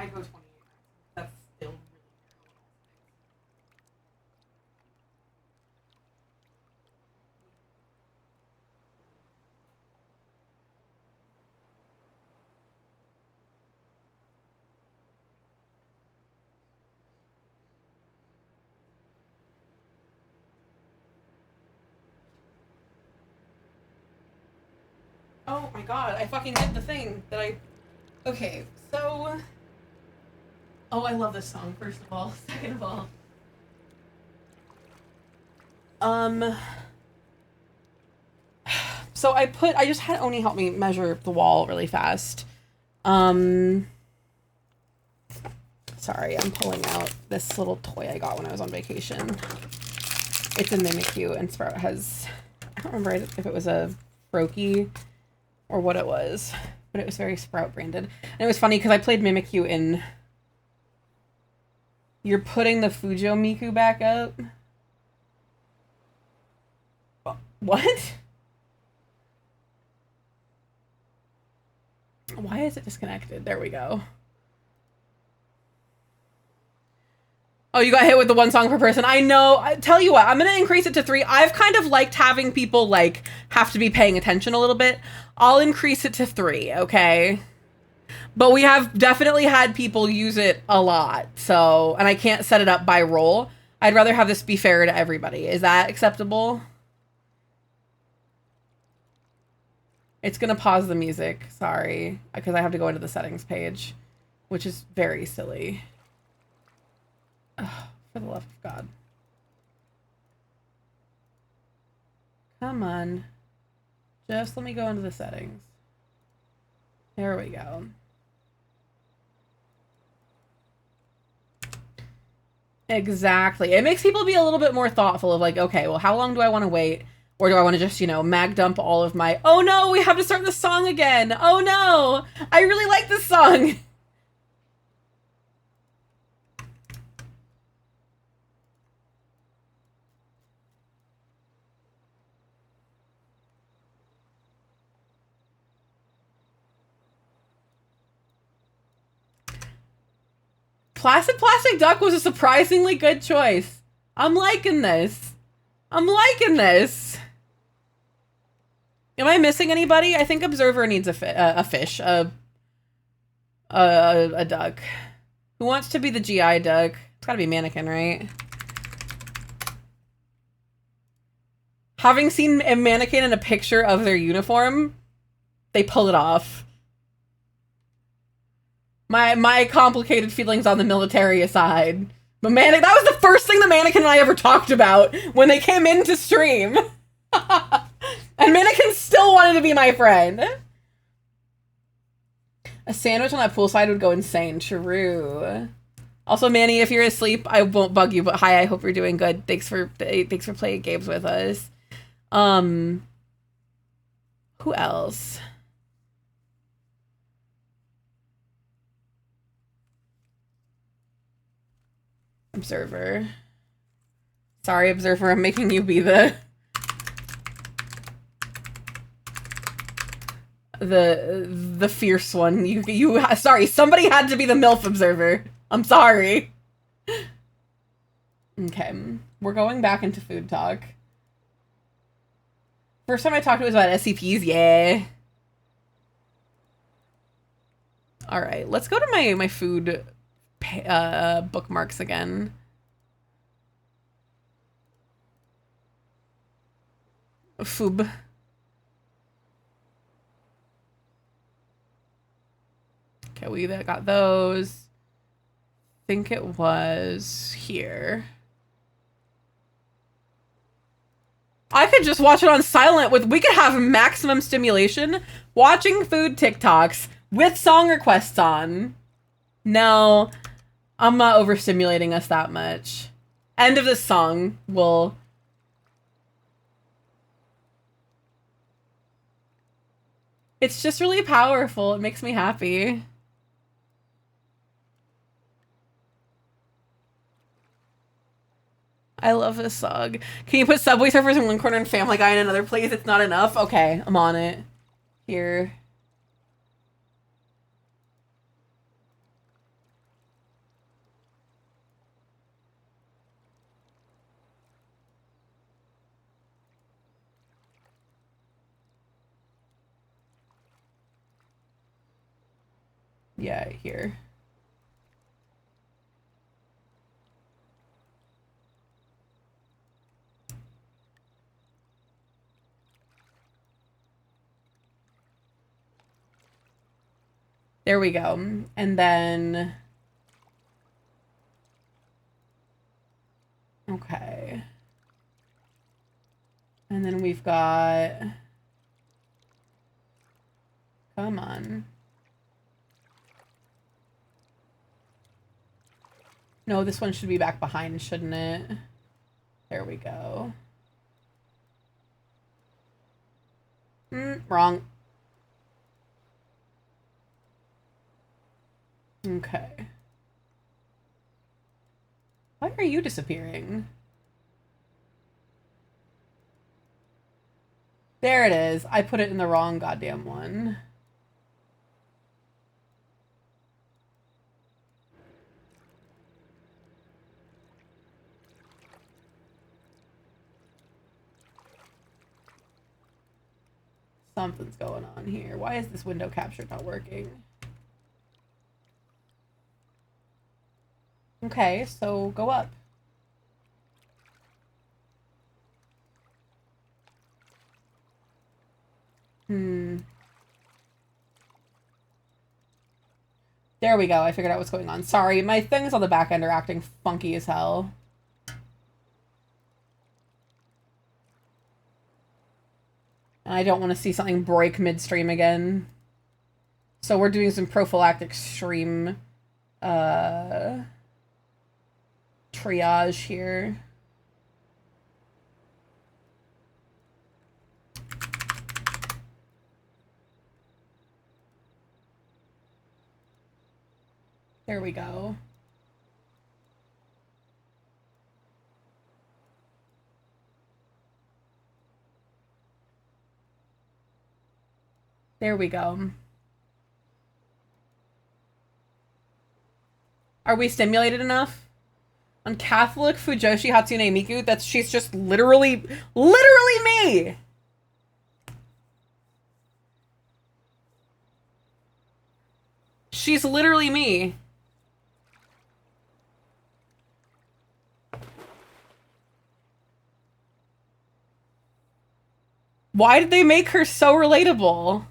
I go 28. That's still really Oh my god, I fucking did the thing that I... Okay, so... Oh, I love this song, first of all. Second of all. So I just had Oni help me measure the wall really fast. Sorry, I'm pulling out this little toy I got when I was on vacation. It's a Mimikyu, and Sprout has... I don't remember if it was a Froakie or what it was, but it was very Sprout branded. And it was funny because I played Mimikyu in... You're putting the Fujo Miku back up? What? Why is it disconnected? There we go. Oh, you got hit with the one song per person. I know. I tell you what, I'm going to increase it to 3. I've kind of liked having people, like, have to be paying attention a little bit. I'll increase it to 3, okay? But we have definitely had people use it a lot. So, and I can't set it up by role. I'd rather have this be fair to everybody. Is that acceptable? It's going to pause the music. Sorry. Because I have to go into the settings page, which is very silly. Oh, for the love of God. Come on. Just let me go into the settings. There we go. Exactly. It makes people be a little bit more thoughtful of like, okay, well, how long do I want to wait? Or do I want to just, you know, mag dump all of my, oh no, we have to start the song again. Oh no, I really like this song. Placid Plastic Duck was a surprisingly good choice. I'm liking this. I'm liking this. Am I missing anybody? I think Observer needs a fish, a duck. Who wants to be the GI duck? It's gotta be Mannequin, right? Having seen a Mannequin in a picture of their uniform, they pull it off. My complicated feelings on the military aside. But that was the first thing the Mannequin and I ever talked about when they came into stream. And Mannequin still wanted to be my friend. A sandwich on that poolside would go insane. True. Also, Manny, if you're asleep, I won't bug you, but hi, I hope you're doing good. Thanks for playing games with us. Who else? Observer. Sorry, Observer, I'm making you be the fierce one. Sorry, somebody had to be the MILF Observer. I'm sorry. Okay, we're going back into food talk. First time I talked to it was about SCPs, yeah. All right, let's go to my food bookmarks again. Foob. Okay, we got those. I think it was here. I could just watch it on silent we could have maximum stimulation watching food TikToks with song requests on. No, I'm not overstimulating us that much. End of the song will... It's just really powerful. It makes me happy. I love this song. Can you put Subway Surfers in one corner and Family Guy in another place? It's not enough? Okay, I'm on it. Here. Yeah, here. There we go. And then... Okay. And then we've got... Come on. No, this one should be back behind, shouldn't it? There we go. Wrong. Okay. Why are you disappearing? There it is. I put it in the wrong goddamn one. Something's going on here. Why is this window capture not working? Okay, so go up. There we go. I figured out what's going on. Sorry, my things on the back end are acting funky as hell. And I don't want to see something break midstream again. So we're doing some prophylactic stream triage here. There we go. There we go. Are we stimulated enough? On Catholic Fujoshi Hatsune Miku, she's just literally me! She's literally me. Why did they make her so relatable?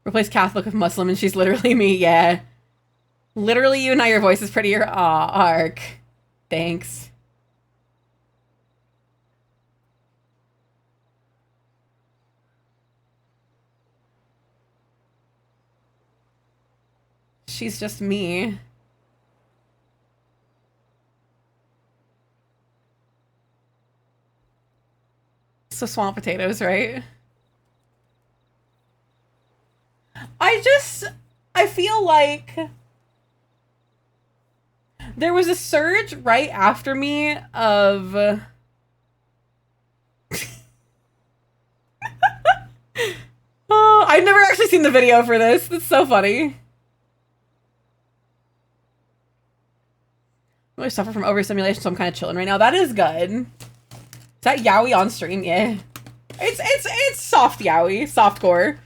Replace Catholic with Muslim and she's literally me, yeah. Literally you and I, your voice is prettier. Aw, Ark. Thanks. She's just me. So swamp potatoes, right? I feel like there was a surge right after me of oh, I've never actually seen the video for this. That's so funny. I suffer from overstimulation, so I'm kind of chilling right now. That is good. Is that yaoi on stream? Yeah. It's soft yaoi, softcore.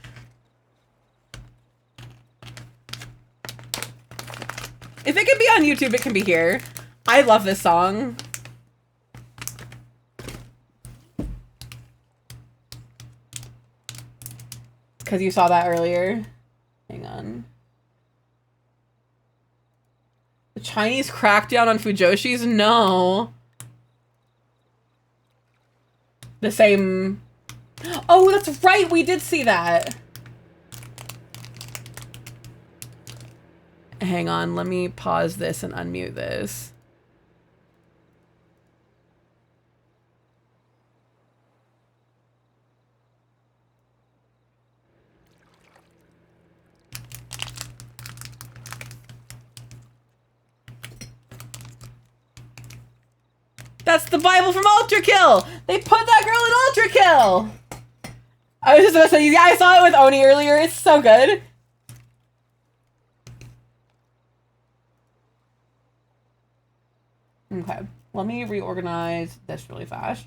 If it can be on YouTube, it can be here. I love this song. Because you saw that earlier. Hang on. The Chinese crackdown on Fujoshis? No. The same... Oh, that's right! We did see that! Hang on, let me pause this and unmute this. That's the Bible from Ultra Kill! They put that girl in Ultra Kill! I was just gonna say, yeah, I saw it with Oni earlier. It's so good. Okay, let me reorganize this really fast.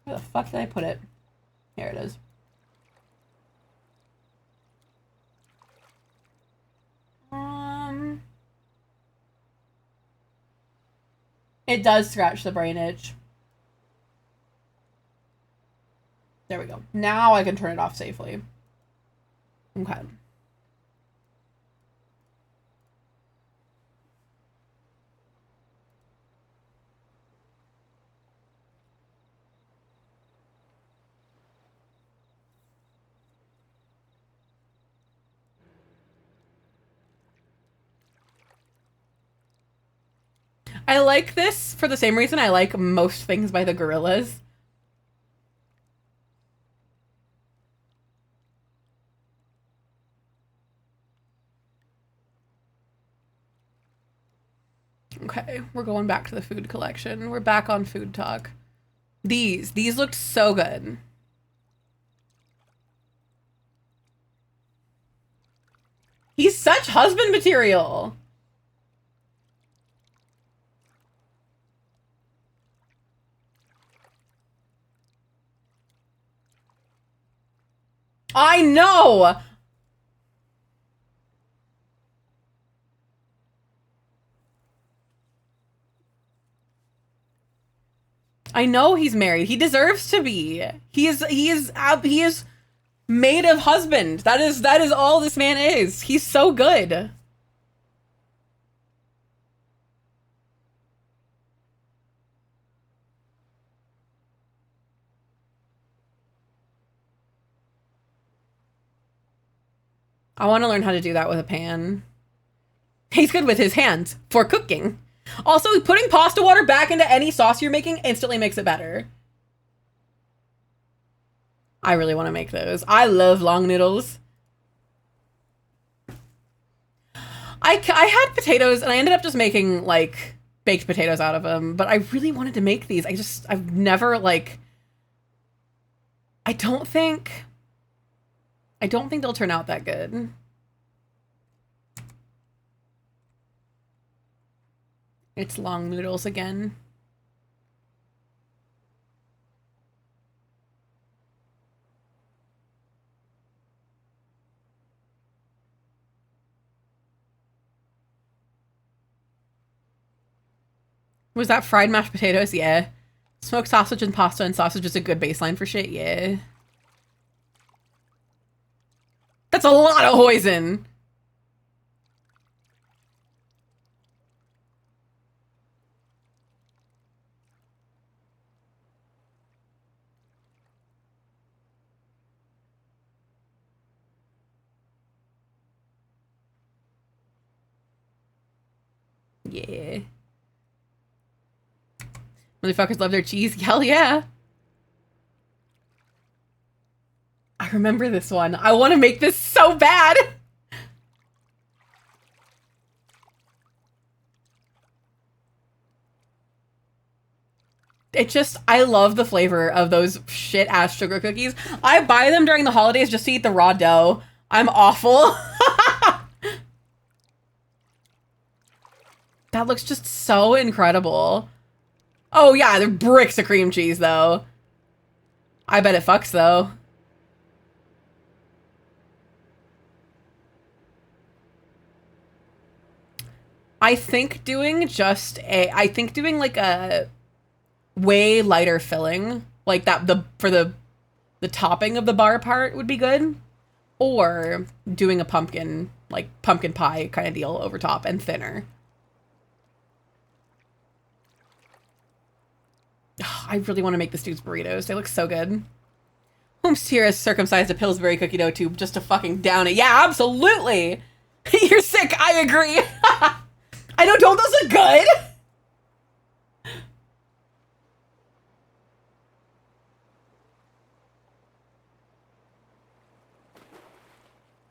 Where the fuck did I put it? Here it is. It does scratch the brain itch. There we go. Now I can turn it off safely. Okay. I like this for the same reason I like most things by the Gorillas. Okay, we're going back to the food collection. We're back on food talk. These looked so good. He's such husband material. I know! I know he's married. He deserves to be. He is made of husband. That is all this man is. He's so good. I want to learn how to do that with a pan. He's good with his hands for cooking. Also, putting pasta water back into any sauce you're making instantly makes it better. I really want to make those. I love long noodles. I had potatoes and I ended up just making like baked potatoes out of them, but I really wanted to make these. I've never like, I don't think they'll turn out that good. It's long noodles again. Was that fried mashed potatoes? Yeah. Smoked sausage and pasta and sausage is a good baseline for shit. Yeah. That's a lot of hoisin. Yeah. Motherfuckers love their cheese. Hell yeah. I remember this one. I want to make this so bad. It just, I love the flavor of those shit ass sugar cookies. I buy them during the holidays just to eat the raw dough. I'm awful. That looks just so incredible. Oh yeah, they're bricks of cream cheese though. I bet it fucks though. I think doing like a way lighter filling, like that for the topping of the bar part would be good, or doing a pumpkin pie kind of deal over top and thinner. I really want to make this dude's burritos. They look so good. Holmes here has circumcised a Pillsbury cookie dough tube just to fucking down it. Yeah, absolutely. You're sick. I agree. I know. Don't those look good?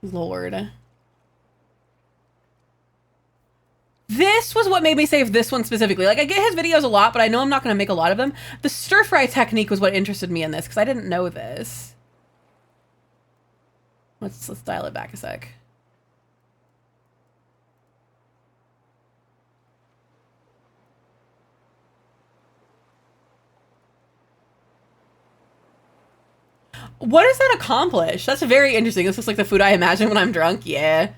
Lord. This was what made me save this one specifically. Like, I get his videos a lot, but I know I'm not going to make a lot of them. The stir-fry technique was what interested me in this, because I didn't know this. Let's dial it back a sec. What does that accomplish? That's very interesting. This looks like the food I imagine when I'm drunk. Yeah.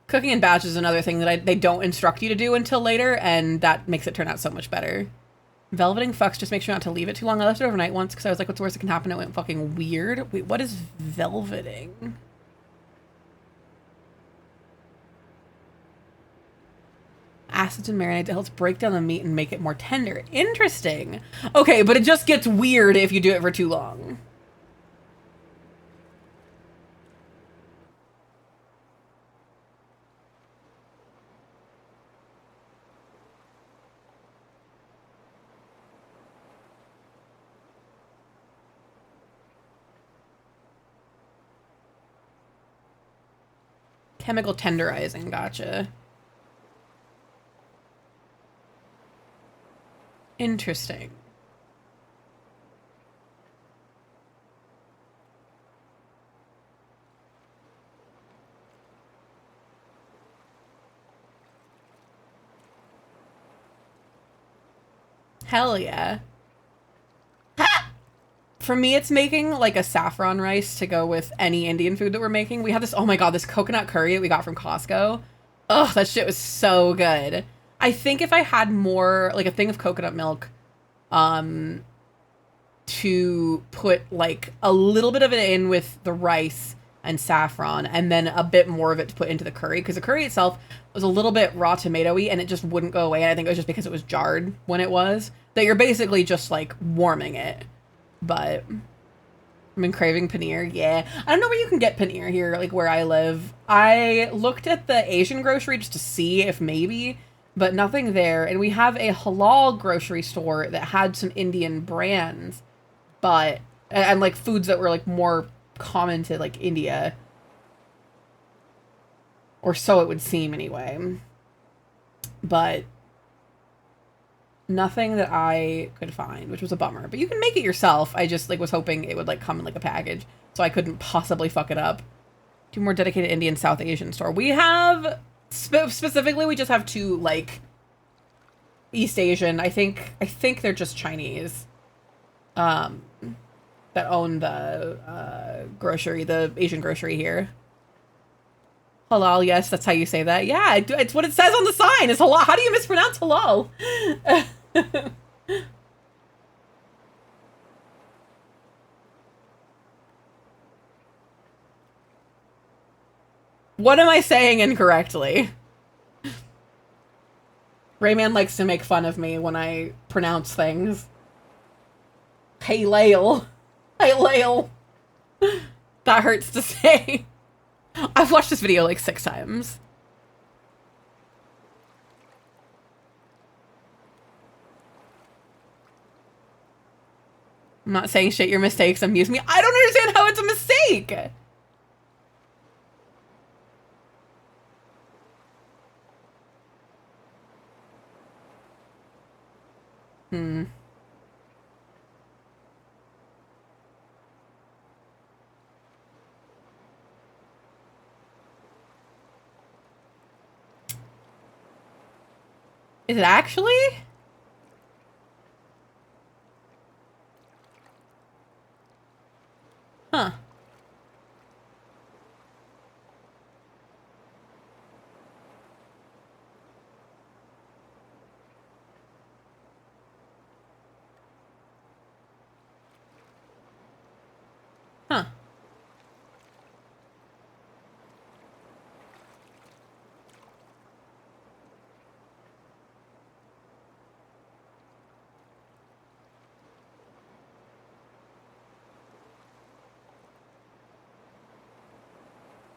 Cooking in batches is another thing that they don't instruct you to do until later, and that makes it turn out so much better. Velveting fucks, just make sure not to leave it too long. I left it overnight once because I was like, what's the worst that can happen? It went fucking weird. Wait, what is velveting? Acids and marinade that helps break down the meat and make it more tender. Interesting. Okay, but it just gets weird if you do it for too long. Chemical tenderizing, gotcha. Interesting. Hell yeah. For me, it's making like a saffron rice to go with any Indian food that we're making. We have this, oh my god, this coconut curry that we got from Costco. Ugh, that shit was so good. I think if I had more, like a thing of coconut milk, to put like a little bit of it in with the rice and saffron, and then a bit more of it to put into the curry, because the curry itself was a little bit raw tomatoey and it just wouldn't go away. And I think it was just because it was jarred when it was, that you're basically just like warming it. But I've been craving paneer. Yeah. I don't know where you can get paneer here, like where I live. I looked at the Asian grocery just to see if maybe, but nothing there. And we have a halal grocery store that had some Indian brands, but, and like foods that were like more common to like India. Or so it would seem anyway. But nothing that I could find, which was a bummer. But you can make it yourself. I just like was hoping it would like come in like a package, so I couldn't possibly fuck it up. Two more dedicated Indian South Asian store. We have specifically we just have two like East Asian. I think they're just Chinese. That own the grocery, the Asian grocery here. Halal, yes, that's how you say that. Yeah, it's what it says on the sign. It's halal. How do you mispronounce halal? What am I saying incorrectly? Rayman likes to make fun of me when I pronounce things. Hey, Lael. Hey, Lael. That hurts to say. I've watched this video like 6 times. I'm not saying shit your mistakes amuse me. I don't understand how it's a mistake. Is it actually? Huh. Huh.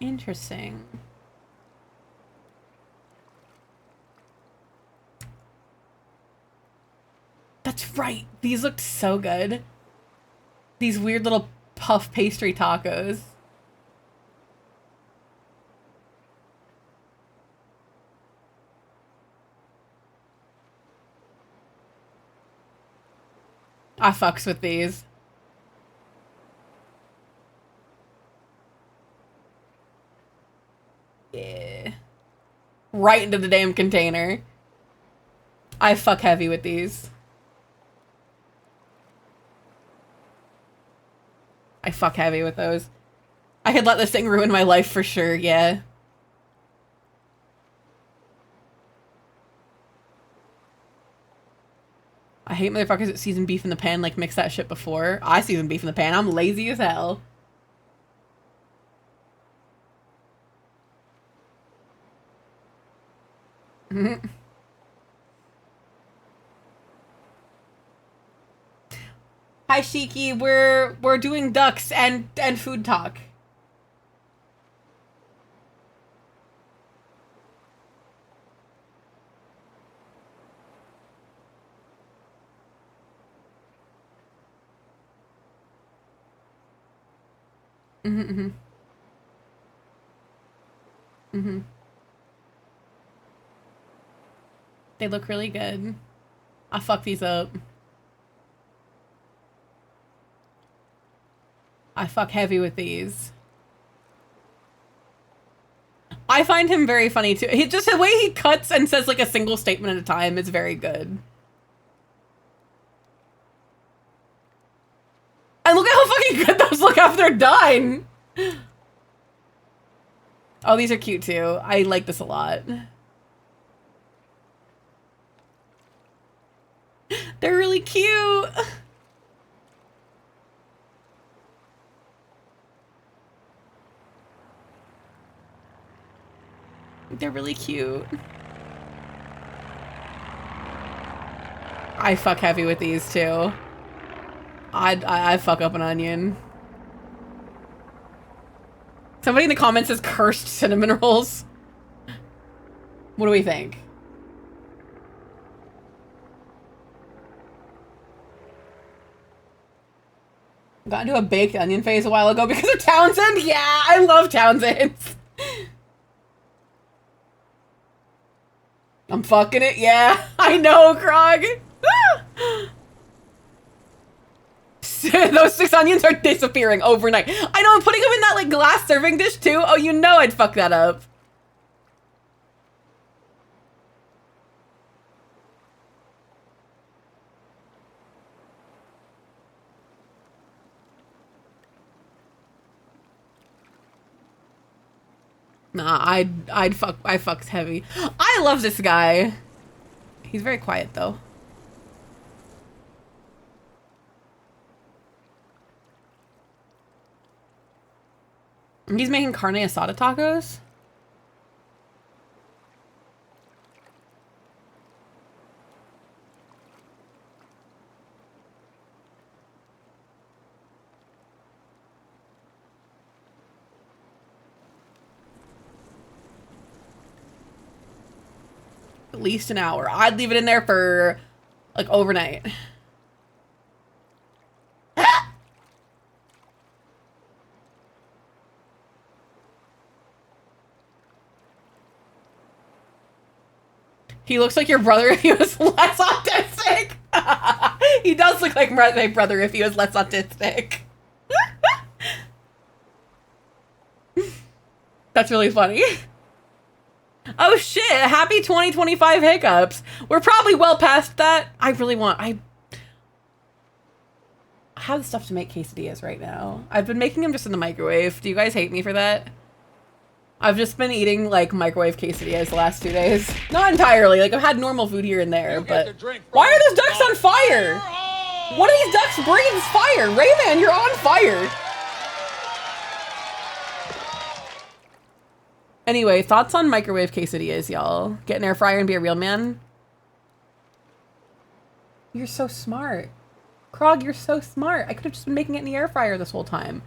Interesting. That's right. These looked so good. These weird little puff pastry tacos. I fucks with these. Yeah. Right into the damn container. I fuck heavy with these. I fuck heavy with those. I could let this thing ruin my life for sure, yeah. I hate motherfuckers that season beef in the pan, like mix that shit before. I season beef in the pan. I'm lazy as hell. Hi Shiki, we're doing ducks and food talk. Mm-hmm. Mm-hmm. They look really good. I'll fuck these up. I fuck heavy with these. I find him very funny too. He just the way he cuts and says like a single statement at a time is very good. And look at how fucking good those look after they're done. Oh, these are cute too. I like this a lot. They're really cute. They're really cute. I fuck heavy with these too. I fuck up an onion. Somebody in the comments says cursed cinnamon rolls. What do we think? Got into a baked onion phase a while ago because of Townsend? Yeah, I love Townsend. I'm fucking it, yeah. I know, Krog. Those 6 onions are disappearing overnight. I know, I'm putting them in that like glass serving dish too. Oh, you know I'd fuck that up. Nah, I fucks heavy. I love this guy. He's very quiet though. He's making carne asada tacos. At least an hour. I'd leave it in there for like overnight. He looks like your brother if he was less autistic. He does look like my brother if he was less autistic. That's really funny. Oh shit, happy 2025 hiccups. We're probably well past that. I really want, I have the stuff to make quesadillas right now. I've been making them just in the microwave. Do you guys hate me for that? I've just been eating like microwave quesadillas the last 2 days. Not entirely, like I've had normal food here and there, but why are those ducks on fire? One of these ducks breathes fire. Rayman, you're on fire. Anyway, thoughts on microwave quesadillas, y'all? Get an air fryer and be a real man? You're so smart. Krog, you're so smart. I could have just been making it in the air fryer this whole time.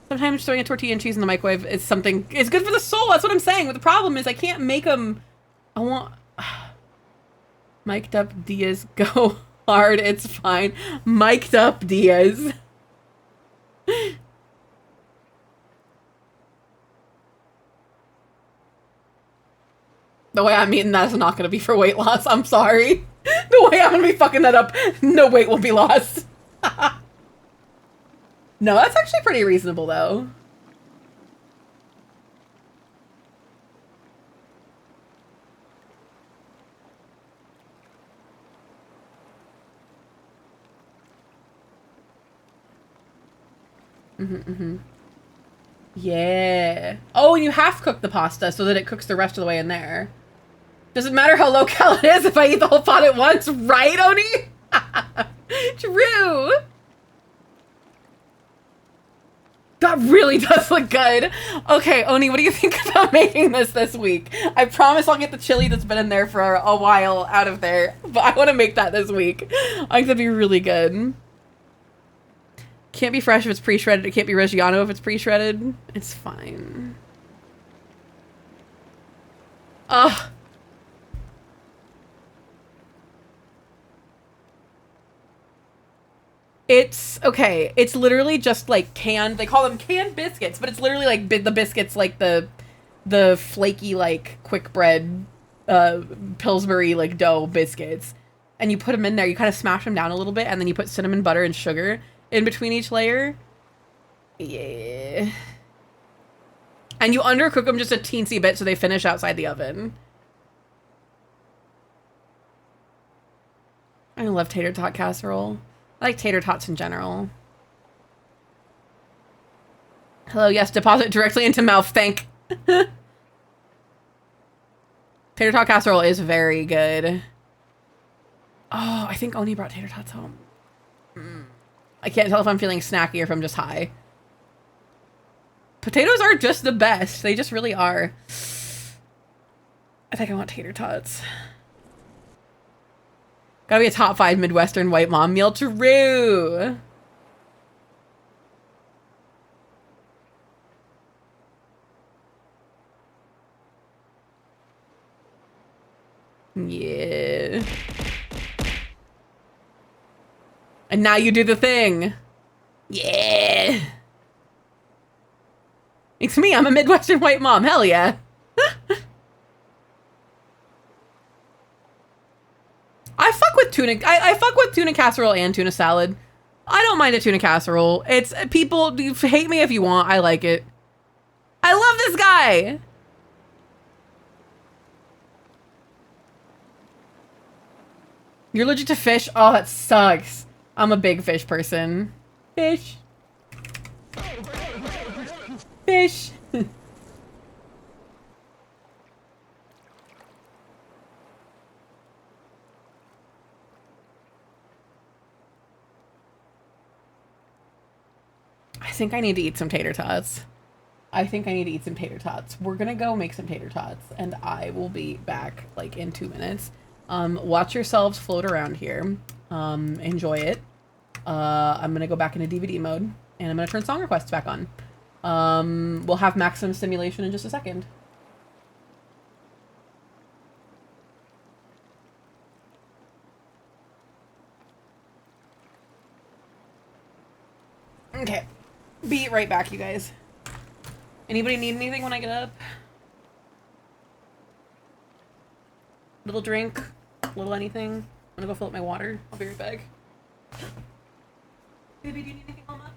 Sometimes throwing a tortilla and cheese in the microwave is something... It's good for the soul, that's what I'm saying. But the problem is I can't make them... I want... Mic'd up Diaz, go hard, it's fine. Mic'd up Diaz. The way I'm eating that is not going to be for weight loss. I'm sorry. The No way I'm gonna be fucking that up. No weight will be lost. No, that's actually pretty reasonable, though. Yeah. Oh, and you half cook the pasta so that it cooks the rest of the way in there. Doesn't matter how low cal it is if I eat the whole pot at once, right, Oni? True. That really does look good. Okay, Oni, what do you think about making this week? I promise I'll get the chili that's been in there for a while out of there, but I want to make that this week. I think that'd be really good. Can't be fresh if it's pre-shredded. It can't be Reggiano if it's pre-shredded. It's fine. Ugh. It's, okay, it's literally just like canned, they call them canned biscuits, but it's literally like the biscuits, like the flaky, like, quick bread, Pillsbury, like, dough biscuits. And you put them in there, you kind of smash them down a little bit, and then you put cinnamon butter and sugar in between each layer. Yeah. And you undercook them just a teensy bit so they finish outside the oven. I love tater tot casserole. I like tater tots in general. Hello, yes, deposit directly into mouth, thank. Tater tot casserole is very good. Oh, I think Oni brought tater tots home. I can't tell if I'm feeling snacky or if I'm just high. Potatoes are just the best. They just really are. I think I want tater tots. Gotta be a top 5 Midwestern white mom meal. True. Yeah. And now you do the thing. Yeah. It's me. I'm a Midwestern white mom. Hell yeah. I fuck with tuna. I fuck with tuna casserole and tuna salad. I don't mind a tuna casserole. It's people hate me if you want. I like it. I love this guy. You're allergic to fish? Oh, that sucks. I'm a big fish person. Fish. Fish. I think I need to eat some tater tots. I think I need to eat some tater tots. We're gonna go make some tater tots, and I will be back, like, in 2 minutes. Watch yourselves float around here. Enjoy it. I'm gonna go back into DVD mode, and I'm gonna turn song requests back on. We'll have maximum stimulation in just a second. Okay. Be right back, you guys. Anybody need anything when I get up? Little drink? Little anything? I'm gonna go fill up my water. I'll be right back. Baby, do you need anything, Mama?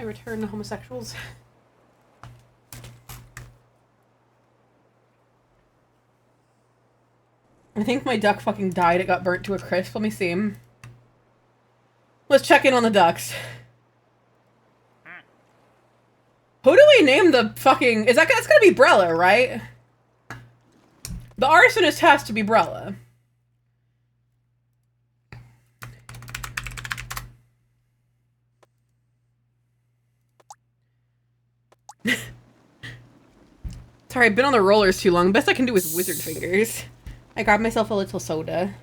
I return to homosexuals. I think my duck fucking died. It got burnt to a crisp. Let me see. Let's check in on the ducks. Who do we name the fucking... That's gonna be Brella, right? The arsonist has to be Brella. Sorry, I've been on the rollers too long. Best I can do is wizard fingers. I grabbed myself a little soda.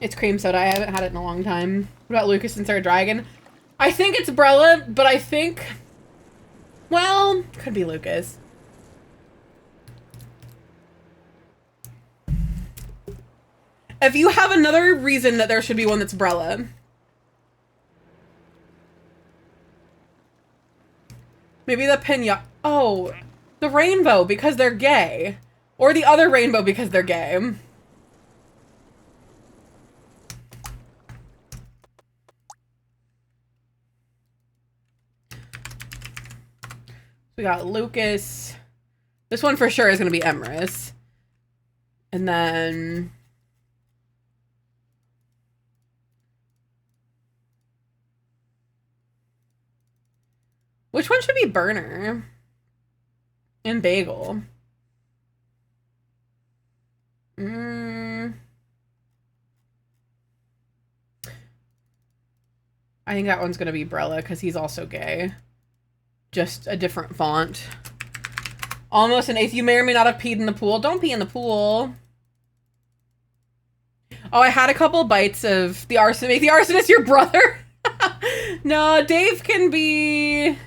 It's cream soda. I haven't had it in a long time. What about Lucas and Sarah Dragon? I think it's Brella, but I think... Well, could be Lucas. If you have another reason that there should be one that's Brella. Maybe the pinata. Oh, the rainbow because they're gay. Or the other rainbow because they're gay. We got Lucas. This one for sure is going to be Emrys. And then... Which one should be Burner? And Bagel. I think that one's going to be Brella because he's also gay. Just a different font. Almost an eighth. You may or may not have peed in the pool. Don't pee in the pool. Oh, I had a couple bites of the arsonist. Make the arsonist your brother? No, Dave can be...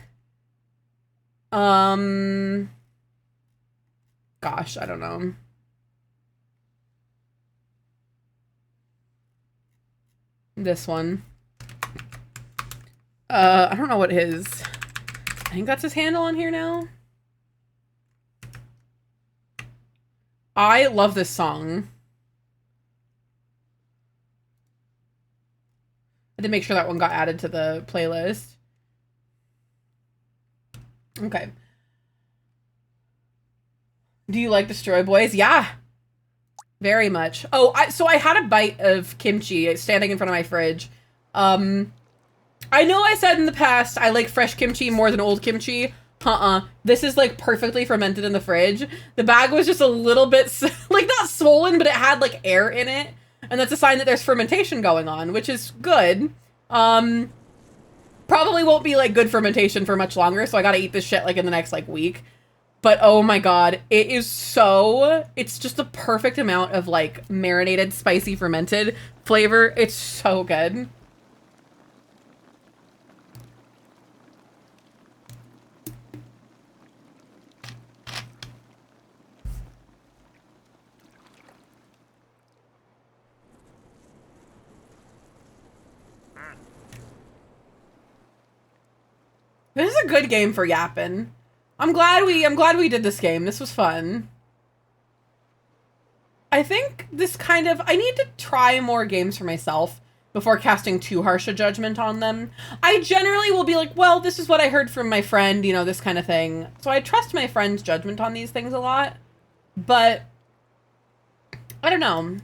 Gosh, I don't know. This one. I don't know what his... I think that's his handle on here now. I love this song. I had to make sure that one got added to the playlist. Okay. Do you like Destroy Boys? Yeah. Very much. Oh, so I had a bite of kimchi standing in front of my fridge. I know I said in the past I like fresh kimchi more than old kimchi. This is like perfectly fermented in the fridge. The bag was just a little bit like not swollen, but it had like air in it. And that's a sign that there's fermentation going on, which is good. Probably won't be like good fermentation for much longer. So I got to eat this shit like in the next like week. But oh my God, it is so, it's just the perfect amount of like marinated, spicy, fermented flavor. It's so good. This is a good game for yapping. I'm glad we did this game. This was fun. I think this kind of... I need to try more games for myself before casting too harsh a judgment on them. I generally will be like, well, this is what I heard from my friend, you know, this kind of thing. So I trust my friend's judgment on these things a lot. But... I don't know.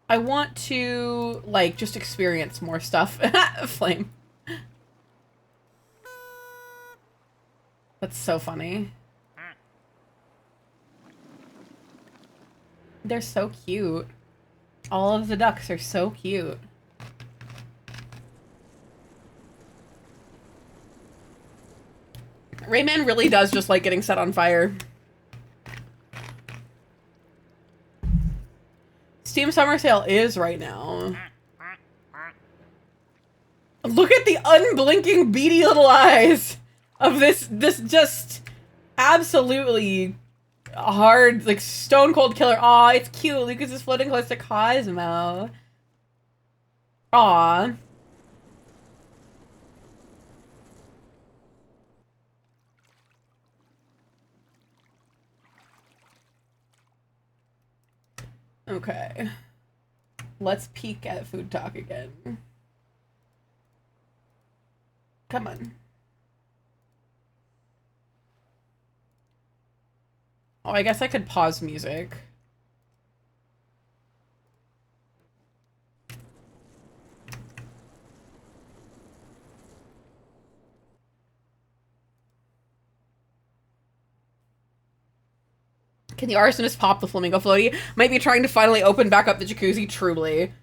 I want to, like, just experience more stuff. Flame. That's so funny. They're so cute. All of the ducks are so cute. Rayman really does just like getting set on fire. Steam Summer Sale is right now. Look at the unblinking beady little eyes of this just absolutely hard, like stone cold killer. Aw, it's cute. Lucas is floating close to Cosmo. Aw. Okay. let's peek at food talk again. Come on. Oh, I guess I could pause music. Can the arsonist pop the flamingo floaty? Might be trying to finally open back up the jacuzzi, truly.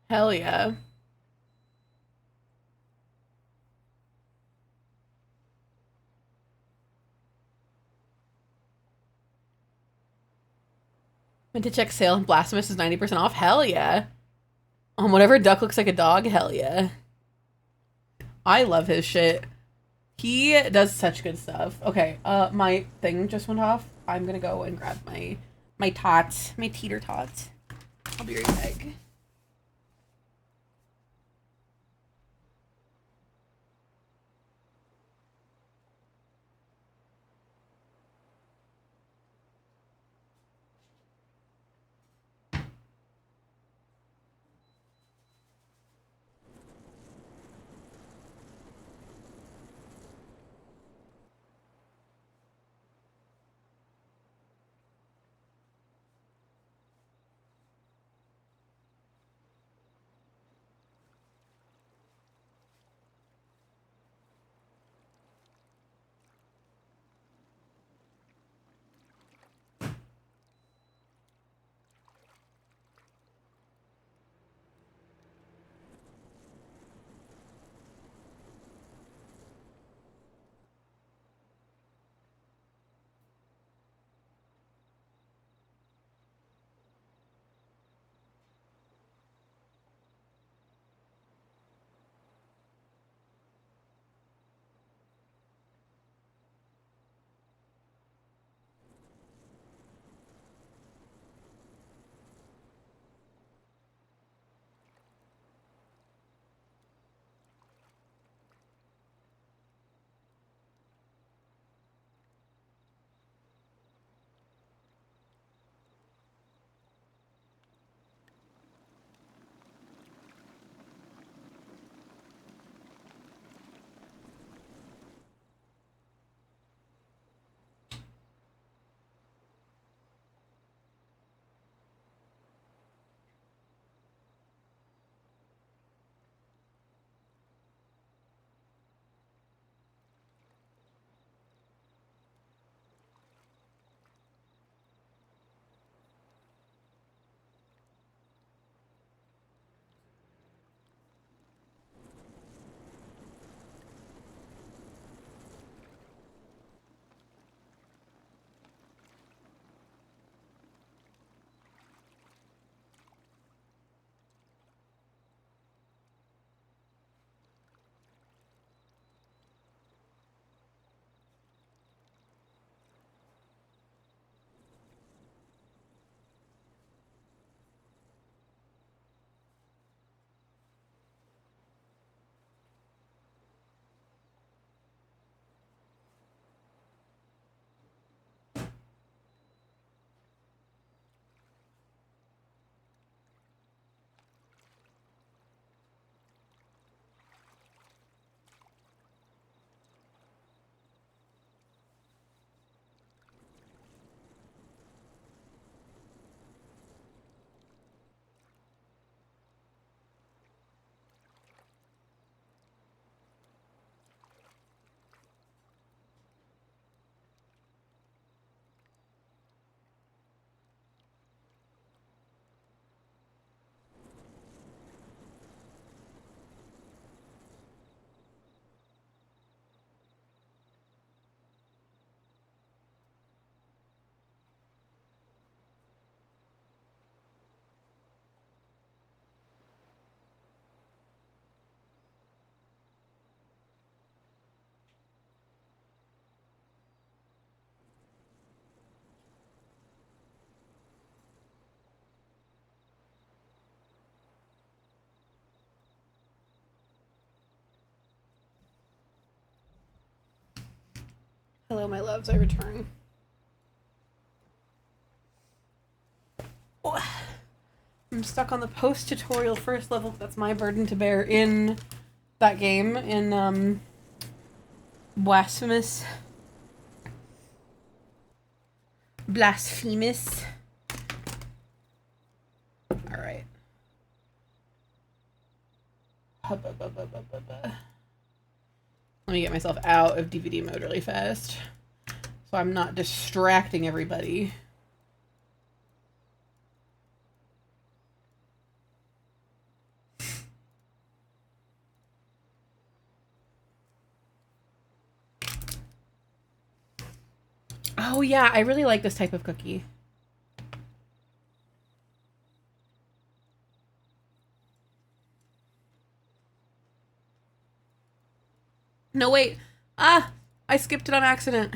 Hell yeah. Went to check sale and Blasphemous is 90% off. Hell yeah. Whatever duck looks like a dog, hell yeah. I love his shit. He does such good stuff. Okay, my thing just went off. I'm gonna go and grab my tot, my teeter tot. I'll be right back. Hello, my loves, I return. Oh, I'm stuck on the post-tutorial first level. That's my burden to bear in that game, in, Blasphemous. Blasphemous. Alright. Let me get myself out of DVD mode really fast, so I'm not distracting everybody. Oh yeah, I really like this type of cookie. No, wait. Ah! I skipped it on accident.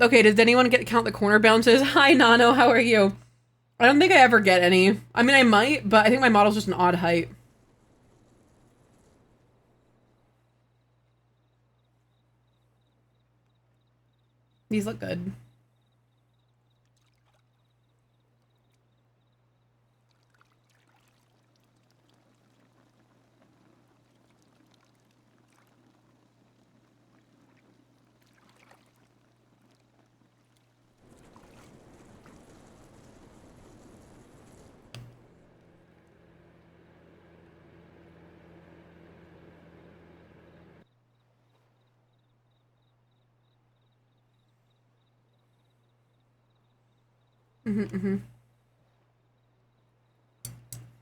Okay, does anyone count the corner bounces? Hi, Nano, how are you? I don't think I ever get any. I mean, I might, but I think my model's just an odd height. These look good.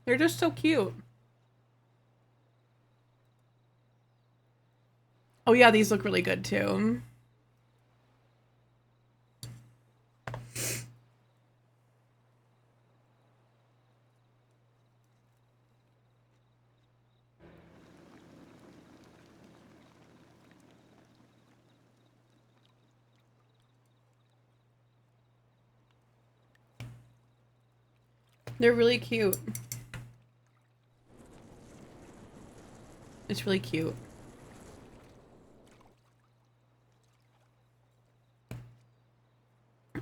They're just so cute. Oh yeah, these look really good too. They're really cute. It's really cute.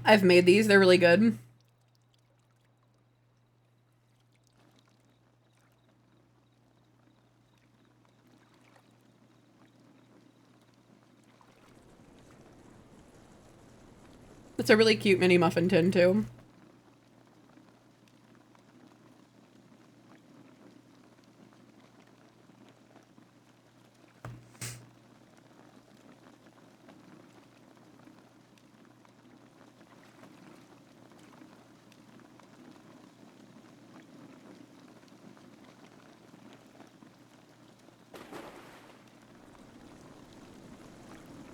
I've made these. They're really good. It's a really cute mini muffin tin too.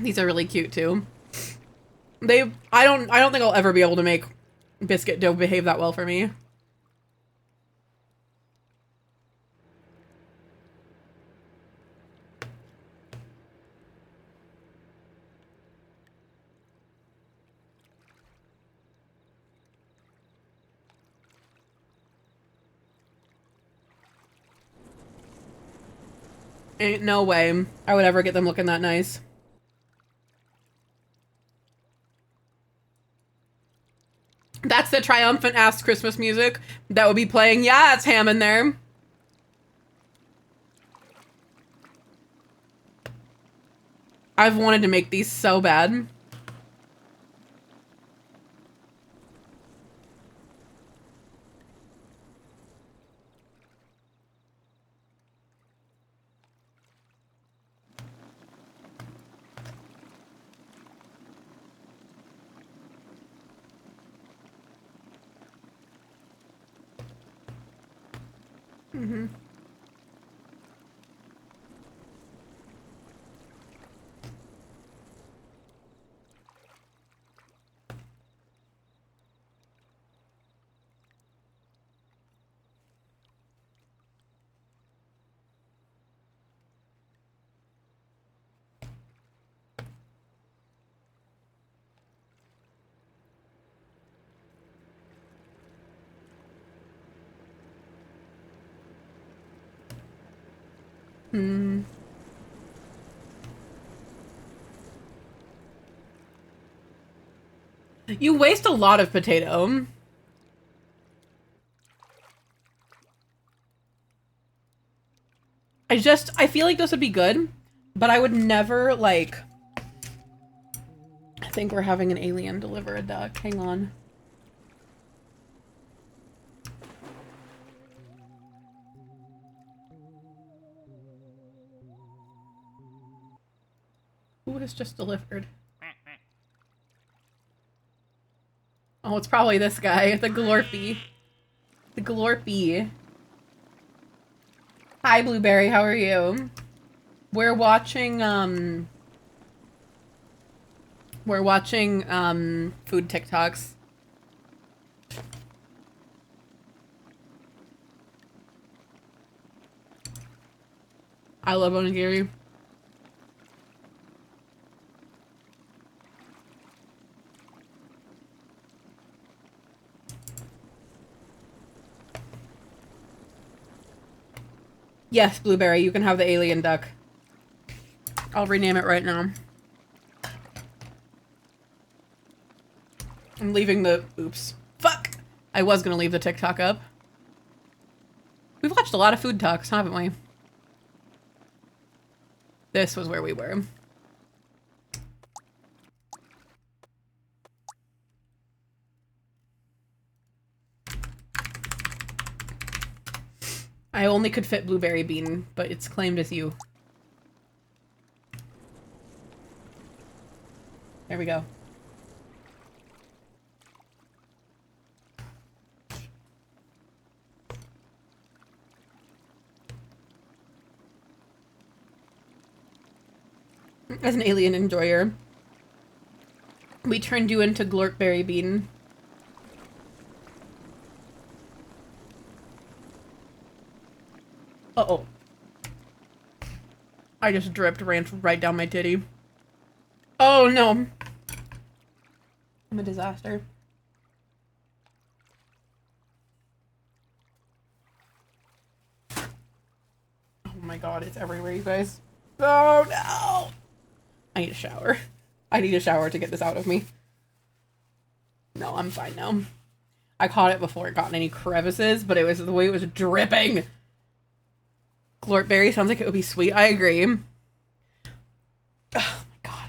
These are really cute too. I don't think I'll ever be able to make biscuit dough behave that well for me. Ain't no way I would ever get them looking that nice. That's the triumphant ass Christmas music that would be playing. Yeah, it's ham in there. I've wanted to make these so bad. You waste a lot of potato. I feel like this would be good, but I would never, like... I think we're having an alien deliver a duck. Hang on. Who has just delivered? Oh, it's probably this guy, the Glorpy. The Glorpy. Hi, Blueberry, how are you? We're watching, food TikToks. I love onigiri. Yes, Blueberry, you can have the alien duck. I'll rename it right now. I'm leaving the... Oops. Fuck! I was gonna leave the TikTok up. We've watched a lot of food talks, haven't we? This was where we were. I only could fit Blueberry Bean, but it's claimed as you. There we go. As an alien enjoyer, we turned you into Glorpberry Bean. Uh-oh. I just dripped ranch right down my titty. Oh, no. I'm a disaster. Oh my god, it's everywhere, you guys. Oh, no! I need a shower. I need a shower to get this out of me. No, I'm fine now. I caught it before it got in any crevices, but it was the way it was dripping. Glortberry sounds like it would be sweet. I agree. Oh my god.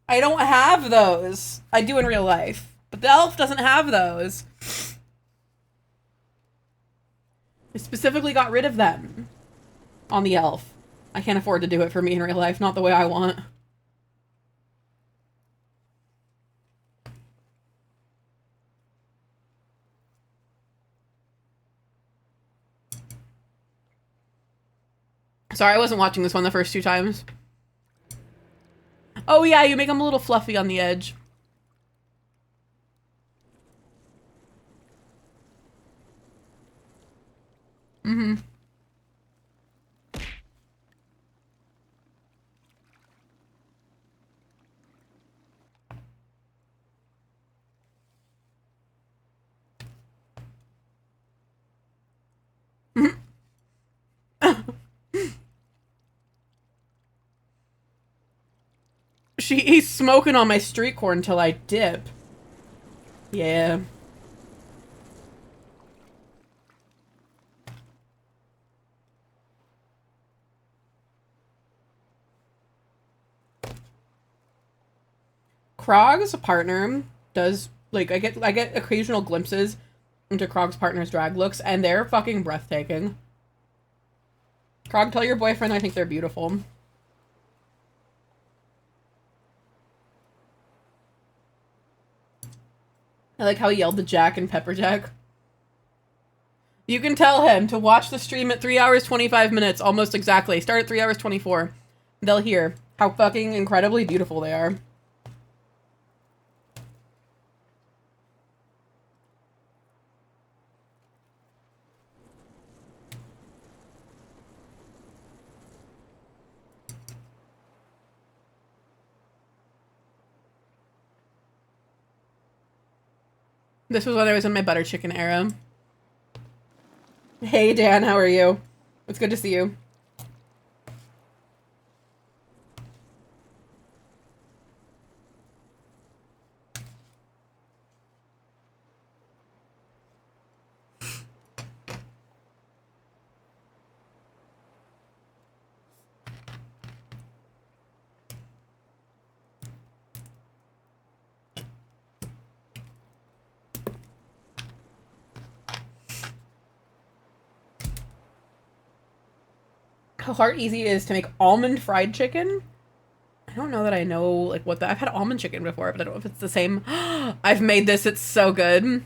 I don't have those. I do in real life. But the elf doesn't have those. I specifically got rid of them on the elf. I can't afford to do it for me in real life. Not the way I want. Sorry, I wasn't watching this one the first 2 times. Oh yeah, you make them a little fluffy on the edge. Mm-hmm. He's smoking on my street corn until I dip. Yeah. Krog's partner does, like, I get occasional glimpses into Krog's partner's drag looks, and they're fucking breathtaking. Krog, tell your boyfriend I think they're beautiful. I like how he yelled to Jack and Pepperjack. You can tell him to watch the stream at 3 hours 25 minutes, almost exactly. Start at 3 hours 24. They'll hear how fucking incredibly beautiful they are. This was when I was in my butter chicken era. Hey Dan, how are you? It's good to see you. how hard easy it is to make almond fried chicken. I don't know that I know like what I've had almond chicken before, but I don't know if it's the same. I've made this. It's so good.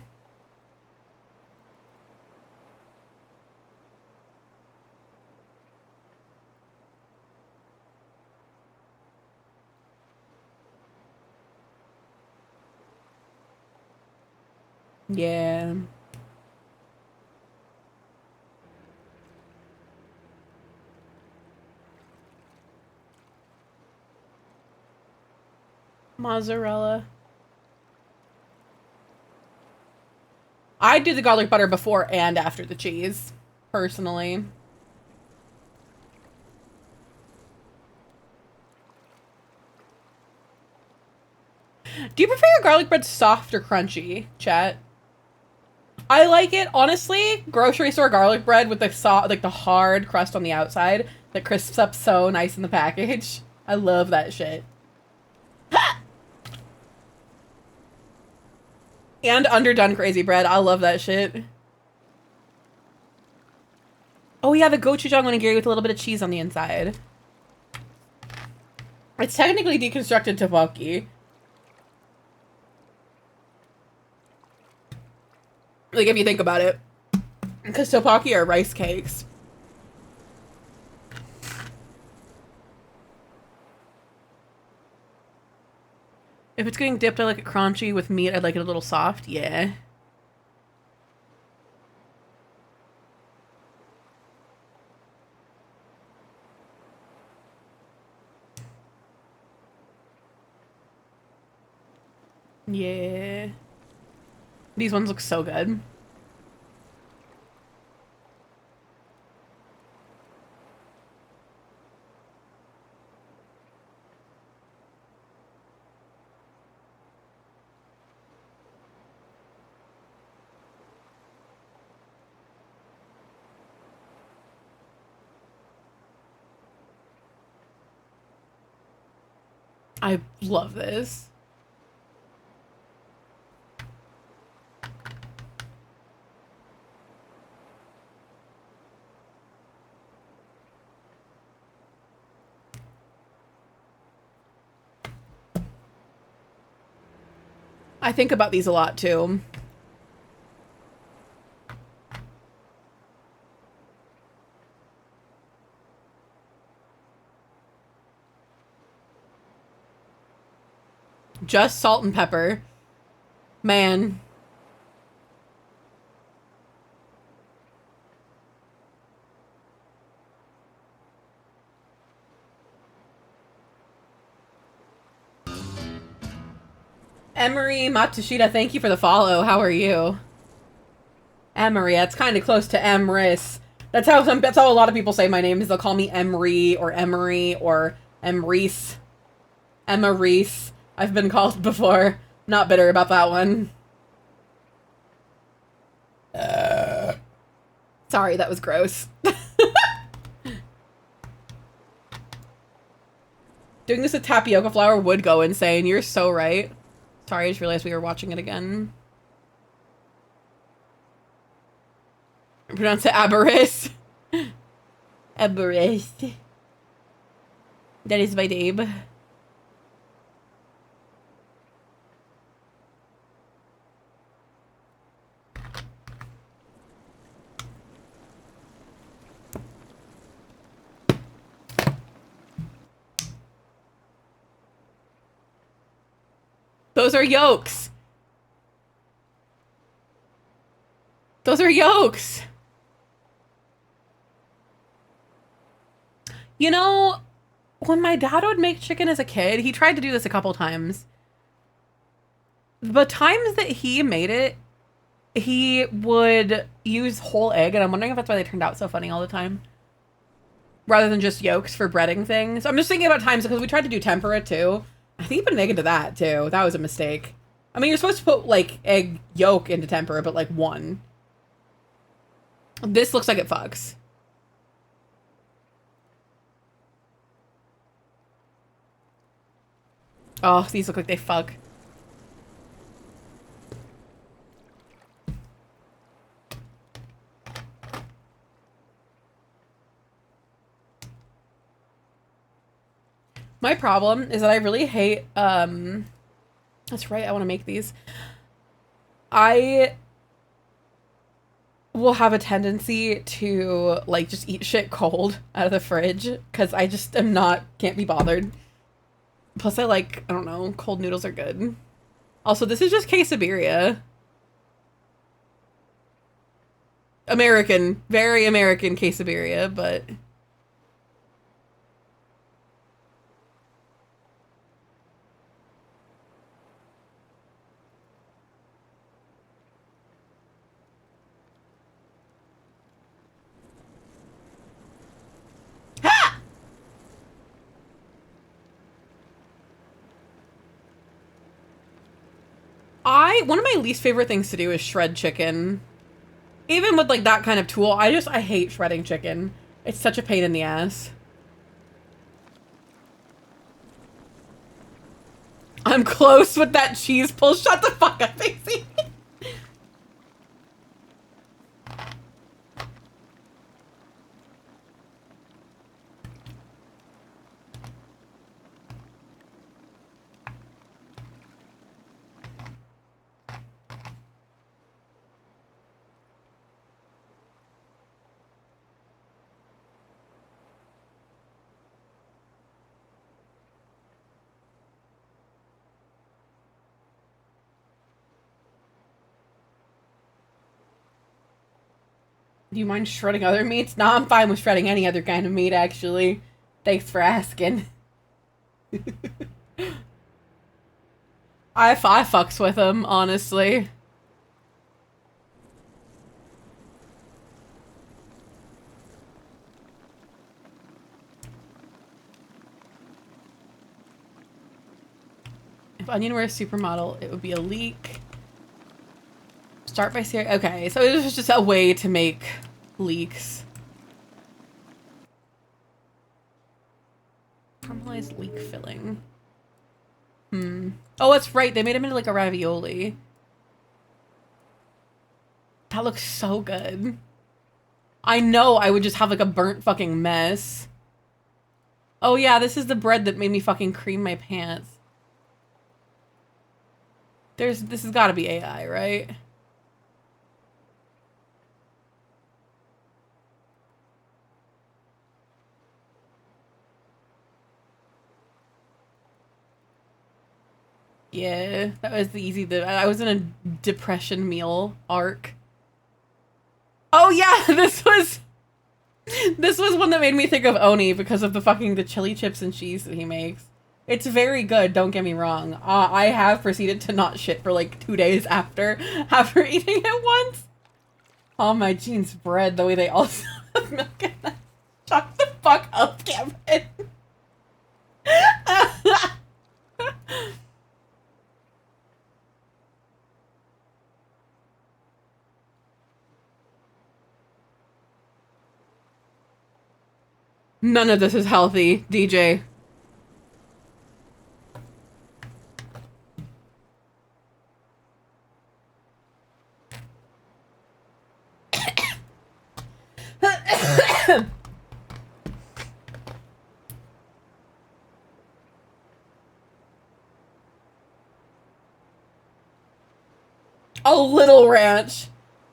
Yeah. Mozzarella. I do the garlic butter before and after the cheese, personally. Do you prefer your garlic bread soft or crunchy, chat? I like it, honestly, grocery store garlic bread with the soft, like the hard crust on the outside that crisps up so nice in the package. I love that shit. And underdone crazy bread. I love that shit. Oh yeah, the gochujang onigiri with a little bit of cheese on the inside. It's technically deconstructed tteokbokki. Like, if you think about it. Because tteokbokki are rice cakes. If it's getting dipped, I like it crunchy. With meat, I'd like it a little soft. Yeah. Yeah. These ones look so good. I love this. I think about these a lot too. Just salt and pepper. Man. Emery Matsushita, thank you for the follow. How are you? Emery, that's kind of close to Emrys. That's how a lot of people say my name is. They'll call me Emery or Emrys. Emma Reese. I've been called before. Not bitter about that one. Sorry, that was gross. Doing this with tapioca flour would go insane. You're so right. Sorry, I just realized we were watching it again. I pronounce it Aberys. Aberys. That is my name. Those are yolks. Those are yolks. You know, when my dad would make chicken as a kid, he tried to do this a couple times. The times that he made it, he would use whole egg, and I'm wondering if that's why they turned out so funny all the time. Rather than just yolks for breading things. I'm just thinking about times because we tried to do tempura too. I think he put an egg into that too. That was a mistake. I mean, you're supposed to put like egg yolk into tempura, but like one. This looks like it fucks. Oh, these look like they fuck. My problem is that I really hate, that's right, I want to make these. I will have a tendency to, like, just eat shit cold out of the fridge, because I just am not, can't be bothered. Plus I like, I don't know, cold noodles are good. Also, this is just quesadilla. American, very American quesadilla, but... One of my least favorite things to do is shred chicken. Even with, like, that kind of tool, I hate shredding chicken. It's such a pain in the ass. I'm close with that cheese pull. Shut the fuck up, Pixie. Do you mind shredding other meats? Nah, I'm fine with shredding any other kind of meat, actually. Thanks for asking. I fucks with them, honestly. If Onion were a supermodel, it would be a leek. Start by saying, okay, so it was just a way to make leeks. Caramelized leek filling. Oh, that's right. They made them into like a ravioli. That looks so good. I know I would just have like a burnt fucking mess. Oh yeah, this is the bread that made me fucking cream my pants. This has gotta be AI, right? Yeah, that was the easy, I was in a depression meal arc. Oh yeah, this was one that made me think of Oni because of the chili chips and cheese that he makes. It's very good, don't get me wrong. I have proceeded to not shit for like 2 days after eating it once. Oh, my jeans bread, the way they also have milk in them. Shut the fuck up, Kevin. None of this is healthy, DJ. A little ranch.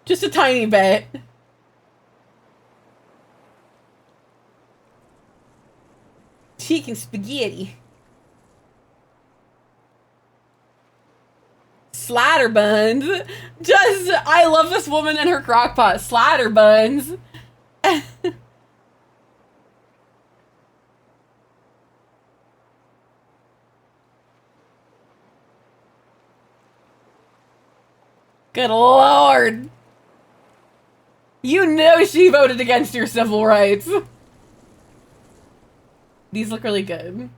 Just a tiny bit. Chicken spaghetti. Slider buns. I love this woman and her crock pot. Slider buns. Good lord. You know she voted against your civil rights. These look really good.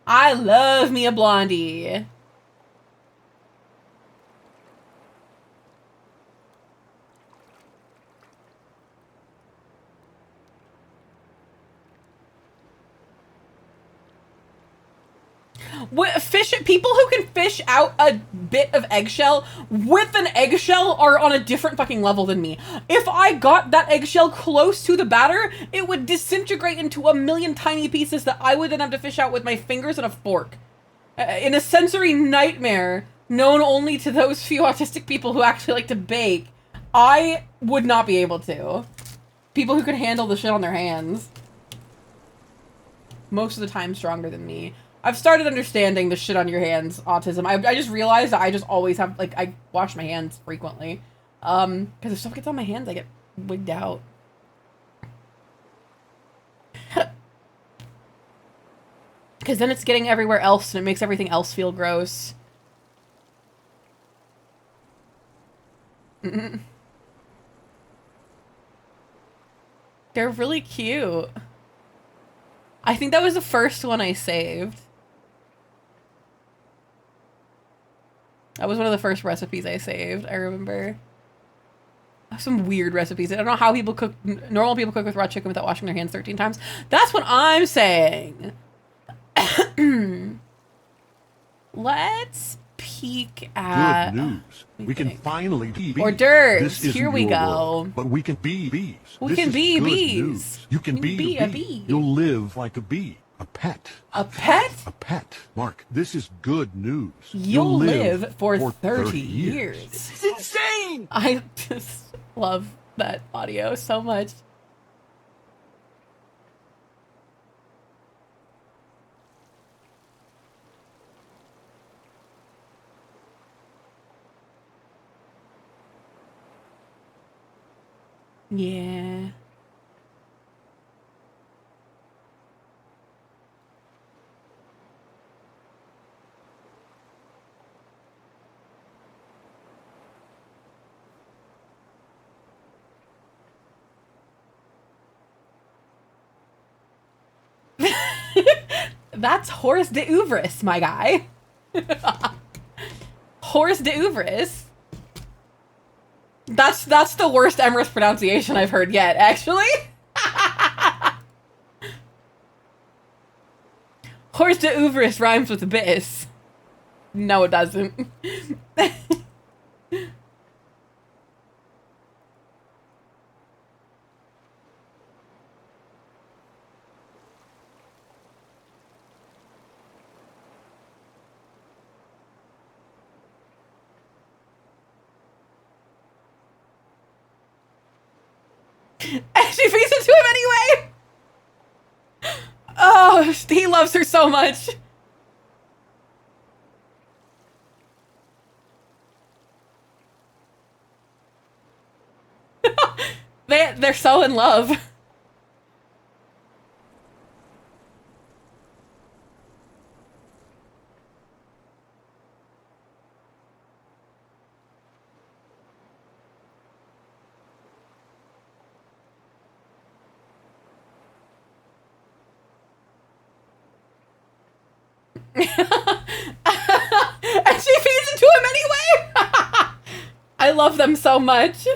I love me a blondie. People who can fish out a bit of eggshell with an eggshell are on a different fucking level than me. If I got that eggshell close to the batter, it would disintegrate into a million tiny pieces that I would then have to fish out with my fingers and a fork. In a sensory nightmare known only to those few autistic people who actually like to bake, I would not be able to. People who can handle the shit on their hands. Most of the time stronger than me. I've started understanding the shit on your hands autism. I just realized that I just always have, like, I wash my hands frequently. Because if stuff gets on my hands, I get wigged out. Because then it's getting everywhere else and it makes everything else feel gross. Mm-mm. They're really cute. I think that was the first one I saved. That was one of the first recipes I saved, I remember. Some weird recipes. I don't know how people cook, normal people cook with raw chicken without washing their hands 13 times. That's what I'm saying. Let's peek at... Good news. We can finally be bees. Hors d'oeuvres. This isn't Here we your go. world, but we can be bees. We This can is be good bees. news. You can be a a bee. bee. You'll live like a bee. A pet. A pet? A pet. Mark, this is good news. You'll live for 30 years. It's insane! I just love that audio so much. Yeah. That's Horace de Ouvris, my guy. Horace de Ouvris. That's the worst Emrys pronunciation I've heard yet, actually. Horace de Ouvris rhymes with abyss. No, it doesn't. And she feeds it to him anyway! Oh, he loves her so much. They're so in love. And she feeds it to him anyway. I love them so much.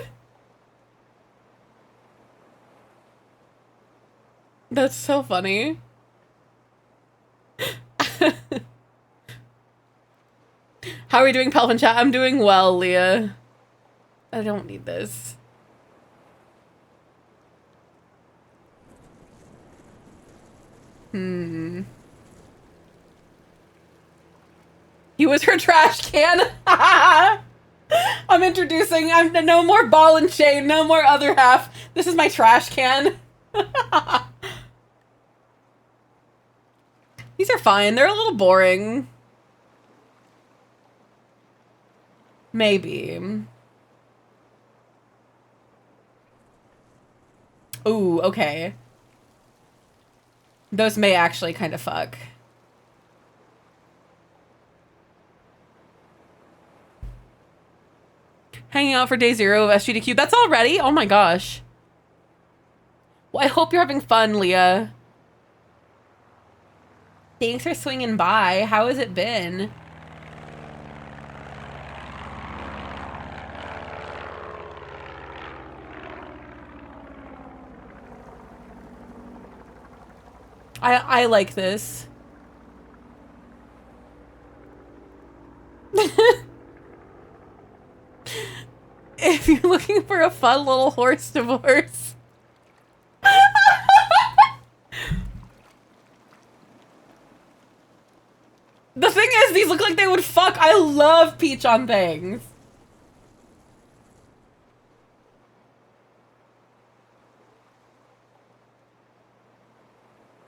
That's so funny. How are we doing, Pelvin Chat? I'm doing well, Leah. I don't need this. He was her trash can. I'm no more ball and chain, no more other half. This is my trash can. These are fine. They're a little boring. Maybe. Ooh, okay. Those may actually kind of fuck. Hanging out for day 0 of SGDQ. That's already? Oh my gosh. Well, I hope you're having fun, Leah. Thanks for swinging by. How has it been? I like this. If you're looking for a fun little horse divorce. The thing is, these look like they would fuck. I love peach on things.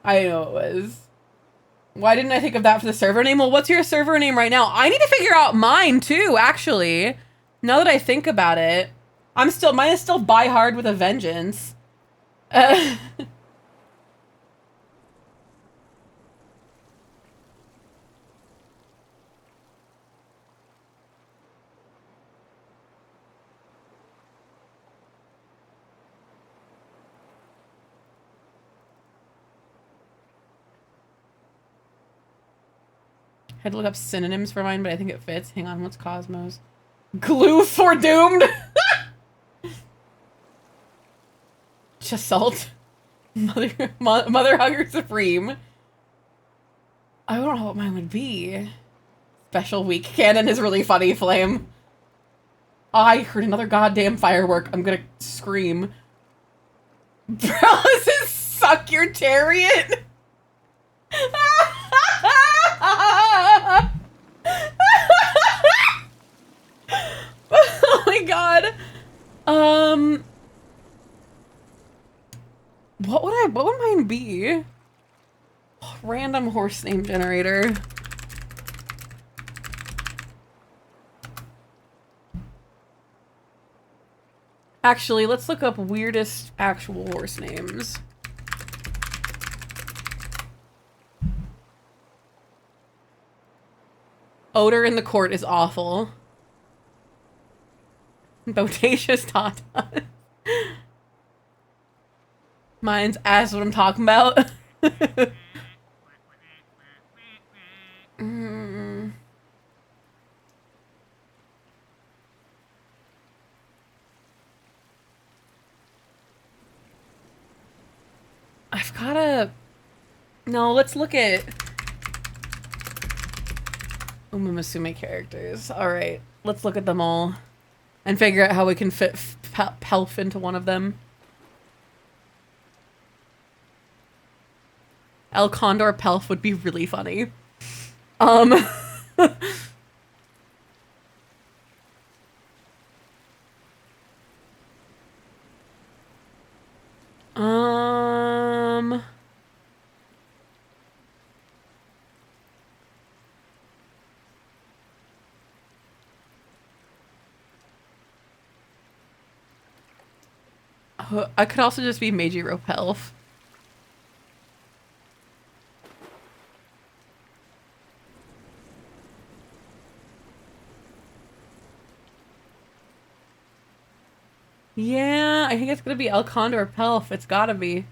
I know it was. Why didn't I think of that for the server name? Well, what's your server name right now? I need to figure out mine too, actually. Now that I think about it. Mine is still Buy Hard with a Vengeance. I had to look up synonyms for mine, but I think it fits. Hang on, what's Cosmos? Glue for doomed. Chassault. Mother Hugger Supreme. I don't know what mine would be. Special Week Cannon is really funny, Flame. I heard another goddamn firework. I'm gonna scream. Paralysis suck your chariot. Oh my god. What would mine be? Random horse name generator. Actually, let's look up weirdest actual horse names. Odor in the Court is awful. Bodacious Tata. Mine's Ass What I'm Talking About. I've gotta... No, let's look at... Umumusume characters. Alright, let's look at them all. And figure out how we can fit Pelf into one of them. El Condor Pelf would be really funny. I could also just be Meijiro Pelf. Yeah, I think it's gonna be El Condor Pelf. It's gotta be.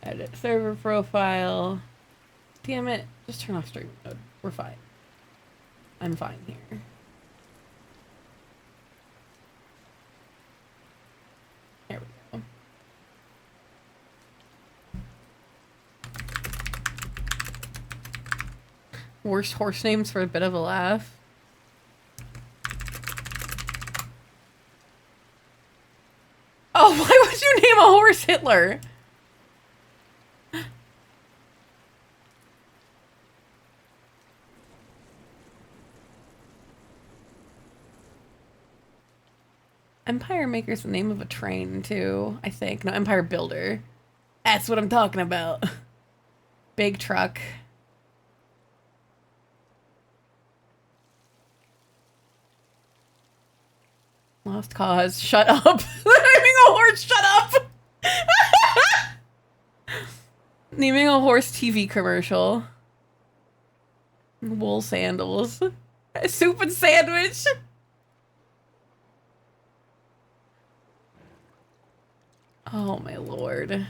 Edit server profile. Damn it. Just turn off stream mode. We're fine. I'm fine here. There we go. Worst horse names for a bit of a laugh. Oh, why would you name a horse Hitler? Empire Maker's the name of a train, too, I think. No, Empire Builder. That's what I'm talking about. Big truck. Lost cause. Shut up. Naming a horse. Shut up. Naming a horse TV commercial. Wool sandals. Soup and sandwich. Oh my lord.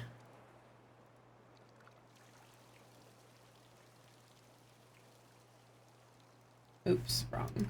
Oops, wrong.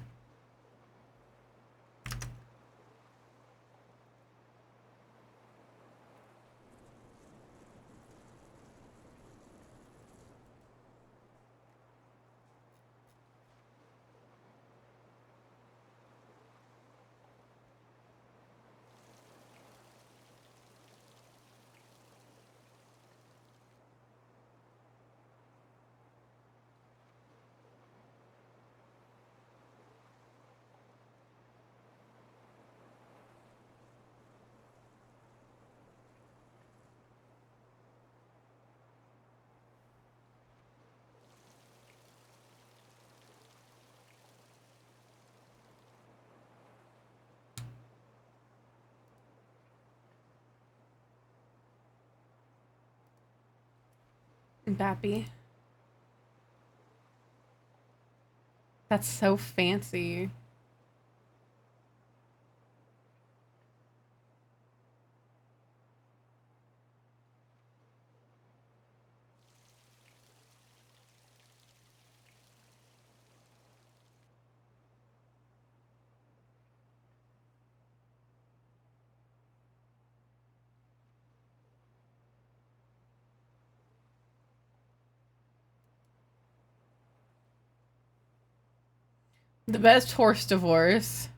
Bappy. That's so fancy. The best horse divorce.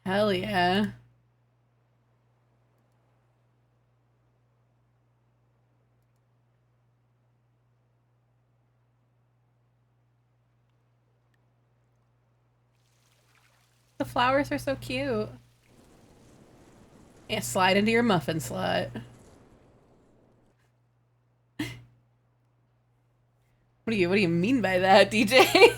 Hell yeah. The flowers are so cute. Yeah, slide into your muffin slot. What do you mean by that, DJ?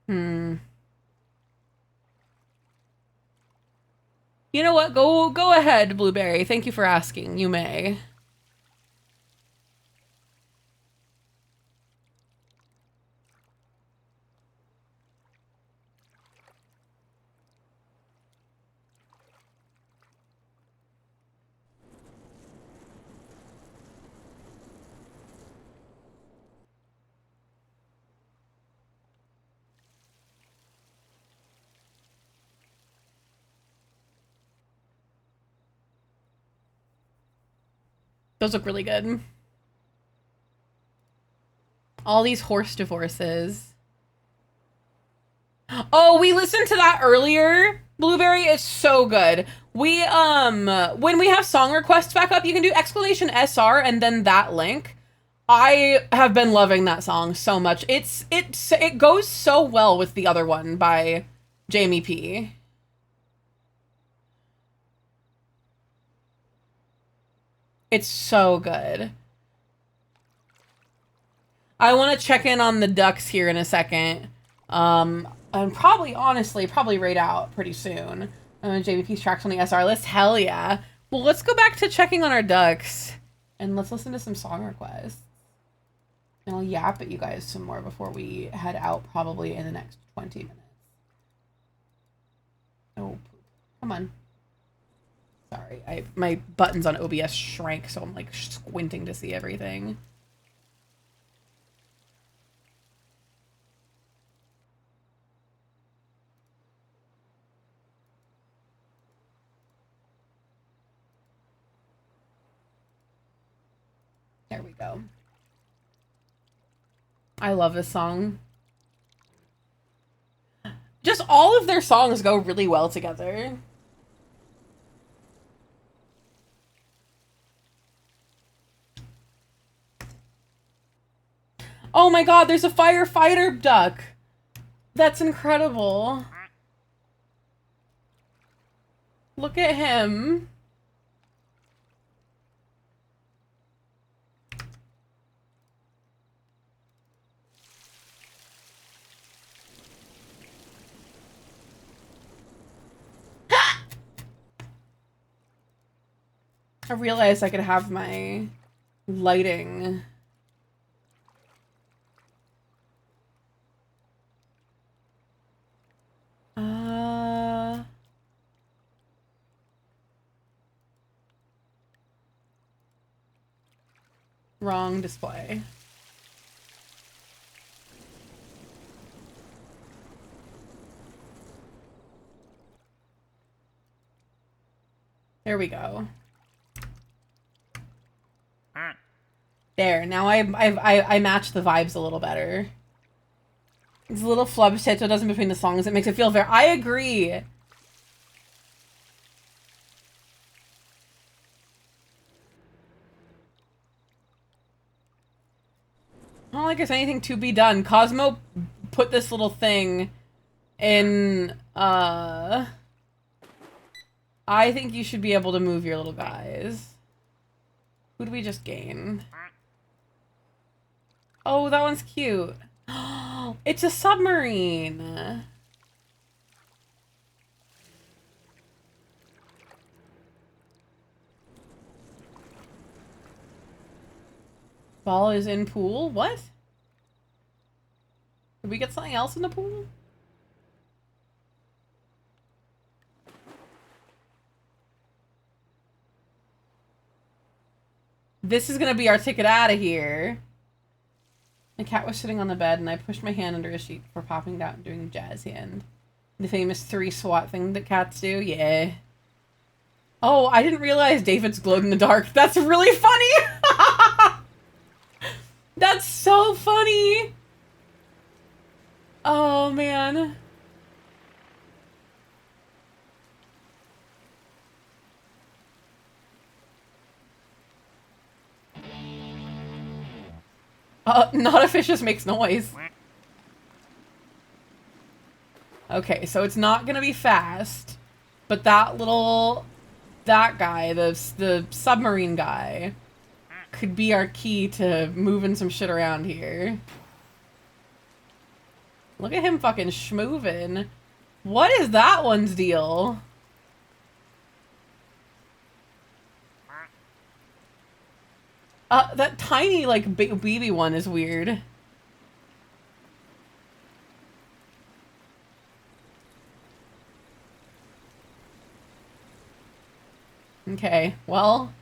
Hmm. You know what? Go ahead, Blueberry. Thank you for asking. You may. Those look really good. All these horse divorces. Oh, we listened to that earlier. Blueberry is so good. We when we have song requests back up, you can do exclamation SR and then that link. I have been loving that song so much. It goes so well with the other one by Jamie P. It's so good. I want to check in on the ducks here in a second. And probably, honestly, probably raid out pretty soon. JVP's tracks on the SR list. Hell yeah. Well, let's go back to checking on our ducks. And let's listen to some song requests. And I'll yap at you guys some more before we head out probably in the next 20 minutes. Oh, come on. Sorry, my buttons on OBS shrank, so I'm like squinting to see everything. There we go. I love this song. Just all of their songs go really well together. Oh my god, there's a firefighter duck. That's incredible. Look at him. I realized I could have my lighting. Wrong display. There we go. There, now I match the vibes a little better. These little flub shit that doesn't between the songs, it makes it feel very— I agree! I don't like there's anything to be done. Cosmo put this little thing in, I think you should be able to move your little guys. Who do we just gain? Oh, that one's cute. It's a submarine. Ball is in pool? What? Did we get something else in the pool? This is gonna be our ticket out of here. The cat was sitting on the bed and I pushed my hand under his sheet before popping out and doing a jazz hand. The famous 3 SWAT thing that cats do? Yeah. Oh, I didn't realize David's glowed in the dark. That's really funny! That's so funny! Oh, man. Not a fish just makes noise. Okay, so it's not gonna be fast, but that guy, the submarine guy, could be our key to moving some shit around here. Look at him fucking schmoovin'. What is that one's deal? That tiny, like, baby one is weird. Okay, well,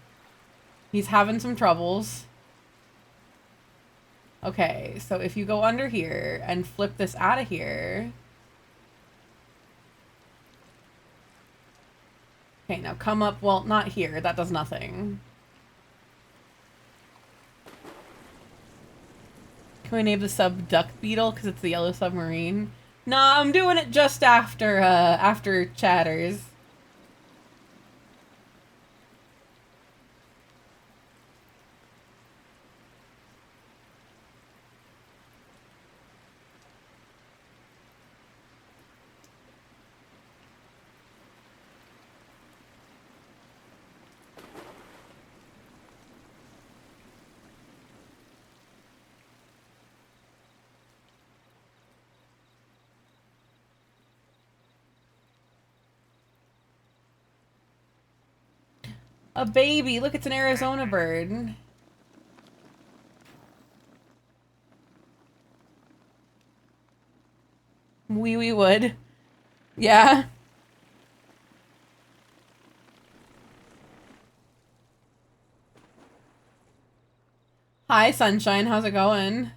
he's having some troubles. Okay, so if you go under here and flip this out of here. Okay, now come up, well, not here, that does nothing. Can we name the sub Duck Beetle because it's the yellow submarine? Nah, I'm doing it just after Chatters. A baby! Look, it's an Arizona bird. We would. Yeah. Hi, Sunshine. How's it going?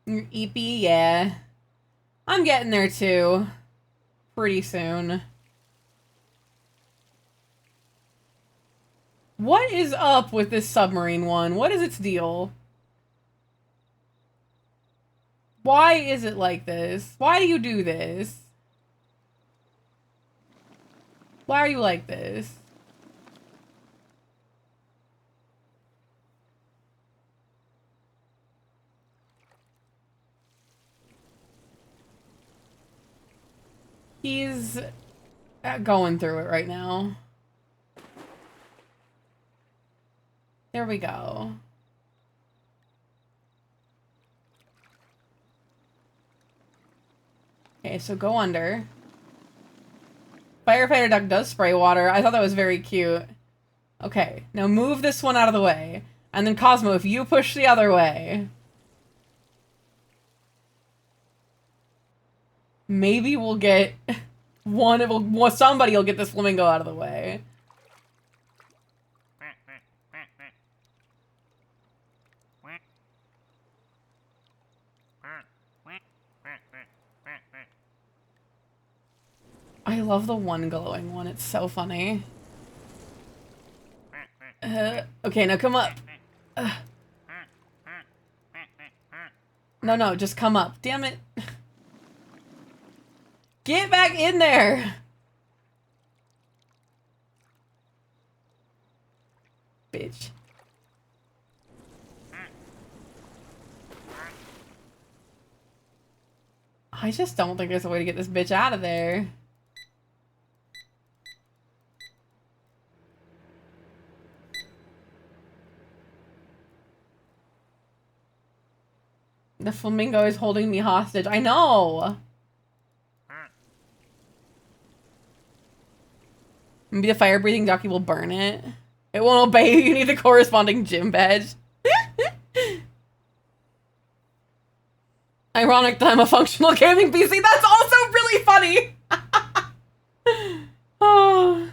Your EP, yeah. I'm getting there too. Pretty soon. What is up with this submarine one? What is its deal? Why is it like this? Why do you do this? Why are you like this? He's going through it right now. There we go. Okay, so go under. Firefighter duck does spray water. I thought that was very cute. Okay, now move this one out of the way. And then Cosmo, if you push the other way. Maybe we'll get somebody will get this flamingo out of the way. love the one glowing one. It's so funny. Okay, now come up. No, just come up. Damn it. Get back in there. Bitch. I just don't think there's a way to get this bitch out of there. The flamingo is holding me hostage. I know! Maybe the fire-breathing ducky will burn it. It won't obey you. You need the corresponding gym badge. Ironic that I'm a functional gaming PC. That's also really funny! Oh.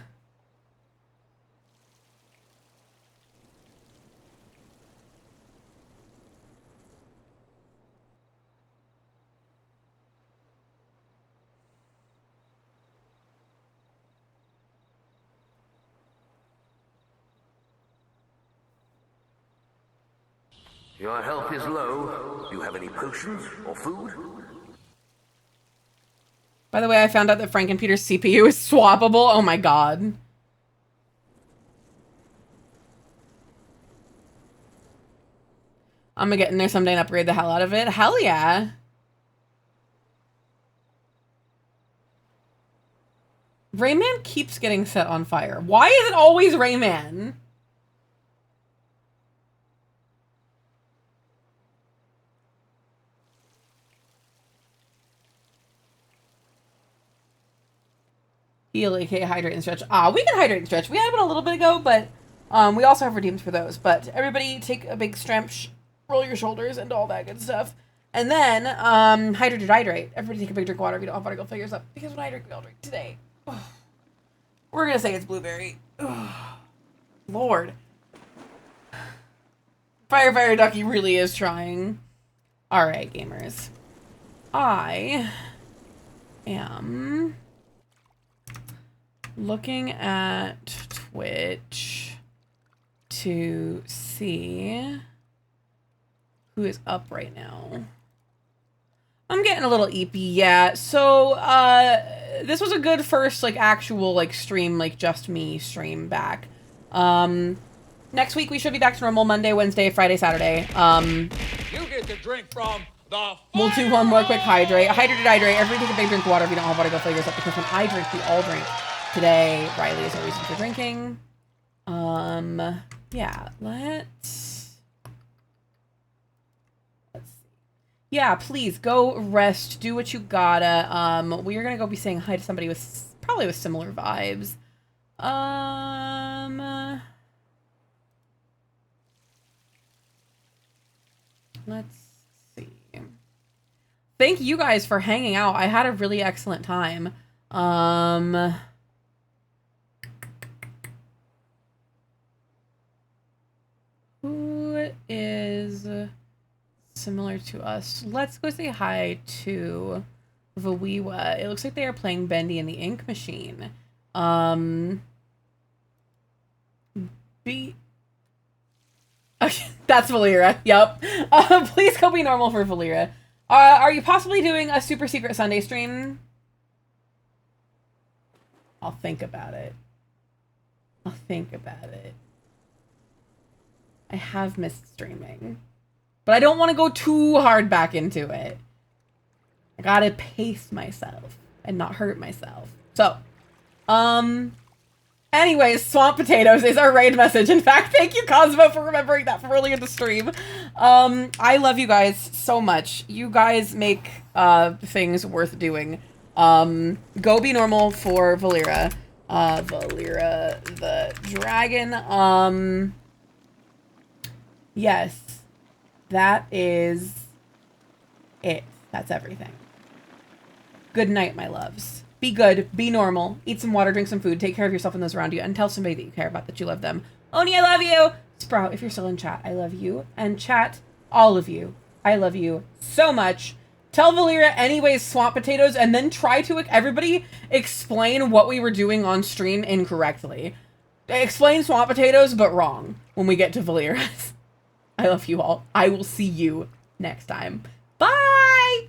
Your health is low. Do you have any potions or food? By the way, I found out that Frankenpeter's CPU is swappable. Oh my god. I'm gonna get in there someday and upgrade the hell out of it. Hell yeah. Rayman keeps getting set on fire. Why is it always Rayman? Heal, aka hydrate and stretch. We can hydrate and stretch. We had one a little bit ago, but we also have redeems for those. But everybody take a big stretch, roll your shoulders, and all that good stuff. And then hydrate or hydrate. Everybody take a big drink of water if you don't have water, go fill yours up. Because when I drink, we all drink today. We're gonna say it's blueberry. Lord. Fire Ducky really is trying. Alright, gamers. I am looking at Twitch to see who is up right now. I'm getting a little eepy, yeah. So, this was a good first, like, actual, like, stream, like, just me stream back. Next week we should be back to normal Monday, Wednesday, Friday, Saturday. You get to drink from the We'll do one more quick hydrate. Hydrate. Everybody take a big drink of water if you don't have water, go fill yours up, because when I drink, we all drink. Today, Riley is a reason for drinking. Yeah, let's see. Yeah, please, go rest, do what you gotta. We are gonna go be saying hi to somebody with, probably with similar vibes. Let's see. Thank you guys for hanging out. I had a really excellent time. Who is similar to us? Let's go say hi to Vawiwa. It looks like they are playing Bendy and the Ink Machine. Okay, that's Valera. Yep. Please go be normal for Valera. Are you possibly doing a super secret Sunday stream? I'll think about it. I have missed streaming, but I don't want to go too hard back into it. I gotta pace myself and not hurt myself. So, anyways, Swamp Potatoes is our raid message. In fact, thank you, Cosmo, for remembering that from earlier in the stream. I love you guys so much. You guys make things worth doing. Go be normal for Valera. Valera the Dragon. Yes, that is it. That's everything. Good night, my loves. Be good, be normal, eat some water, drink some food, take care of yourself and those around you, and tell somebody that you care about, that you love them. Oni, I love you! Sprout, if you're still in chat, I love you. And chat, all of you, I love you so much. Tell Valyria anyways, swamp potatoes, and then try to everybody explain what we were doing on stream incorrectly. Explain swamp potatoes, but wrong when we get to Valyria's. I love you all. I will see you next time. Bye!